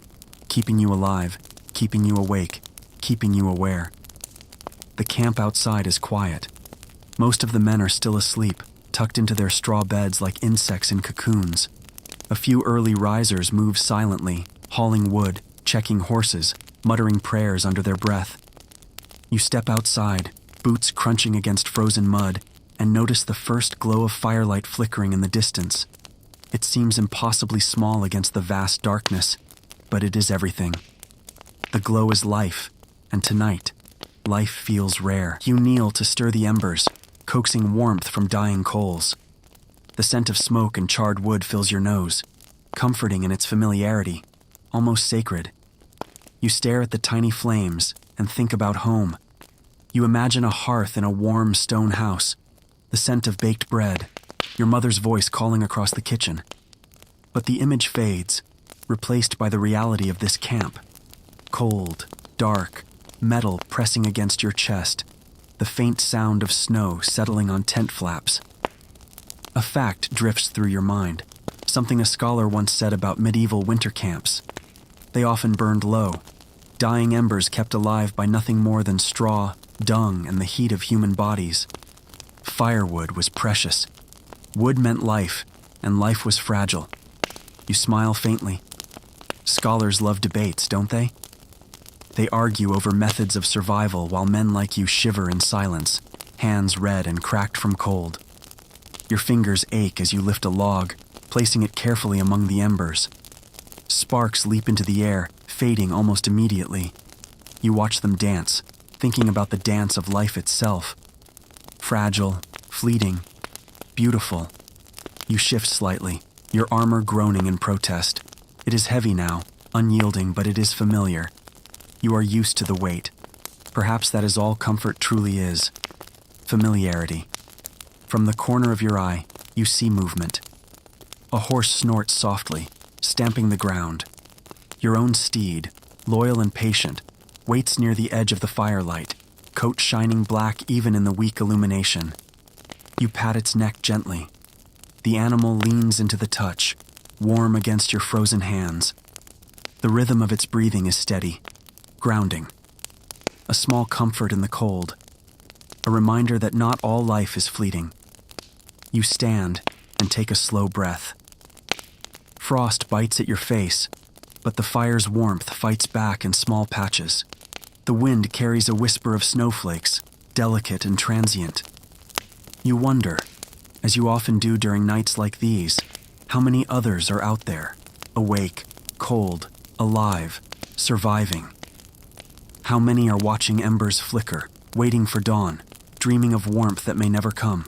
keeping you alive, keeping you awake, keeping you aware. The camp outside is quiet. Most of the men are still asleep, tucked into their straw beds like insects in cocoons. A few early risers move silently, hauling wood, checking horses, muttering prayers under their breath. You step outside, boots crunching against frozen mud, and notice the first glow of firelight flickering in the distance. It seems impossibly small against the vast darkness, but it is everything. The glow is life, and tonight, life feels rare. You kneel to stir the embers, coaxing warmth from dying coals. The scent of smoke and charred wood fills your nose, comforting in its familiarity, almost sacred. You stare at the tiny flames and think about home. You imagine a hearth in a warm stone house, the scent of baked bread, your mother's voice calling across the kitchen. But the image fades, replaced by the reality of this camp. Cold, dark, metal pressing against your chest, the faint sound of snow settling on tent flaps. A fact drifts through your mind, something a scholar once said about medieval winter camps. They often burned low, dying embers kept alive by nothing more than straw, dung, and the heat of human bodies. Firewood was precious. Wood meant life, and life was fragile. You smile faintly. Scholars love debates, don't they? They argue over methods of survival while men like you shiver in silence, hands red and cracked from cold. Your fingers ache as you lift a log, placing it carefully among the embers. Sparks leap into the air, fading almost immediately. You watch them dance, thinking about the dance of life itself. Fragile, fleeting, beautiful. You shift slightly, your armor groaning in protest. It is heavy now, unyielding, but it is familiar. You are used to the weight. Perhaps that is all comfort truly is. Familiarity. From the corner of your eye, you see movement. A horse snorts softly, stamping the ground. Your own steed, loyal and patient, waits near the edge of the firelight, coat shining black even in the weak illumination. You pat its neck gently. The animal leans into the touch, warm against your frozen hands. The rhythm of its breathing is steady, grounding. A small comfort in the cold. A reminder that not all life is fleeting. You stand and take a slow breath. Frost bites at your face, but the fire's warmth fights back in small patches. The wind carries a whisper of snowflakes, delicate and transient. You wonder, as you often do during nights like these, how many others are out there, awake, cold, alive, surviving. How many are watching embers flicker, waiting for dawn, dreaming of warmth that may never come.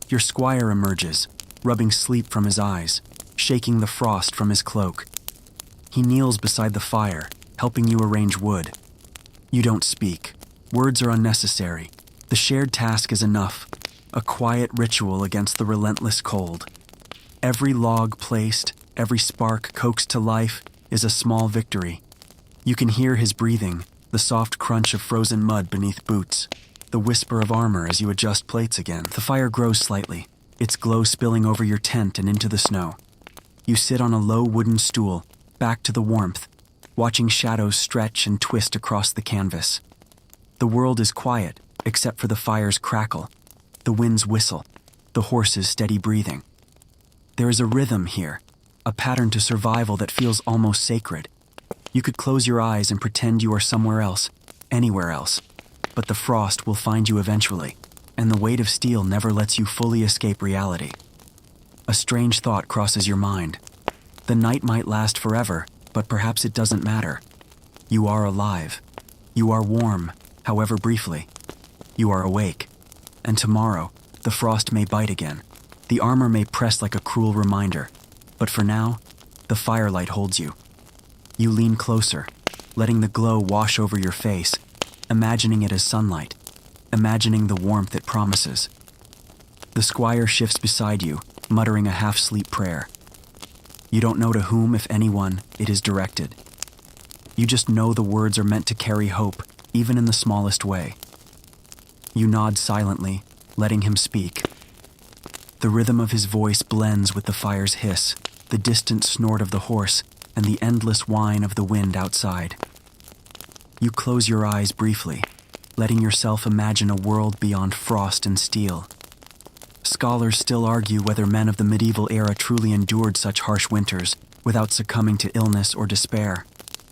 Your squire emerges, rubbing sleep from his eyes, shaking the frost from his cloak. He kneels beside the fire, helping you arrange wood. You don't speak. Words are unnecessary. The shared task is enough, a quiet ritual against the relentless cold. Every log placed, every spark coaxed to life is a small victory. You can hear his breathing, the soft crunch of frozen mud beneath boots, the whisper of armor as you adjust plates again. The fire grows slightly, its glow spilling over your tent and into the snow. You sit on a low wooden stool, back to the warmth, watching shadows stretch and twist across the canvas. The world is quiet, except for the fire's crackle, the wind's whistle, the horse's steady breathing. There is a rhythm here, a pattern to survival that feels almost sacred. You could close your eyes and pretend you are somewhere else, anywhere else, but the frost will find you eventually, and the weight of steel never lets you fully escape reality. A strange thought crosses your mind. The night might last forever, but perhaps it doesn't matter. You are alive. You are warm, however briefly. You are awake. And tomorrow, the frost may bite again. The armor may press like a cruel reminder. But for now, the firelight holds you. You lean closer, letting the glow wash over your face, imagining it as sunlight, imagining the warmth it promises. The squire shifts beside you, muttering a half-sleep prayer. You don't know to whom, if anyone, it is directed. You just know the words are meant to carry hope, even in the smallest way. You nod silently, letting him speak. The rhythm of his voice blends with the fire's hiss, the distant snort of the horse, and the endless whine of the wind outside. You close your eyes briefly, letting yourself imagine a world beyond frost and steel. Scholars still argue whether men of the medieval era truly endured such harsh winters without succumbing to illness or despair.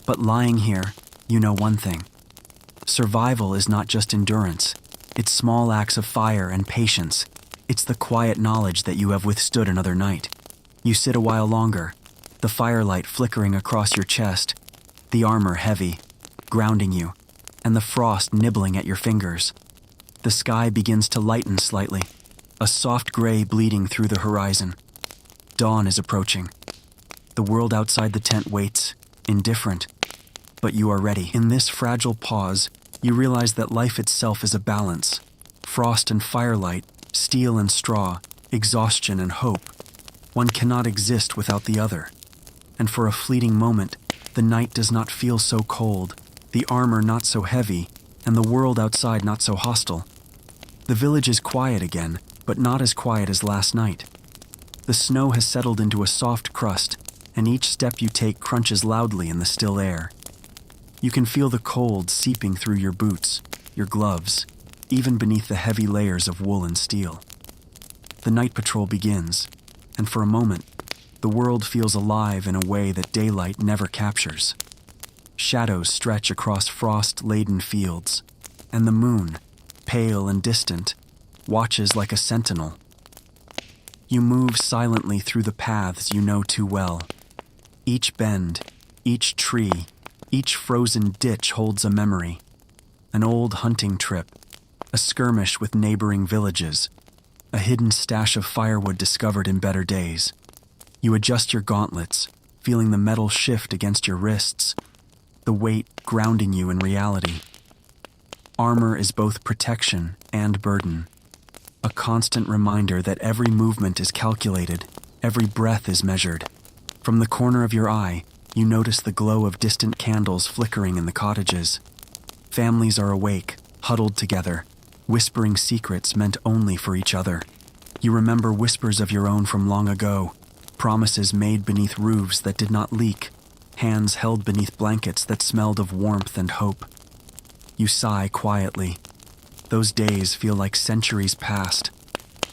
But lying here, you know one thing. Survival is not just endurance. It's small acts of fire and patience. It's the quiet knowledge that you have withstood another night. You sit a while longer, the firelight flickering across your chest, the armor heavy, grounding you, and the frost nibbling at your fingers. The sky begins to lighten slightly, a soft gray bleeding through the horizon. Dawn is approaching. The world outside the tent waits, indifferent, but you are ready. In this fragile pause, you realize that life itself is a balance. Frost and firelight, steel and straw, exhaustion and hope. One cannot exist without the other. And for a fleeting moment, the night does not feel so cold, the armor not so heavy, and the world outside not so hostile. The village is quiet again, but not as quiet as last night. The snow has settled into a soft crust, and each step you take crunches loudly in the still air. You can feel the cold seeping through your boots, your gloves, even beneath the heavy layers of wool and steel. The night patrol begins, and for a moment, the world feels alive in a way that daylight never captures. Shadows stretch across frost-laden fields, and the moon, pale and distant, watches like a sentinel. You move silently through the paths you know too well. Each bend, each tree, each frozen ditch holds a memory. An old hunting trip, a skirmish with neighboring villages, a hidden stash of firewood discovered in better days. You adjust your gauntlets, feeling the metal shift against your wrists, the weight grounding you in reality. Armor is both protection and burden, a constant reminder that every movement is calculated, every breath is measured. From the corner of your eye, you notice the glow of distant candles flickering in the cottages. Families are awake, huddled together, whispering secrets meant only for each other. You remember whispers of your own from long ago, promises made beneath roofs that did not leak, hands held beneath blankets that smelled of warmth and hope. You sigh quietly. Those days feel like centuries past.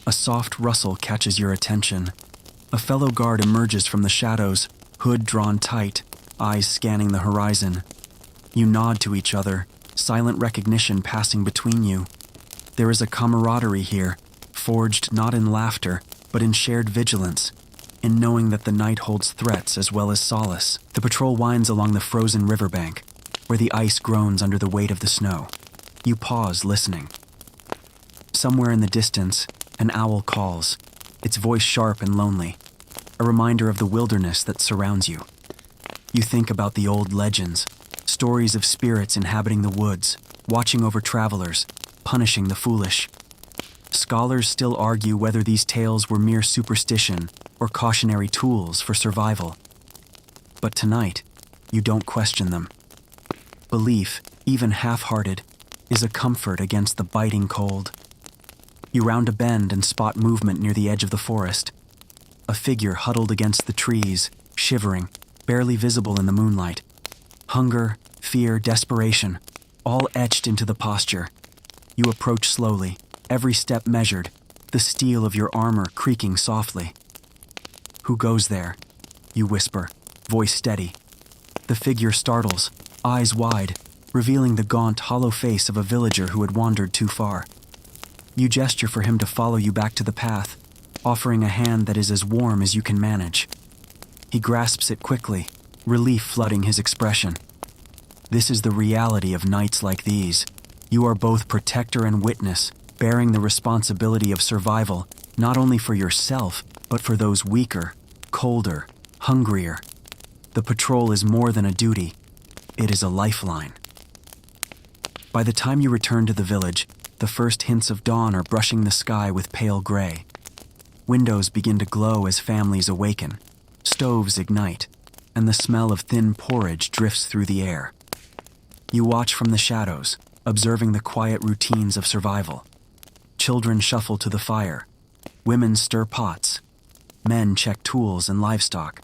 A soft rustle catches your attention. A fellow guard emerges from the shadows, hood drawn tight, eyes scanning the horizon. You nod to each other, silent recognition passing between you. There is a camaraderie here, forged not in laughter, but in shared vigilance, in knowing that the night holds threats as well as solace. The patrol winds along the frozen riverbank, where the ice groans under the weight of the snow. You pause, listening. Somewhere in the distance, an owl calls, its voice sharp and lonely. a reminder of the wilderness that surrounds you. You think about the old legends, stories of spirits inhabiting the woods, watching over travelers, punishing the foolish. Scholars still argue whether these tales were mere superstition or cautionary tools for survival. But tonight, you don't question them. Belief, even half-hearted, is a comfort against the biting cold. You round a bend and spot movement near the edge of the forest. A figure huddled against the trees, shivering, barely visible in the moonlight. Hunger, fear, desperation, all etched into the posture. You approach slowly, every step measured, the steel of your armor creaking softly. "Who goes there?" you whisper, voice steady. The figure startles, eyes wide, revealing the gaunt, hollow face of a villager who had wandered too far. You gesture for him to follow you back to the path, offering a hand that is as warm as you can manage. He grasps it quickly, relief flooding his expression. This is the reality of nights like these. You are both protector and witness, bearing the responsibility of survival, not only for yourself, but for those weaker, colder, hungrier. The patrol is more than a duty. It is a lifeline. By the time you return to the village, the first hints of dawn are brushing the sky with pale gray. Windows begin to glow as families awaken. Stoves ignite, and the smell of thin porridge drifts through the air. You watch from the shadows, observing the quiet routines of survival. Children shuffle to the fire. Women stir pots. Men check tools and livestock.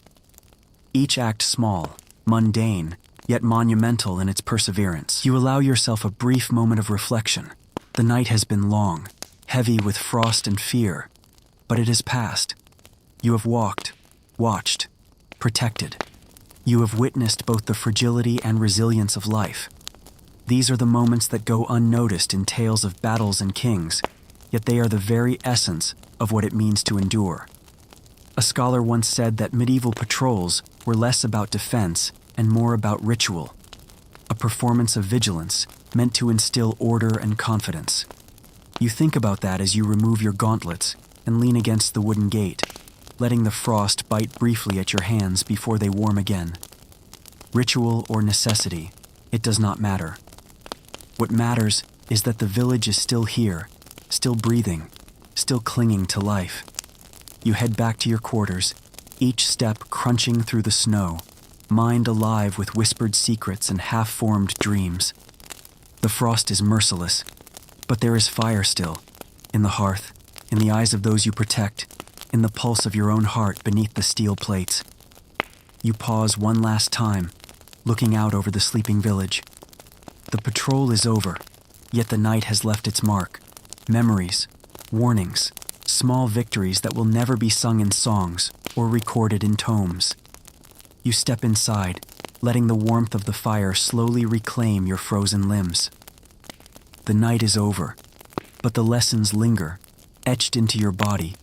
Each act small, mundane, yet monumental in its perseverance. You allow yourself a brief moment of reflection. The night has been long, heavy with frost and fear, but it has passed. You have walked, watched, protected. You have witnessed both the fragility and resilience of life. These are the moments that go unnoticed in tales of battles and kings, yet they are the very essence of what it means to endure. A scholar once said that medieval patrols were less about defense and more about ritual, a performance of vigilance meant to instill order and confidence. You think about that as you remove your gauntlets and lean against the wooden gate, letting the frost bite briefly at your hands before they warm again. Ritual or necessity, it does not matter. What matters is that the village is still here, still breathing, still clinging to life. You head back to your quarters, each step crunching through the snow, mind alive with whispered secrets and half-formed dreams. The frost is merciless, but there is fire still, in the hearth, in the eyes of those you protect, in the pulse of your own heart beneath the steel plates. You pause one last time, looking out over the sleeping village. The patrol is over, yet the night has left its mark. Memories, warnings, small victories that will never be sung in songs or recorded in tomes. You step inside, letting the warmth of the fire slowly reclaim your frozen limbs. The night is over, but the lessons linger, etched into your body,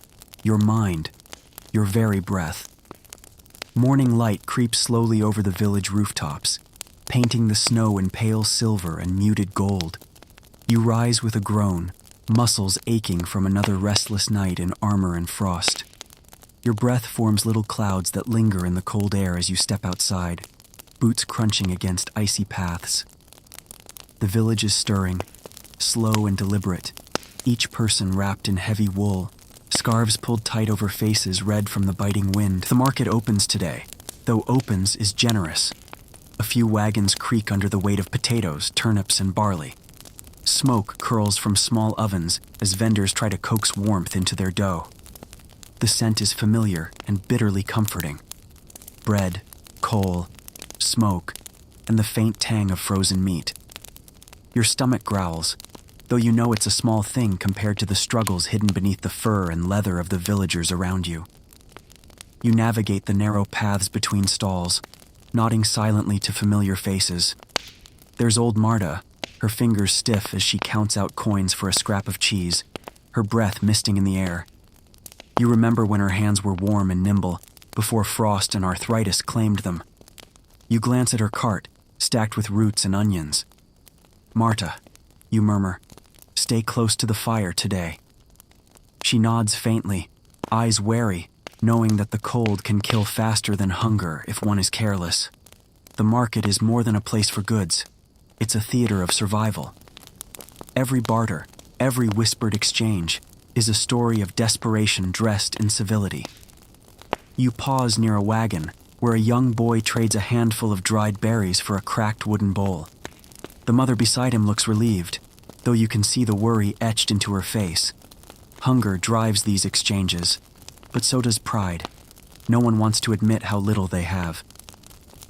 your mind, your very breath. Morning light creeps slowly over the village rooftops, painting the snow in pale silver and muted gold. You rise with a groan, muscles aching from another restless night in armor and frost. Your breath forms little clouds that linger in the cold air as you step outside, boots crunching against icy paths. The village is stirring, slow and deliberate, each person wrapped in heavy wool, scarves pulled tight over faces red from the biting wind. The market opens today, though opens is generous. A few wagons creak under the weight of potatoes, turnips, and barley. Smoke curls from small ovens as vendors try to coax warmth into their dough. The scent is familiar and bitterly comforting. Bread, coal, smoke, and the faint tang of frozen meat. Your stomach growls, though you know it's a small thing compared to the struggles hidden beneath the fur and leather of the villagers around you. You navigate the narrow paths between stalls, nodding silently to familiar faces. There's old Marta, her fingers stiff as she counts out coins for a scrap of cheese, her breath misting in the air. You remember when her hands were warm and nimble, before frost and arthritis claimed them. You glance at her cart, stacked with roots and onions. "Marta," you murmur, "stay close to the fire today." She nods faintly, eyes wary, knowing that the cold can kill faster than hunger if one is careless. The market is more than a place for goods. It's a theater of survival. Every barter, every whispered exchange, is a story of desperation dressed in civility. You pause near a wagon where a young boy trades a handful of dried berries for a cracked wooden bowl. The mother beside him looks relieved, though you can see the worry etched into her face. Hunger drives these exchanges, but so does pride. No one wants to admit how little they have.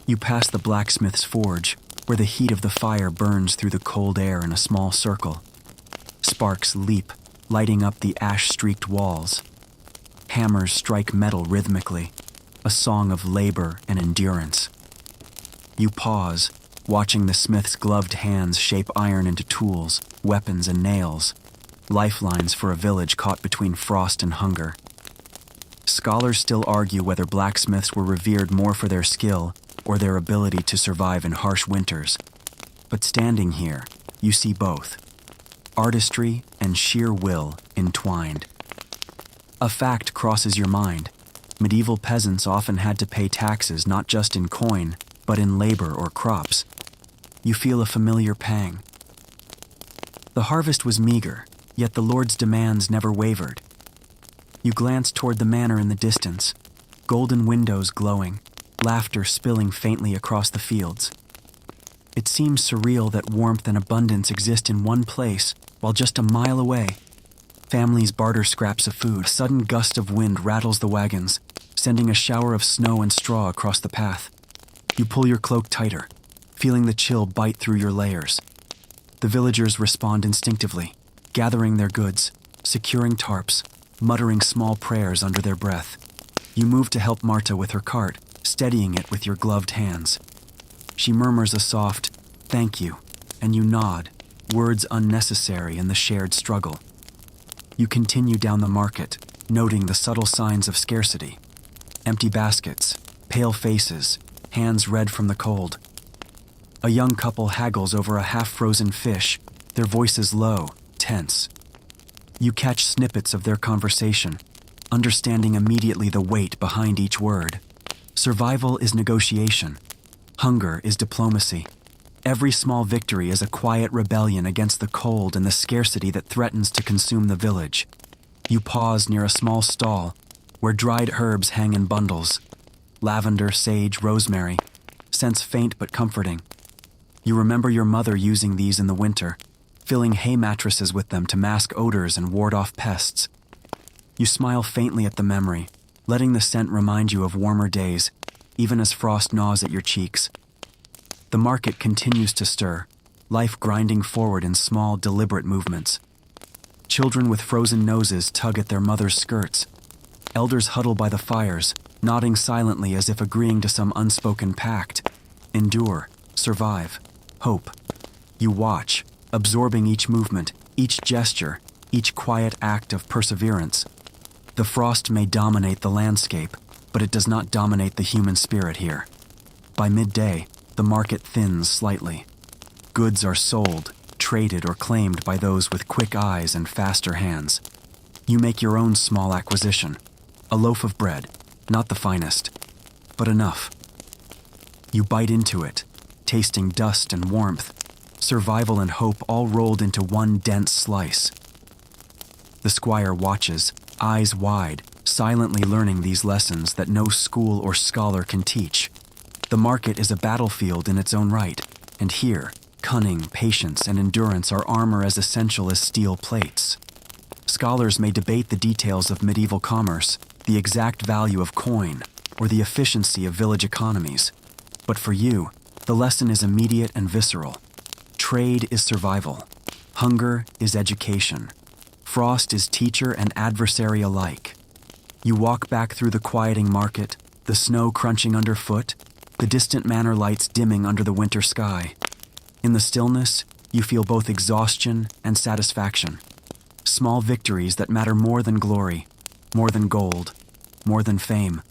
You pass the blacksmith's forge, where the heat of the fire burns through the cold air in a small circle. Sparks leap, lighting up the ash-streaked walls. Hammers strike metal rhythmically, a song of labor and endurance. You pause, watching the smith's gloved hands shape iron into tools, weapons, and nails, lifelines for a village caught between frost and hunger. Scholars still argue whether blacksmiths were revered more for their skill or their ability to survive in harsh winters. But standing here, you see both. Artistry and sheer will entwined. A fact crosses your mind. Medieval peasants often had to pay taxes not just in coin, but in labor or crops. You feel a familiar pang. The harvest was meager, yet the Lord's demands never wavered. You glance toward the manor in the distance, golden windows glowing, laughter spilling faintly across the fields. It seems surreal that warmth and abundance exist in one place, while just a mile away, families barter scraps of food. A sudden gust of wind rattles the wagons, sending a shower of snow and straw across the path. You pull your cloak tighter, feeling the chill bite through your layers. The villagers respond instinctively, gathering their goods, securing tarps, muttering small prayers under their breath. You move to help Marta with her cart, steadying it with your gloved hands. She murmurs a soft, "Thank you," and you nod, words unnecessary in the shared struggle. You continue down the market, noting the subtle signs of scarcity. Empty baskets, pale faces, hands red from the cold. A young couple haggles over a half-frozen fish, their voices low, tense. You catch snippets of their conversation, understanding immediately the weight behind each word. Survival is negotiation. Hunger is diplomacy. Every small victory is a quiet rebellion against the cold and the scarcity that threatens to consume the village. You pause near a small stall where dried herbs hang in bundles. Lavender, sage, rosemary, scents faint but comforting. You remember your mother using these in the winter, filling hay mattresses with them to mask odors and ward off pests. You smile faintly at the memory, letting the scent remind you of warmer days, even as frost gnaws at your cheeks. The market continues to stir, life grinding forward in small, deliberate movements. Children with frozen noses tug at their mother's skirts. Elders huddle by the fires, nodding silently as if agreeing to some unspoken pact. Endure, survive, hope. You watch, absorbing each movement, each gesture, each quiet act of perseverance. The frost may dominate the landscape, but it does not dominate the human spirit here. By midday, the market thins slightly. Goods are sold, traded, or claimed by those with quick eyes and faster hands. You make your own small acquisition. A loaf of bread, not the finest, but enough. You bite into it, tasting dust and warmth, survival and hope all rolled into one dense slice. The squire watches, eyes wide, silently learning these lessons that no school or scholar can teach. The market is a battlefield in its own right, and here, cunning, patience, and endurance are armor as essential as steel plates. Scholars may debate the details of medieval commerce, the exact value of coin, or the efficiency of village economies. But for you, the lesson is immediate and visceral. Trade is survival. Hunger is education. Frost is teacher and adversary alike. You walk back through the quieting market, the snow crunching underfoot, the distant manor lights dimming under the winter sky. In the stillness, you feel both exhaustion and satisfaction. Small victories that matter more than glory, more than gold, more than fame.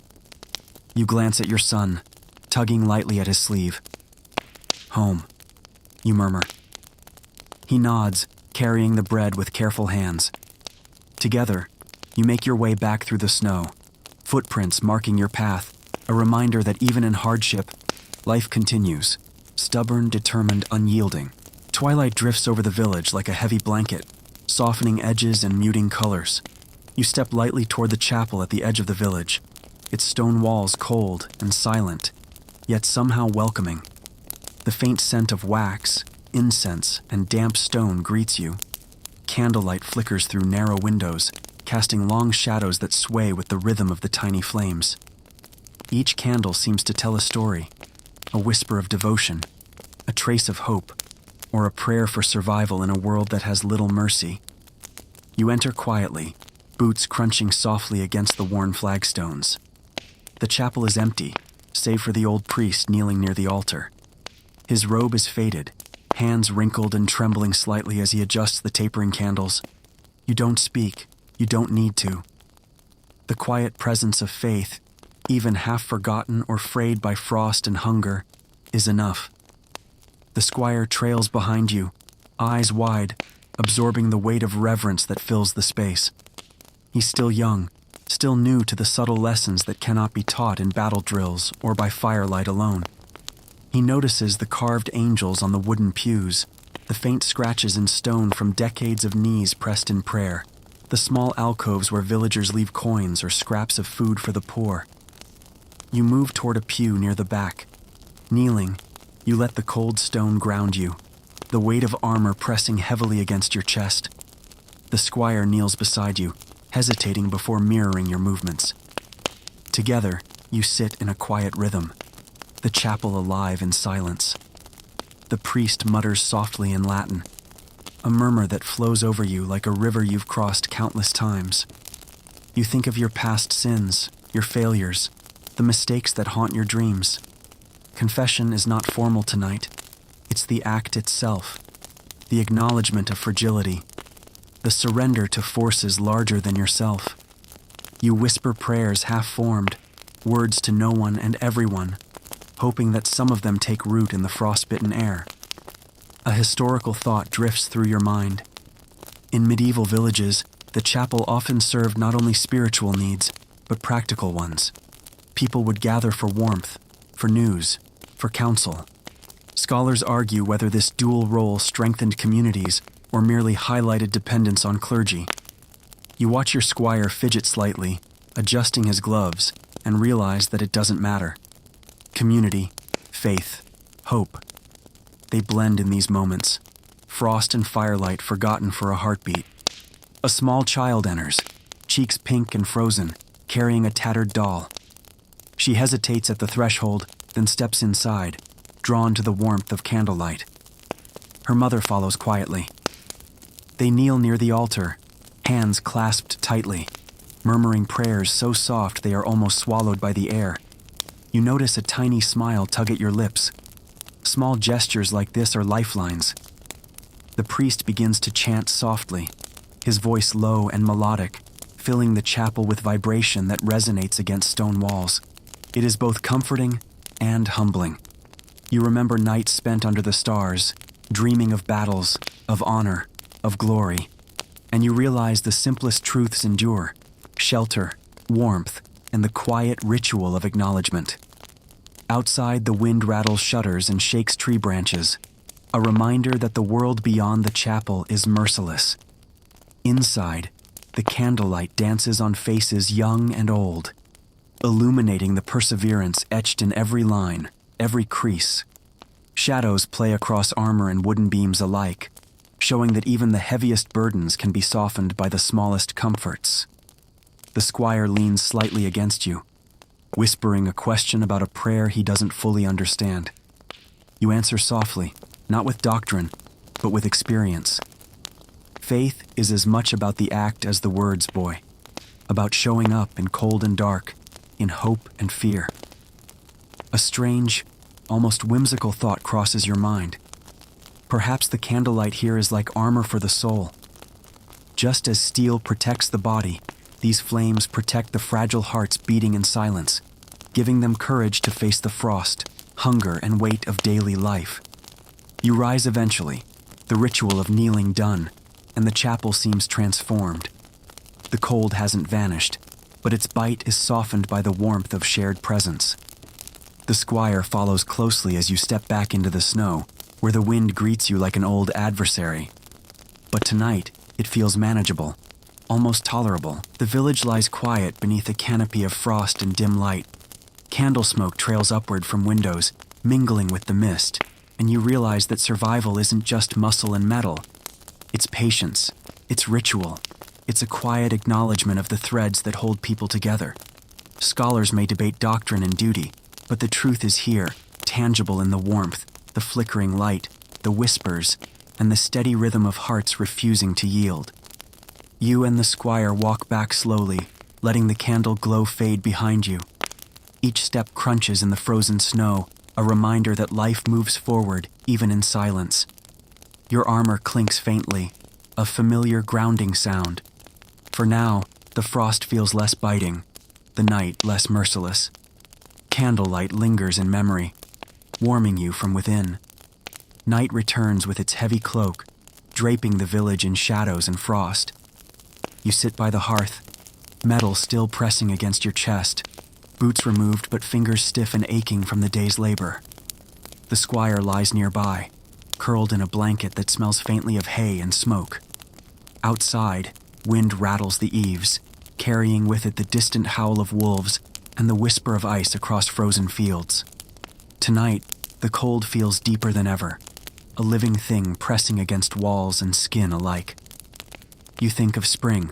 You glance at your son, tugging lightly at his sleeve. "Home," you murmur. He nods, carrying the bread with careful hands. Together, you make your way back through the snow, footprints marking your path, a reminder that even in hardship, life continues, stubborn, determined, unyielding. Twilight drifts over the village like a heavy blanket, softening edges and muting colors. You step lightly toward the chapel at the edge of the village, its stone walls cold and silent, yet somehow welcoming. The faint scent of wax, incense, and damp stone greets you. Candlelight flickers through narrow windows, casting long shadows that sway with the rhythm of the tiny flames. Each candle seems to tell a story, a whisper of devotion, a trace of hope, or a prayer for survival in a world that has little mercy. You enter quietly, boots crunching softly against the worn flagstones. The chapel is empty, save for the old priest kneeling near the altar. His robe is faded, hands wrinkled and trembling slightly as he adjusts the tapering candles. You don't speak, you don't need to. The quiet presence of faith, even half forgotten or frayed by frost and hunger, is enough. The squire trails behind you, eyes wide, absorbing the weight of reverence that fills the space. He's still young, still new to the subtle lessons that cannot be taught in battle drills or by firelight alone. He notices the carved angels on the wooden pews, the faint scratches in stone from decades of knees pressed in prayer, the small alcoves where villagers leave coins or scraps of food for the poor. You move toward a pew near the back. Kneeling, you let the cold stone ground you, the weight of armor pressing heavily against your chest. The squire kneels beside you, hesitating before mirroring your movements. Together, you sit in a quiet rhythm, the chapel alive in silence. The priest mutters softly in Latin, a murmur that flows over you like a river you've crossed countless times. You think of your past sins, your failures, the mistakes that haunt your dreams. Confession is not formal tonight. It's the act itself, the acknowledgement of fragility, the surrender to forces larger than yourself. You whisper prayers half-formed, words to no one and everyone, hoping that some of them take root in the frostbitten air. A historical thought drifts through your mind. In medieval villages, the chapel often served not only spiritual needs, but practical ones. People would gather for warmth, for news, for counsel. Scholars argue whether this dual role strengthened communities or merely highlighted dependence on clergy. You watch your squire fidget slightly, adjusting his gloves, and realize that it doesn't matter. Community, faith, hope. They blend in these moments, frost and firelight forgotten for a heartbeat. A small child enters, cheeks pink and frozen, carrying a tattered doll. She hesitates at the threshold, then steps inside, drawn to the warmth of candlelight. Her mother follows quietly. They kneel near the altar, hands clasped tightly, murmuring prayers so soft they are almost swallowed by the air. You notice a tiny smile tug at your lips. Small gestures like this are lifelines. The priest begins to chant softly, his voice low and melodic, filling the chapel with vibration that resonates against stone walls. It is both comforting and humbling. You remember nights spent under the stars, dreaming of battles, of honor, of glory, and you realize the simplest truths endure: shelter, warmth, and the quiet ritual of acknowledgement. Outside, the wind rattles shutters and shakes tree branches, a reminder that the world beyond the chapel is merciless. Inside, the candlelight dances on faces young and old, illuminating the perseverance etched in every line, every crease. Shadows play across armor and wooden beams alike, showing that even the heaviest burdens can be softened by the smallest comforts. The squire leans slightly against you, whispering a question about a prayer he doesn't fully understand. You answer softly, not with doctrine, but with experience. Faith is as much about the act as the words, boy, about showing up in cold and dark, in hope and fear. A strange, almost whimsical thought crosses your mind. Perhaps the candlelight here is like armor for the soul. Just as steel protects the body, these flames protect the fragile hearts beating in silence, giving them courage to face the frost, hunger, and weight of daily life. You rise eventually, the ritual of kneeling done, and the chapel seems transformed. The cold hasn't vanished, but its bite is softened by the warmth of shared presence. The squire follows closely as you step back into the snow, where the wind greets you like an old adversary. But tonight, it feels manageable, almost tolerable. The village lies quiet beneath a canopy of frost and dim light. Candle smoke trails upward from windows, mingling with the mist, and you realize that survival isn't just muscle and metal. It's patience, it's ritual, it's a quiet acknowledgement of the threads that hold people together. Scholars may debate doctrine and duty, but the truth is here, tangible in the warmth, the flickering light, the whispers, and the steady rhythm of hearts refusing to yield. You and the squire walk back slowly, letting the candle glow fade behind you. Each step crunches in the frozen snow, a reminder that life moves forward, even in silence. Your armor clinks faintly, a familiar grounding sound. For now, the frost feels less biting, the night less merciless. Candlelight lingers in memory, warming you from within. Night returns with its heavy cloak, draping the village in shadows and frost. You sit by the hearth, metal still pressing against your chest, boots removed but fingers stiff and aching from the day's labor. The squire lies nearby, curled in a blanket that smells faintly of hay and smoke. Outside, wind rattles the eaves, carrying with it the distant howl of wolves and the whisper of ice across frozen fields. Tonight, the cold feels deeper than ever, a living thing pressing against walls and skin alike. You think of spring.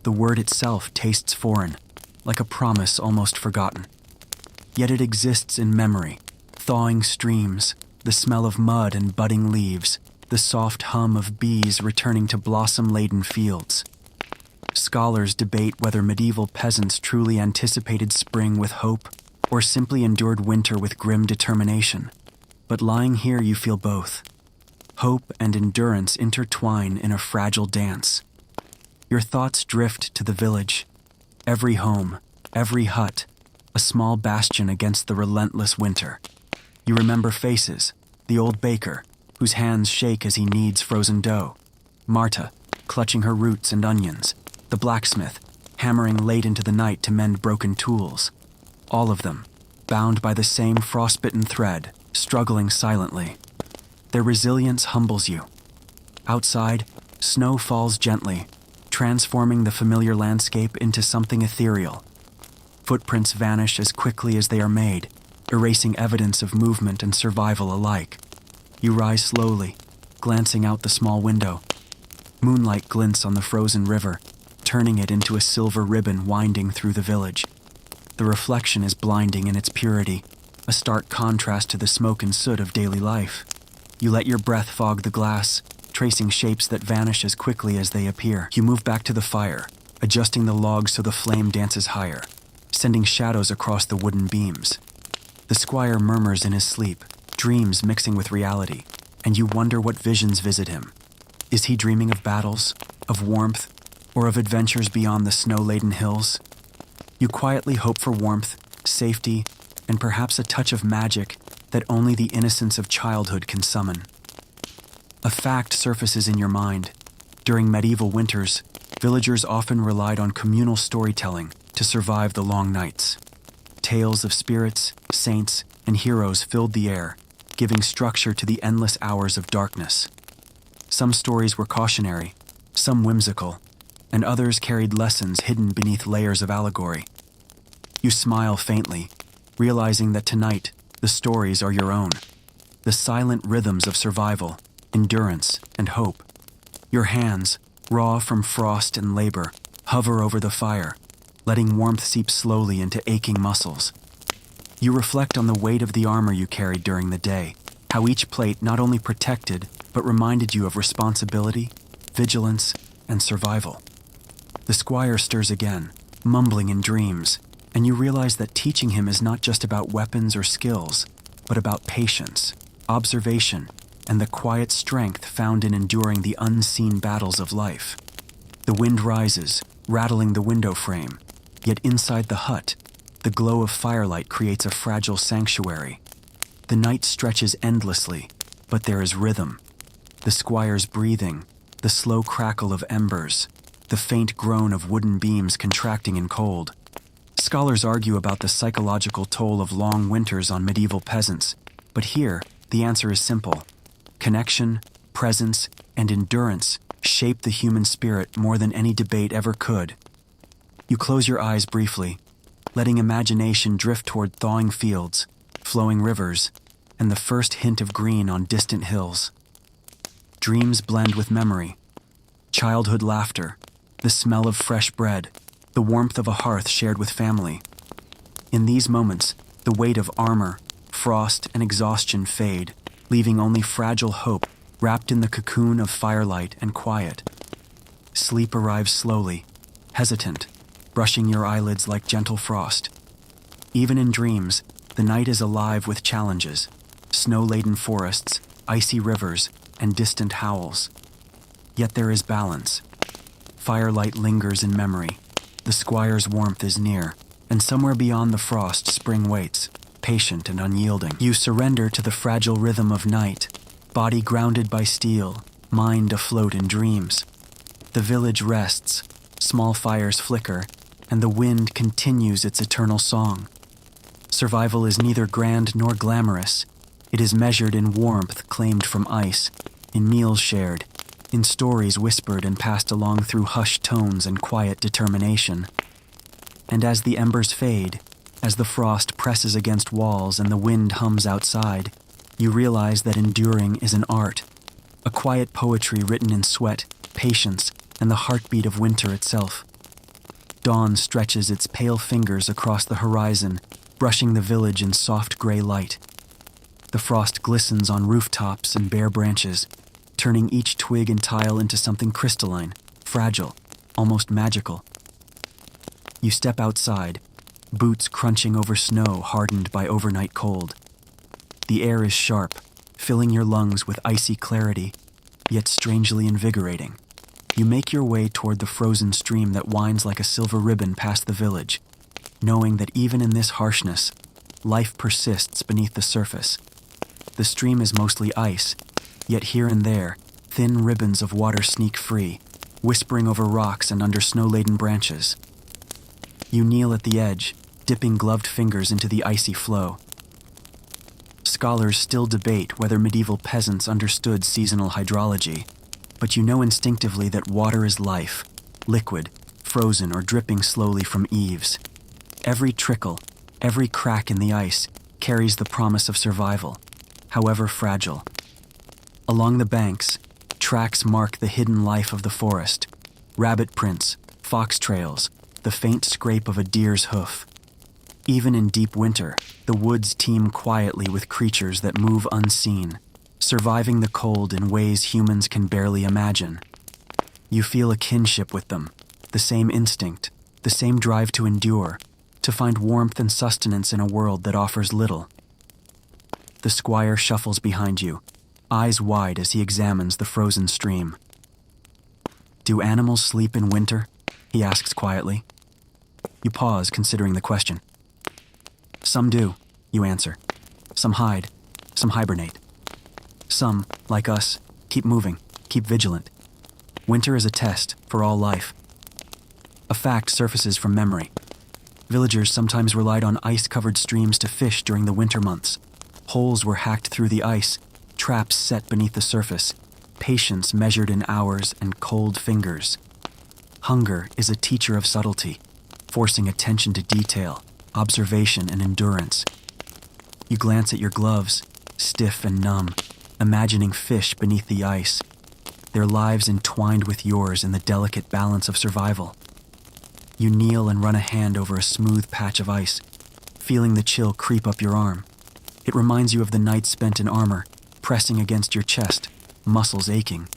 The word itself tastes foreign, like a promise almost forgotten. Yet it exists in memory, thawing streams, the smell of mud and budding leaves, the soft hum of bees returning to blossom-laden fields. Scholars debate whether medieval peasants truly anticipated spring with hope or simply endured winter with grim determination. But lying here, you feel both. Hope and endurance intertwine in a fragile dance. Your thoughts drift to the village. Every home, every hut, a small bastion against the relentless winter. You remember faces, the old baker, whose hands shake as he kneads frozen dough. Marta, clutching her roots and onions. The blacksmith, hammering late into the night to mend broken tools. All of them, bound by the same frostbitten thread, struggling silently. Their resilience humbles you. Outside, snow falls gently, transforming the familiar landscape into something ethereal. Footprints vanish as quickly as they are made, erasing evidence of movement and survival alike. You rise slowly, glancing out the small window. Moonlight glints on the frozen river, turning it into a silver ribbon winding through the village. The reflection is blinding in its purity, a stark contrast to the smoke and soot of daily life. You let your breath fog the glass, tracing shapes that vanish as quickly as they appear. You move back to the fire, adjusting the logs so the flame dances higher, sending shadows across the wooden beams. The squire murmurs in his sleep, dreams mixing with reality, and you wonder what visions visit him. Is he dreaming of battles, of warmth, or of adventures beyond the snow-laden hills? You quietly hope for warmth, safety, and perhaps a touch of magic that only the innocence of childhood can summon. A fact surfaces in your mind. During medieval winters, villagers often relied on communal storytelling to survive the long nights. Tales of spirits, saints, and heroes filled the air, giving structure to the endless hours of darkness. Some stories were cautionary, some whimsical, and others carried lessons hidden beneath layers of allegory. You smile faintly, realizing that tonight, the stories are your own, the silent rhythms of survival, endurance, and hope. Your hands, raw from frost and labor, hover over the fire, letting warmth seep slowly into aching muscles. You reflect on the weight of the armor you carried during the day, how each plate not only protected, but reminded you of responsibility, vigilance, and survival. The squire stirs again, mumbling in dreams, and you realize that teaching him is not just about weapons or skills, but about patience, observation, and the quiet strength found in enduring the unseen battles of life. The wind rises, rattling the window frame, yet inside the hut, the glow of firelight creates a fragile sanctuary. The night stretches endlessly, but there is rhythm. The squire's breathing, the slow crackle of embers, the faint groan of wooden beams contracting in cold. Scholars argue about the psychological toll of long winters on medieval peasants, but here, the answer is simple. Connection, presence, and endurance shape the human spirit more than any debate ever could. You close your eyes briefly, letting imagination drift toward thawing fields, flowing rivers, and the first hint of green on distant hills. Dreams blend with memory. Childhood laughter, the smell of fresh bread, the warmth of a hearth shared with family. In these moments, the weight of armor, frost, and exhaustion fade, leaving only fragile hope wrapped in the cocoon of firelight and quiet. Sleep arrives slowly, hesitant, brushing your eyelids like gentle frost. Even in dreams, the night is alive with challenges: snow-laden forests, icy rivers, and distant howls. Yet there is balance. Firelight lingers in memory, the squire's warmth is near, and somewhere beyond the frost spring waits, patient and unyielding. You surrender to the fragile rhythm of night, body grounded by steel, mind afloat in dreams. The village rests, small fires flicker, and the wind continues its eternal song. Survival is neither grand nor glamorous. It is measured in warmth claimed from ice, in meals shared, in stories whispered and passed along through hushed tones and quiet determination. And as the embers fade, as the frost presses against walls and the wind hums outside, you realize that enduring is an art, a quiet poetry written in sweat, patience, and the heartbeat of winter itself. Dawn stretches its pale fingers across the horizon, brushing the village in soft gray light. The frost glistens on rooftops and bare branches, turning each twig and tile into something crystalline, fragile, almost magical. You step outside, boots crunching over snow hardened by overnight cold. The air is sharp, filling your lungs with icy clarity, yet strangely invigorating. You make your way toward the frozen stream that winds like a silver ribbon past the village, knowing that even in this harshness, life persists beneath the surface. The stream is mostly ice, yet here and there, thin ribbons of water sneak free, whispering over rocks and under snow-laden branches. You kneel at the edge, dipping gloved fingers into the icy flow. Scholars still debate whether medieval peasants understood seasonal hydrology, but you know instinctively that water is life, liquid, frozen or dripping slowly from eaves. Every trickle, every crack in the ice carries the promise of survival, however fragile. Along the banks, tracks mark the hidden life of the forest: rabbit prints, fox trails, the faint scrape of a deer's hoof. Even in deep winter, the woods teem quietly with creatures that move unseen, surviving the cold in ways humans can barely imagine. You feel a kinship with them, the same instinct, the same drive to endure, to find warmth and sustenance in a world that offers little. The squire shuffles behind you, eyes wide as he examines the frozen stream. "Do animals sleep in winter?" he asks quietly. You pause, considering the question. "Some do," you answer. "Some hide, some hibernate. Some, like us, keep moving, keep vigilant. Winter is a test for all life." A fact surfaces from memory. Villagers sometimes relied on ice-covered streams to fish during the winter months. Holes were hacked through the ice, traps set beneath the surface, patience measured in hours and cold fingers. Hunger is a teacher of subtlety, forcing attention to detail, observation, and endurance. You glance at your gloves, stiff and numb, imagining fish beneath the ice, their lives entwined with yours in the delicate balance of survival. You kneel and run a hand over a smooth patch of ice, feeling the chill creep up your arm. It reminds you of the night spent in armor, pressing against your chest, muscles aching.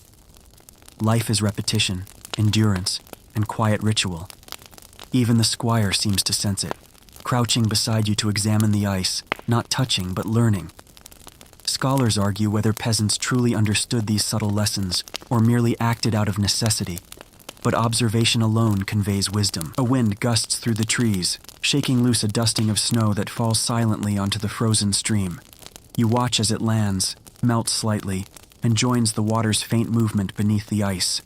Life is repetition, endurance, and quiet ritual. Even the squire seems to sense it, crouching beside you to examine the ice, not touching but learning. Scholars argue whether peasants truly understood these subtle lessons or merely acted out of necessity, but observation alone conveys wisdom. A wind gusts through the trees, shaking loose a dusting of snow that falls silently onto the frozen stream. You watch as it lands, melts slightly, and joins the water's faint movement beneath the ice.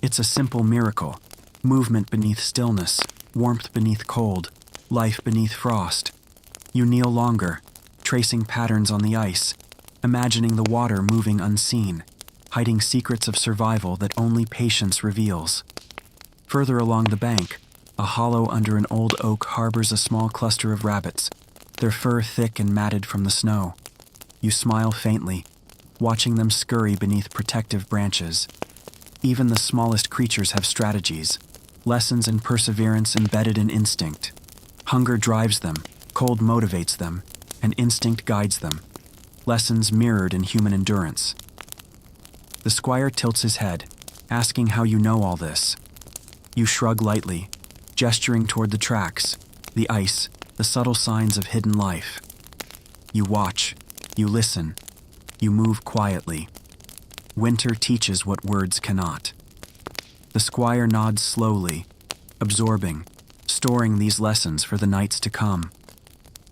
It's a simple miracle, Movement beneath stillness, warmth beneath cold, life beneath frost. You kneel longer, tracing patterns on the ice, imagining the water moving unseen, hiding secrets of survival that only patience reveals. Further along the bank, a hollow under an old oak harbors a small cluster of rabbits, their fur thick and matted from the snow. You smile faintly, watching them scurry beneath protective branches. Even the smallest creatures have strategies, lessons in perseverance embedded in instinct. Hunger drives them, cold motivates them, and instinct guides them. Lessons mirrored in human endurance. The squire tilts his head, asking how you know all this. You shrug lightly, gesturing toward the tracks, the ice, the subtle signs of hidden life. You watch, you listen, you move quietly. Winter teaches what words cannot. The squire nods slowly, absorbing, storing these lessons for the nights to come.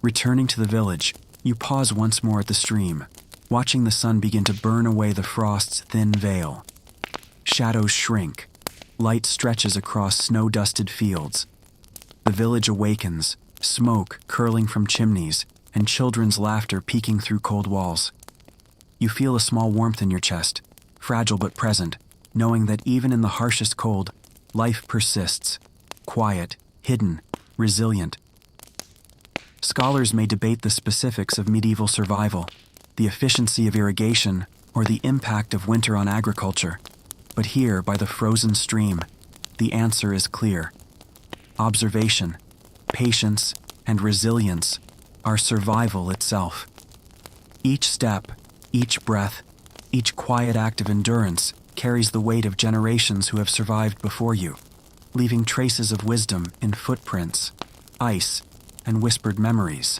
Returning to the village, you pause once more at the stream, watching the sun begin to burn away the frost's thin veil. Shadows shrink, light stretches across snow-dusted fields. The village awakens, smoke curling from chimneys, and children's laughter peeking through cold walls. You feel a small warmth in your chest, fragile but present, knowing that even in the harshest cold, life persists, quiet, hidden, resilient. Scholars may debate the specifics of medieval survival, the efficiency of irrigation, or the impact of winter on agriculture. But here, by the frozen stream, the answer is clear. Observation, patience, and resilience are survival itself. Each step, each breath, each quiet act of endurance carries the weight of generations who have survived before you, leaving traces of wisdom in footprints, ice, and whispered memories.